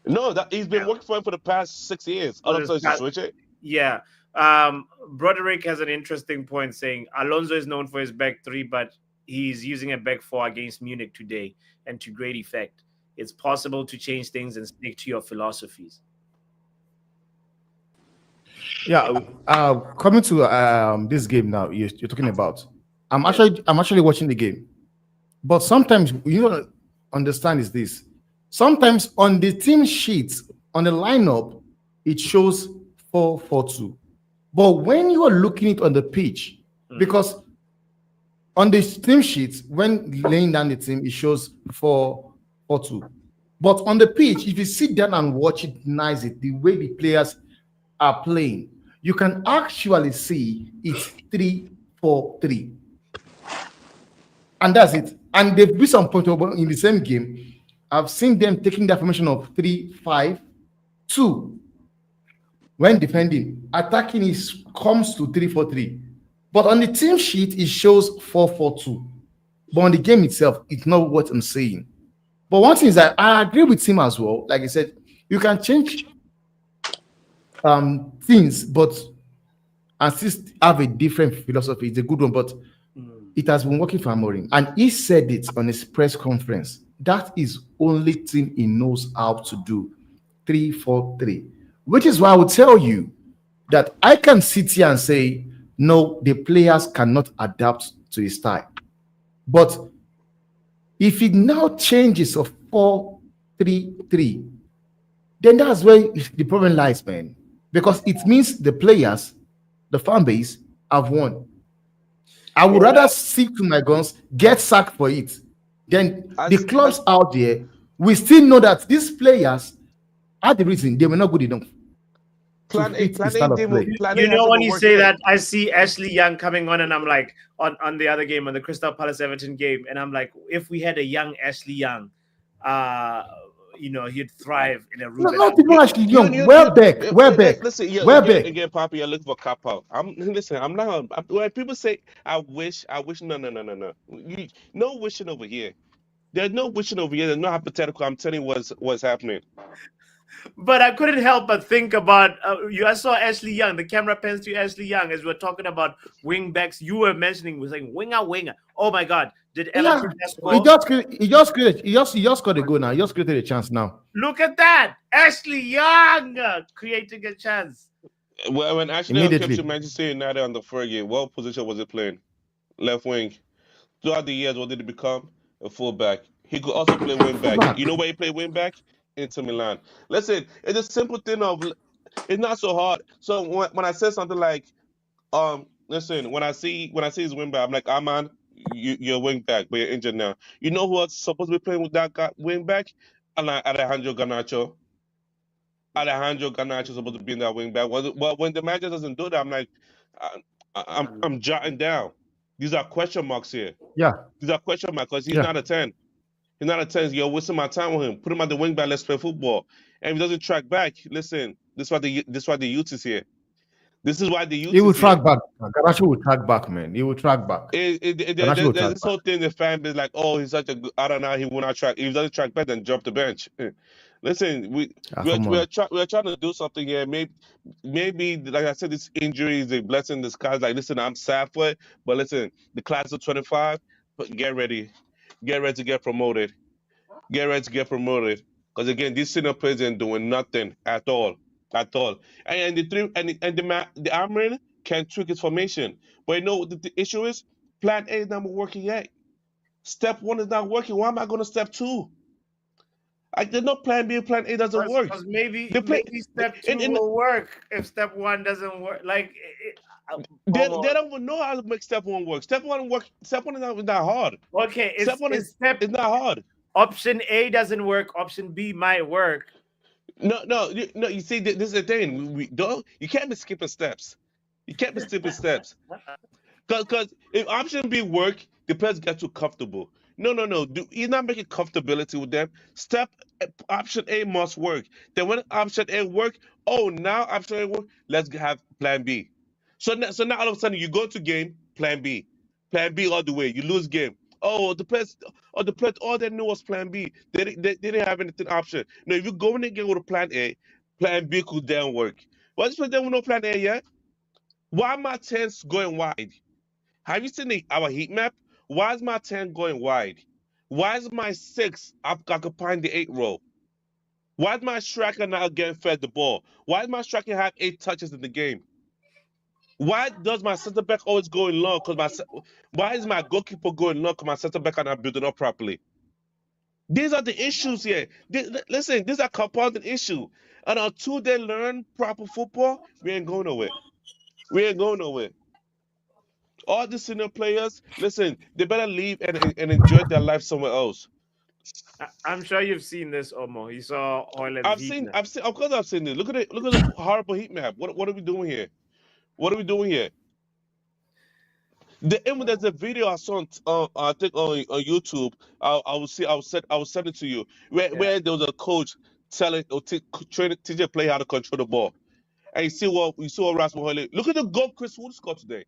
No, that he's been working for him for the past 6 years. All of a sudden, you switch it. Yeah. Broderick has an interesting point saying Alonso is known for his back three, but he's using a back four against Munich today and to great effect. It's possible to change things and stick to your philosophies. Yeah, coming to this game now, you're talking about. I'm actually watching the game, but sometimes you don't understand is this. Sometimes on the team sheet, on the lineup, it shows 4-4-2, but when you are looking it on the pitch, because on the team sheet, when laying down the team, it shows 4-4-2, but on the pitch, if you sit down and watch it nicely, the way the players are playing, you can actually see it's 3-4-3. And that's it. And they've been some point in the same game. I've seen them taking the formation of 3-5-2. When defending, attacking comes to 3-4-3. But on the team sheet, it shows 4-4-2. But on the game itself, it's not what I'm saying. But one thing is that I agree with him as well. Like I said, you can change things, but and still have a different philosophy. It's a good one, but it has been working for Amorim. And he said it on his press conference. That is only thing he knows how to do. 3-4-3. Which is why I would tell you that I can sit here and say, no, the players cannot adapt to his style. But if it now changes of 4-3-3, then that's where the problem lies, man. Because it means the players, the fan base, have won. I would rather stick to my guns, get sacked for it. Then the clubs out there, we still know that these players are the reason they were not good enough. to fit his Plan A style of play. Plan A You know, hasn't when been you say working. that, I see Ashley Young coming on, and I'm like, on the other game, on the Crystal Palace Everton game, and I'm like, if we had a young Ashley Young, uh, he'd thrive in a No, Ruben. not even actually young. Listen, Welbeck. again, Poppy, you're looking for cop out. I'm not. When people say, I wish, no, no, no, no, no. No wishing over here. There's no wishing over here. There's no hypothetical. I'm telling you what's happening. But I couldn't help but think about you. I saw Ashley Young. The camera pans to Ashley Young as we're talking about wing backs. You were mentioning, was like winger. Oh my God! Did Yeah, Everton just he score? just got a goal now. He just created a chance now. Look at that, Ashley Young creating a chance. Well, when Ashley Young came to Immediately. Manchester United on the Fergie, what position was he playing? Left wing. Throughout the years, what did he become? A fullback. He could also play wing back. Fullback. You know where he played wing back? Inter Milan. Listen, it's a simple thing of. It's not so hard. So when I say something like, listen, when I see his wing back, I'm like, ah man, you're a wing back, but you're injured now. You know who else supposed to be playing with that guy, wing back? Alejandro Garnacho. Alejandro Garnacho is supposed to be in that wing back. Well, when the manager doesn't do that, I'm like, I'm jotting down. These are question marks here. Yeah. These are question marks because he's not a 10. He's not a 10. You're wasting my time with him. Put him at the wing back. Let's play football. And if he doesn't track back, listen, this is why the youth is here. This is why the youth He will is here. track back. Garnacho will track back, man. He will track back. There's this whole thing, the fan base like, oh, he's such a good, I don't know, he will not track. If he doesn't track back, then drop the bench. Listen, we're trying to do something here. Maybe like I said, this injury is a blessing in disguise. Like, listen, I'm sad for it, but listen, the class of 25, but get ready to get promoted. Get ready to get promoted. Because again, these senior players ain't doing nothing at all. And the Amarin can tweak his formation. But you know what the issue is? Plan A is not working yet. Step 1 is not working. Why am I going to step 2? There's no plan B. Plan A doesn't work. Because maybe step 2 will work if step 1 doesn't work. Like they don't even know how to make step 1 work. Step 1 work. Step 1 is not hard. Okay, step 1 is not hard. Option A doesn't work. Option B might work. No. You see, this is the thing. You can't be skipping steps. Because if option B work, the players get too comfortable. No. He's not making comfortability with them. Option A must work. Then when option A work, now option A work, let's have plan B. So now all of a sudden you go to game, plan B all the way. You lose game. The players, all they knew was plan B. They didn't have anything option. No, if you go in again with a plan A, plan B could then work. What's for them with no plan A yet? Why my 10s going wide? Have you seen our heat map? Why is my 10 going wide? Why is my 6 occupying the 8 row? Why is my striker not getting fed the ball? Why does my striker have 8 touches in the game? Why does my center back always go in long? Why is my goalkeeper going long? Because my center back are not building up properly. These are the issues here. Listen, these are compounding issues. And until they learn proper football, we ain't going nowhere. All the senior players, listen, they better leave and enjoy their life somewhere else. I'm sure you've seen this, Omo. You saw Hoyland's I've seen. Of course, I've seen this. Look at the horrible heat map. What are we doing here? There's a video I saw I think on YouTube. I will send it to you. Where there was a coach telling or teaching a player how to control the ball. And you see what Rasmus Højlund. Look at the goal Chris Wood scored today.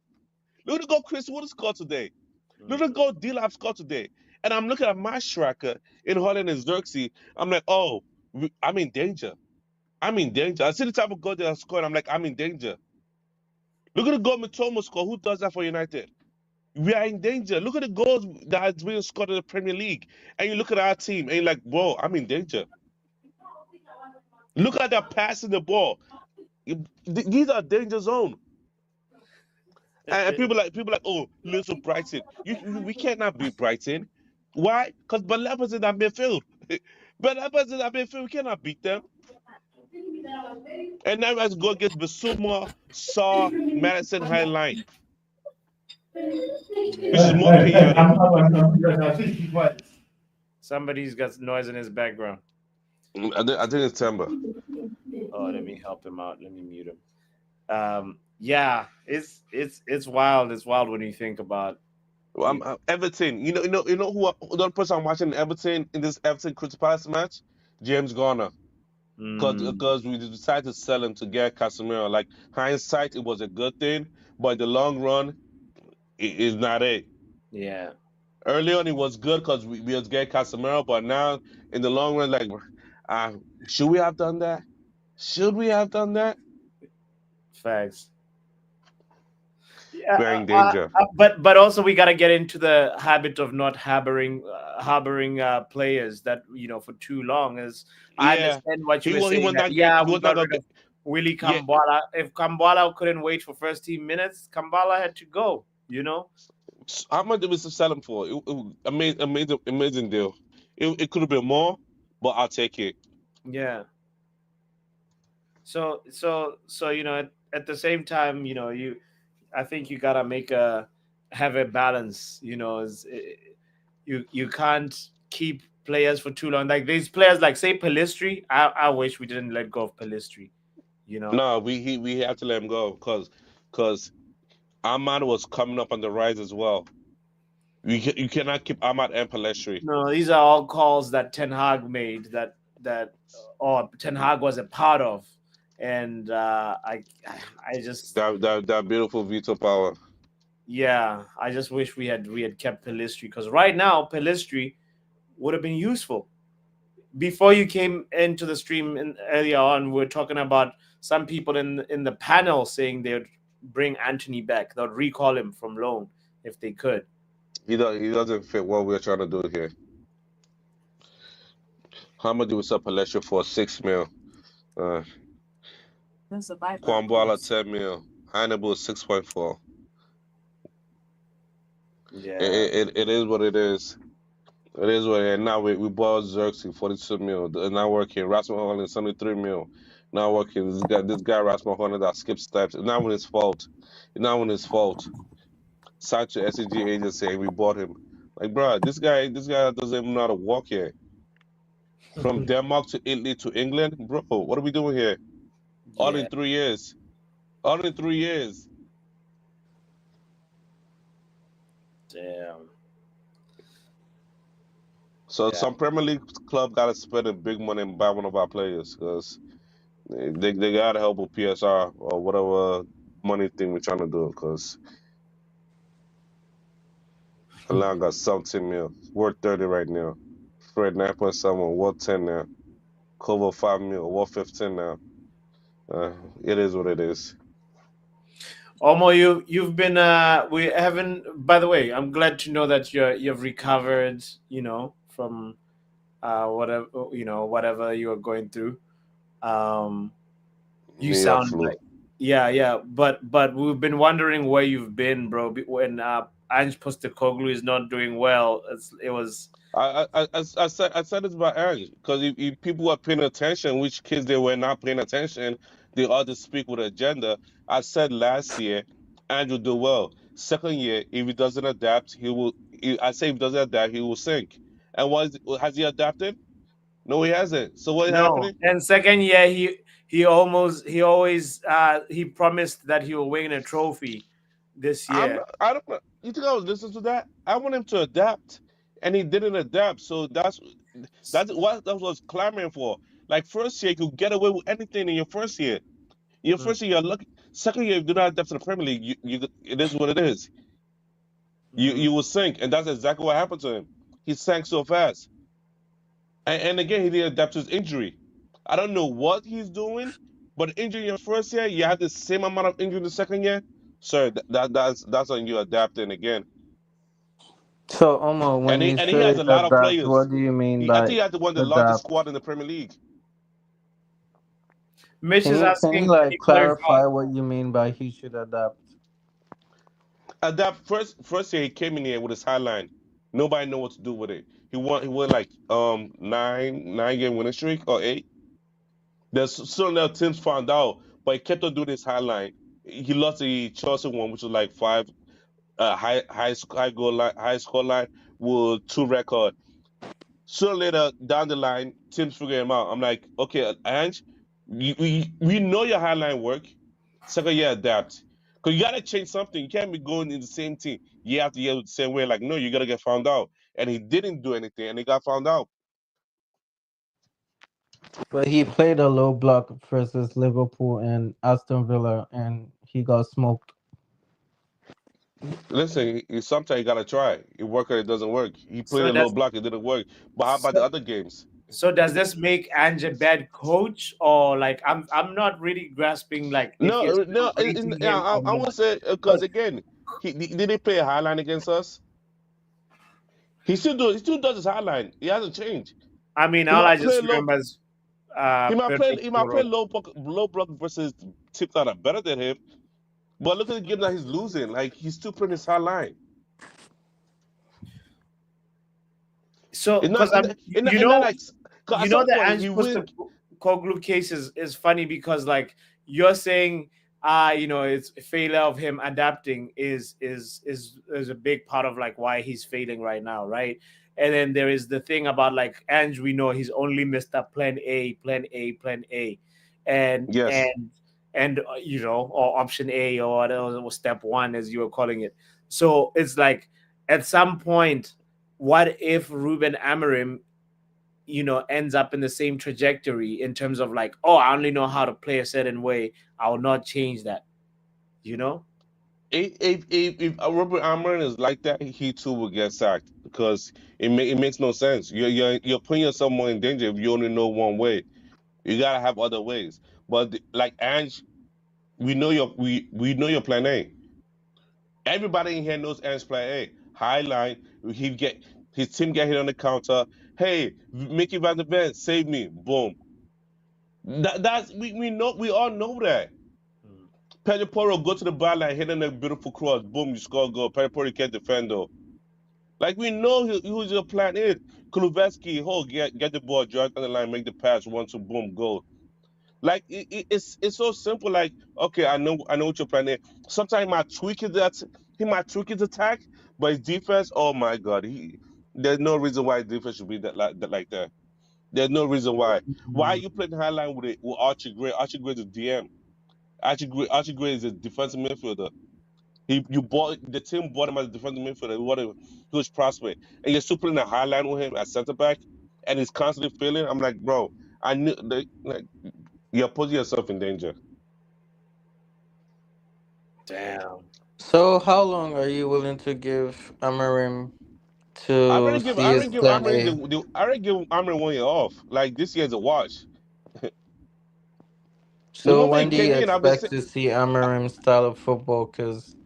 Look at the goal D-Lab scored today. And I'm looking at my striker in Holland and Xerxes. I'm like, I'm in danger. I see the type of goal that I scored. I'm like, I'm in danger. Look at the goal Mitoma scored. Who does that for United? We are in danger. Look at the goals that has been scored in the Premier League. And you look at our team and you're like, bro, I'm in danger. Look at that passing the ball. These are danger zone. And people like, listen, Brighton. We cannot beat Brighton. Why? Because Baleba is in that midfield. We cannot beat them. And now we have to go against Basuma, Saw, Madison, Highline. Which is more chaotic. Somebody's got noise in his background. I think it's Timber. Oh, Oh, let me help him out. Let me mute him. Yeah, it's wild. It's wild when you think about. Everton. Who the other person I'm watching in Everton in this Everton Crystal Palace match? James Garner. Because we decided to sell him to get Casemiro. Like hindsight, it was a good thing, but in the long run, it is not it. Yeah. Early on, it was good because we was getting Casemiro, but now in the long run, like, should we have done that? Should we have done that? Facts. Yeah, We're in danger. but also we got to get into the habit of not harboring players that for too long. As I understand what you were saying, was that not yeah, he we was not got gonna rid of Willie yeah. Kambala. If Kambala couldn't wait for first team minutes, Kambala had to go. How much did we sell him for? Amazing deal. It could have been more, but I'll take it. Yeah. So at the same time, I think you gotta have a balance. You can't keep players for too long. Like these players, like say Pelistri. I wish we didn't let go of Pelistri. No, we had to let him go because Ahmad was coming up on the rise as well. You cannot keep Ahmad and Pelistri. No, these are all calls that Ten Hag made or Ten Hag was a part of, and I just that beautiful veto power. Yeah, I just wish we had kept Pelistri, because right now Pelistri would have been useful. Before you came into the stream earlier on, we were talking about some people in the panel saying they would bring Anthony back. They'll recall him from loan if they could. He doesn't fit what we're trying to do here. How much do we sell Pelistri for? 6 mil. There's a buyback. Kwambala 10 mil. Hannibal 6.4. Yeah. It is what it is. It is what it is. Now we bought Xerxes 42 mil. Now working. Rasmus Holland 73 mil. Now working. This guy Rasmus Holland that skips steps. It's not when his fault. It's not when his fault. Such an SCG agency and we bought him. Like, bro, this guy doesn't even know how to walk here. From Denmark to Italy to England, bro, what are we doing here? Yeah. All in 3 years. All in 3 years. Damn. So some Premier League club got to spend a big money and buy one of our players because they got to help with PSR or whatever money thing we're trying to do because Milan got 17 mil, worth 30 right now. Fred 9.7, worth 10 now. Kovo 5 mil, worth 15 now. It is what it is. Omo, you've been we haven't. By the way, I'm glad to know that you've recovered. From whatever you are going through. You sound like but we've been wondering where you've been, bro. When Ange Postecoglou is not doing well, it was. I said this about Ange because if people were paying attention, which kids they were not paying attention, they ought to speak with agenda. I said last year, Ange will do well. Second year, if he doesn't adapt, he will. I say if he doesn't adapt, he will sink. And has he adapted? No, he hasn't. So what is happening? And second year, he always he promised that he will win a trophy this year. I don't know. You think I was listening to that? I want him to adapt, and he didn't adapt. So that's what I was clamoring for. Like first year, you could get away with anything in your first year. Your first year, you're lucky. Second year, if you do not adapt to the Premier League, it is what it is. You will sink, and that's exactly what happened to him. He sank so fast, and again, he didn't adapt to his injury. I don't know what he's doing, but injury in your first year, you have the same amount of injury in the second year. Sir, that's on you adapting again. So, Omar, when And you he has say a lot of adapt, players. what do you mean I think by he has the one of the largest adapt? squad in the Premier League. Mitch is Can asking, you can like you clarify? clarify what you mean by he should adapt? Adapt first year he came in here with his highline. Nobody know what to do with it. He won like nine game winning streak or 8. There's certain teams found out, but he kept on doing his highline. He lost the Chelsea one, which was like 5 high goal line, high score line with 2 record. Sooner or later down the line, teams figure him out. I'm like, okay, Ange, We know your highline work. Second year adapt. Because you gotta change something. You can't be going in the same team year after year the same way. Like, no, you gotta get found out. And he didn't do anything and he got found out. But he played a low block versus Liverpool and Aston Villa, and he got smoked. Listen, sometimes you gotta try. It works or it doesn't work. He played So a low does block, it didn't work. But how about the so, other games? so does this make Ange a bad coach, or like I'm not really grasping like if you're No, no, celebrating yeah, him or I want not. to say because Because again, he did he play a highline against us? He still does his highline. He hasn't changed. I mean, He all I might play just low. remember is He Perfect might play Euro. low block versus teams that are better than him. But look at the game that he's losing. Like he's still playing his highline. So, It's not, because I'm, it's not like 'cause at some the point he Ange win. Koglu case is funny because like you're saying, it's a failure of him adapting is a big part of like why he's failing right now, right? And then there is the thing about like Ange, we know he's only missed up plan A, plan A, plan A, and Yes. or option A or whatever, or step one as you were calling it. So it's like at some point, what if Ruben Amorim ends up in the same trajectory in terms of like, oh, I only know how to play a certain way. I will not change that. You know? If Robert Amarin is like that, he too will get sacked because it makes no sense. You're putting yourself more in danger if you only know one way. You gotta have other ways. But like Ange, we know your plan A. Everybody in here knows Ange's plan A. Highline, he get his team get hit on the counter. Hey, Mickey Van der Ven, save me. Boom. That's we all know that. Pedro Porro go to the byline, hitting a beautiful cross. Boom, you score a goal. Pedro Porro can't defend though. Like we know who's your plan is. Kulusevski, get the ball, drive on the line, make the pass, 1-2, boom, goal. Like it's so simple. Like okay, I know what your plan is. Sometimes he might tweak his attack, but his defense, oh my god, there's no reason why his defense should be like that. There's no reason why. Why are you playing highline with Archie Gray? Archie Gray is a DM. Archie Gray is a defensive midfielder. The team bought him as a defensive midfielder. What a huge prospect, and you're still putting a highline with him at center back, and he's constantly failing. I'm like, bro, I knew like you're putting yourself in danger. Damn. So, how long are you willing to give Amarim to see I his already give plan Amarin A? I already give Amarin 1 year off. Like this year's a wash. The So, moment he when do came you in, I've been expect saying to see Amarim's style of football? Because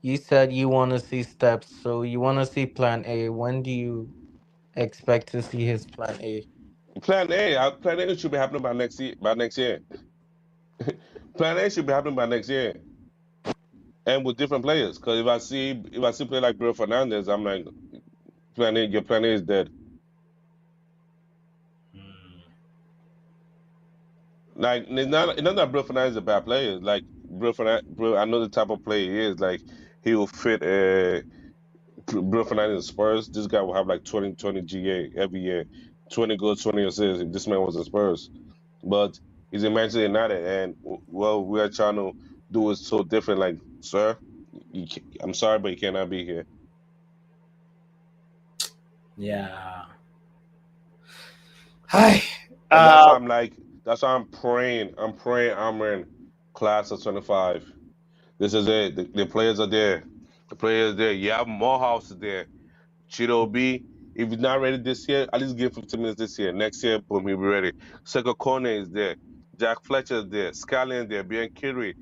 you said you want to see steps, so you want to see plan A. When do you expect to see his plan A? Plan A should be happening by next year. By next year, Plan A should be happening by next year, and with different players. Because if I see play like Bruno Fernandez, I'm like, your Plan A is dead. Like it's not that Bruno Fernandez is a bad player. Like Bro, I know the type of player he is. Like he will fit Bruno Fernandes in Spurs. This guy will have like 20 GA every year, 20 goals, 20 assists. If this man was in Spurs, but he's in Manchester United, and well, we are trying to do it so different. Like, sir, I'm sorry, but you cannot be here. Yeah. Hi. And that's why I'm like, that's why I'm praying. I'm in class of 25. This is it. The players are there. The players there. You have Morehouse is there. Chido B, if he's not ready this year, at least give him 15 minutes this year. Next year, boom, he'll be ready. Seko Kone is there. Jack Fletcher is there. Scallion there. Bian Kiri.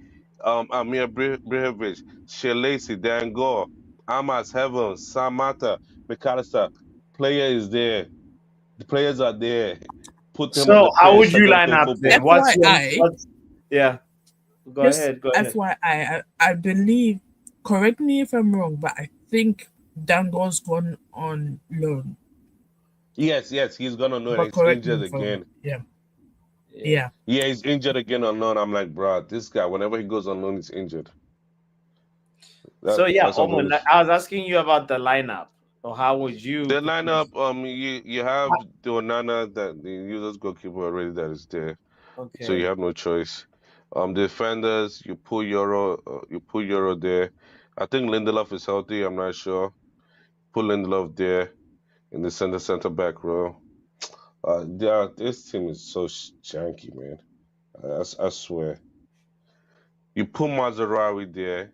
Amir Brihovic. Shea Lacey. Dan Gore. Amas Heaven. Samata. McAllister. Player is there. The players are there. Put them on So the how pitch. would Let you them line play up then? football. FYI, Yeah. Go just ahead. FYI, I believe, correct me if I'm wrong, but I think Dango's gone on loan. Yes, he's gonna know it. But He's correct me injured if I'm wrong. again. Yeah. Yeah, he's injured again on loan. I'm like, bro, this guy, whenever he goes on loan, he's injured. So yeah, That's something. Oman, I was asking you about the lineup. So how would you The propose? lineup, you have the Onana that the users goalkeeper already that is there. so you Okay. have no choice. Defenders, you put Euro there. I think Lindelof is healthy. I'm not sure. Put Lindelof there in the center back row. This team is so janky, man. I swear. You put Mazzarawi there,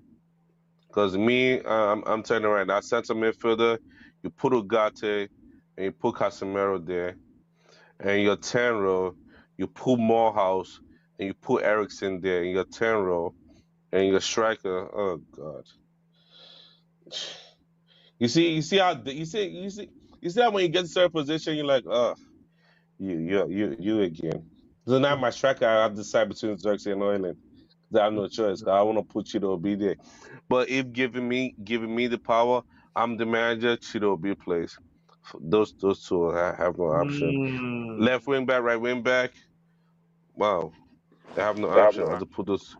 because I'm telling you right now, center midfielder, you put Ugarte and you put Casemiro there, and your 10 row, you put Morehouse and you put Ericsson there in your 10 row, and your striker. Oh God. You see how when you get to certain position, you're like, oh, you again. So now my striker, I have to decide between Xerxes and Oyland. I have no choice. 'Cause I want to put Chido be there. But if giving me the power, I'm the manager. Chido be plays. Those two, I have no option. Left wing back, right wing back. Wow, I have no option. I have to put those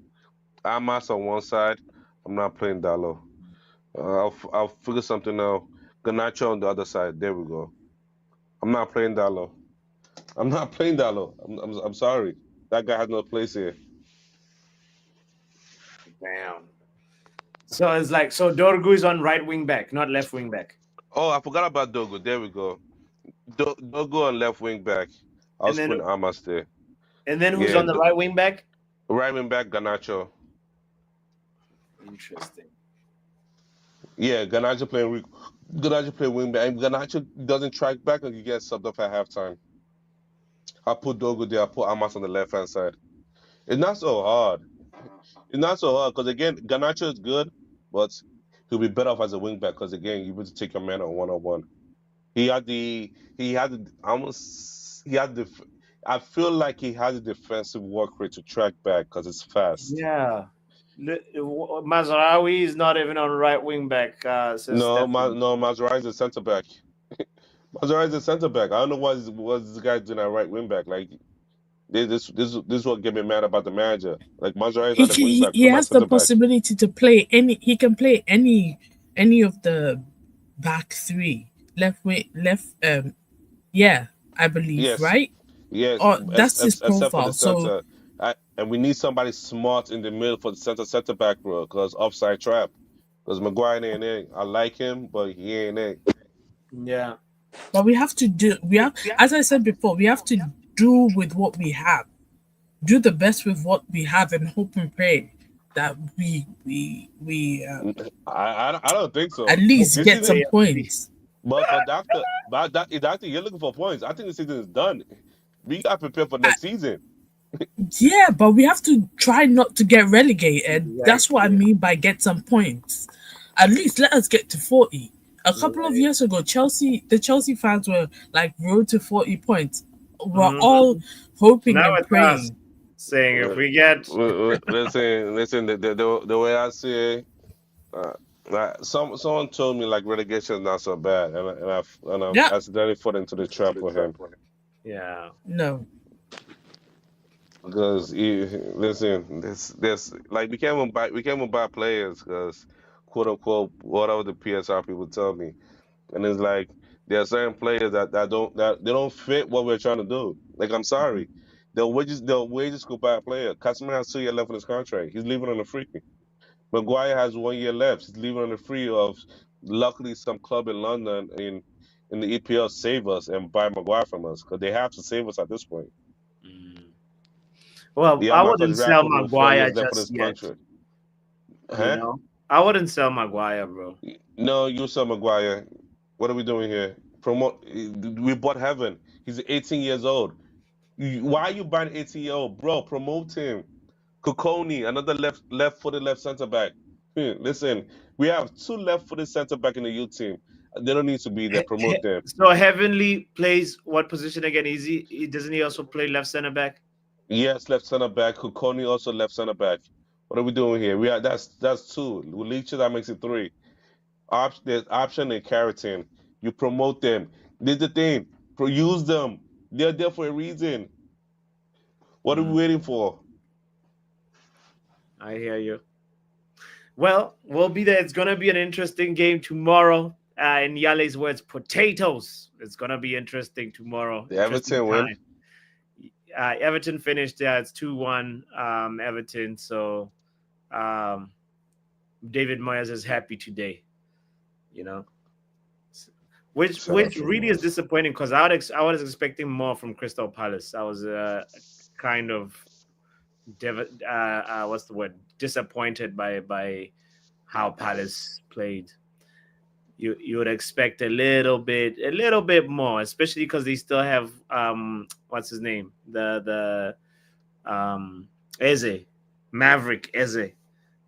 Amas on one side. I'm not playing Dalo. I'll figure something out. Ganacho on the other side. There we go. I'm not playing Dalo. I'm not playing Dalo. I'm sorry. That guy has no place here. Damn. So it's like Dorgu is on right wing back, not left wing back. Oh, I forgot about Dogo. There we go. Dogo on left wing back. I And was then putting Amas there. who's Yeah, on the right wing back? right wing back Ganacho. Interesting. Yeah, Ganacho playing wing back. And Ganacho doesn't track back and he gets subbed off at halftime. I put Dogo there. I put Amas on the left hand side. It's not so hard. It's not so hard because again, Ganacho is good, but he'll be better off as a wing back because again, you need to take your man on 1-on-1. I feel like he has a defensive work rate to track back because it's fast. Yeah. Mazraoui is not even on right wing back, says Stefan. Maserati is a center back. Maserati is a center back. I don't know what this guy doing at right wing back. Like this is what get me mad about the manager. Like Maserati is not a wing back. He Put him at has the center back. possibility to play any. He can play any of the back three, left wing, left. Yeah, I believe, Yes, right? yes. Or that's his Except for the profile. So center. And we need somebody smart in the middle for the center back role because offside trap. Because Maguire ain't in. I like him, but he ain't in. Yeah. but we have to do. We have, as I said before, we have to do with what we have. Do the best with what we have and hope and pray that we I don't think so. at least This get season, some points. doctor, you're looking for points. I think the season is done. We got prepared for next season. Yeah, but we have to try not to get relegated. That's what I Exactly. mean by get some points. At least let us get to 40. A couple of years ago, the Chelsea fans were like road to 40 points. We're all hoping Now and it's us praying. saying if we get Listen. The way I see it, someone told me like relegation is not so bad, and I've Yeah, accidentally fallen into the trap with him. yeah. no. Because listen, this like we can't even buy players because quote unquote whatever the PSR people tell me, and it's like there are certain players that they don't fit what we're trying to do. Like I'm sorry, they'll wages go buy a player. Casemiro has 2 years left on his contract. He's leaving on a free. Maguire has 1 year left. He's leaving on a free. Of luckily some club in London in the EPL save us and buy Maguire from us because they have to save us at this point. Well, Yeah, I Marcus wouldn't sell Rashford with 4 Maguire years left on his just yet. contract. You Huh? know, I wouldn't sell Maguire, bro. No, you sell Maguire. What are we doing here? Promote. We bought Heaven. He's 18 years old. Why are you buying 18-year-old, bro? Promote him. Kokoni, another left-footed left center back. Listen, we have 2 left-footed center back in the youth team. They don't need to be there. Promote them. So Heavenly plays what position again? Doesn't he also play left center back? Yes, left center back. Kokoni also left center back. What are we doing here? That's 2. With each that makes it 3. There's option and keratin. You promote them. This is the thing. Use them. They're there for a reason. What are we waiting for? I hear you. Well, we'll be there. It's gonna be an interesting game tomorrow. In Yale's words, potatoes. It's gonna be interesting tomorrow. The Interesting Everton win. time. Everton finished. It's 2-1. Everton. So um, David Moyes is happy today. You know, which Shout out to really is Moyes. disappointing because I was expecting more from Crystal Palace. I was kind of what's the word, disappointed by how Palace played. You would expect a little bit more, especially because they still have what's his name, the Eze, Maverick Eze.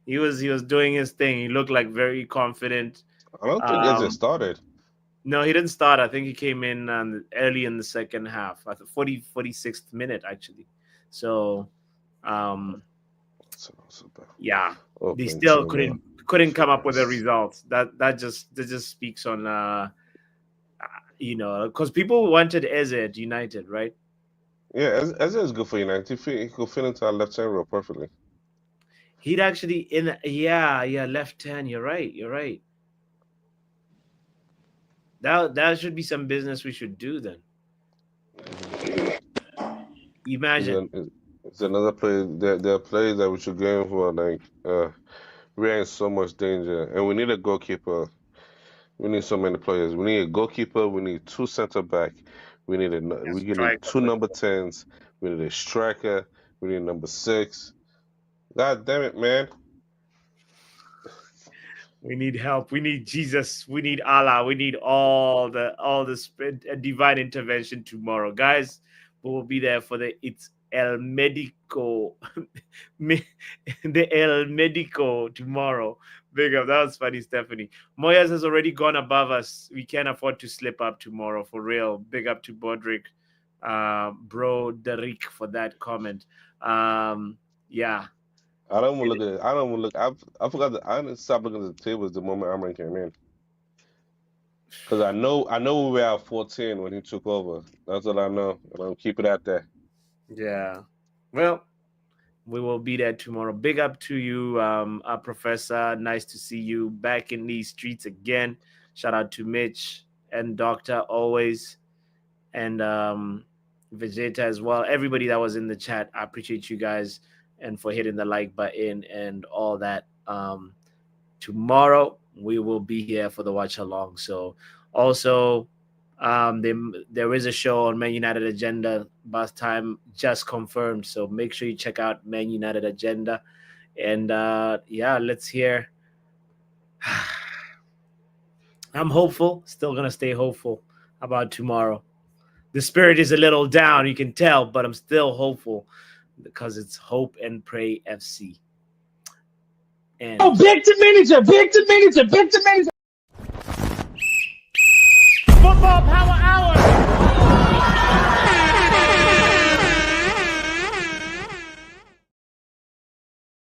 He was doing his thing. He looked like very confident. I don't think Eze Um, started. no, he didn't start. I think he came in early in the second half, at the 46th minute actually. So um, yeah, they Open still team couldn't come up with a first. result. That just speaks on because people wanted Eze at United, right? Yeah, Eze is good for United. He could fit into our left hand row perfectly. He'd actually left hand. You're right. You're right. That should be some business we should do then. Imagine. It's another play. There are plays that we should go in for. Like we're in so much danger, and we need a goalkeeper. We need so many players. We need a goalkeeper. We need 2 center back. We need we need Striker 2 for number sure. 10s. We need a striker. We need number 6. God damn it, man! We need help. We need Jesus. We need Allah. We need all the divine intervention tomorrow, guys. We will be there for it's El Medico, the El Medico tomorrow. Big up. That was funny, Stephanie. Moyes has already gone above us. We can't afford to slip up tomorrow, for real. Big up to Bodrick, bro, Derek, for that comment. Yeah. I don't want to look at it. I don't want to look. I forgot that I didn't stop looking at the tables the moment Amran came in. Because I know we were at 14 when he took over. That's all I know. And I'll keep it at that. Yeah. Well, we will be there tomorrow. Big up to you, Professor. Nice to see you back in these streets again. Shout out to Mitch and Doctor always, and Vegeta as well. Everybody that was in the chat, I appreciate you guys and for hitting the like button and all that. Tomorrow we will be here for the watch along. So also there is a show on Man United Agenda. Bath time just confirmed. So make sure you check out Man United Agenda. And let's hear. I'm hopeful. Still gonna stay hopeful about tomorrow. The spirit is a little down, you can tell, but I'm still hopeful because it's Hope and Pray FC. And Victor manager.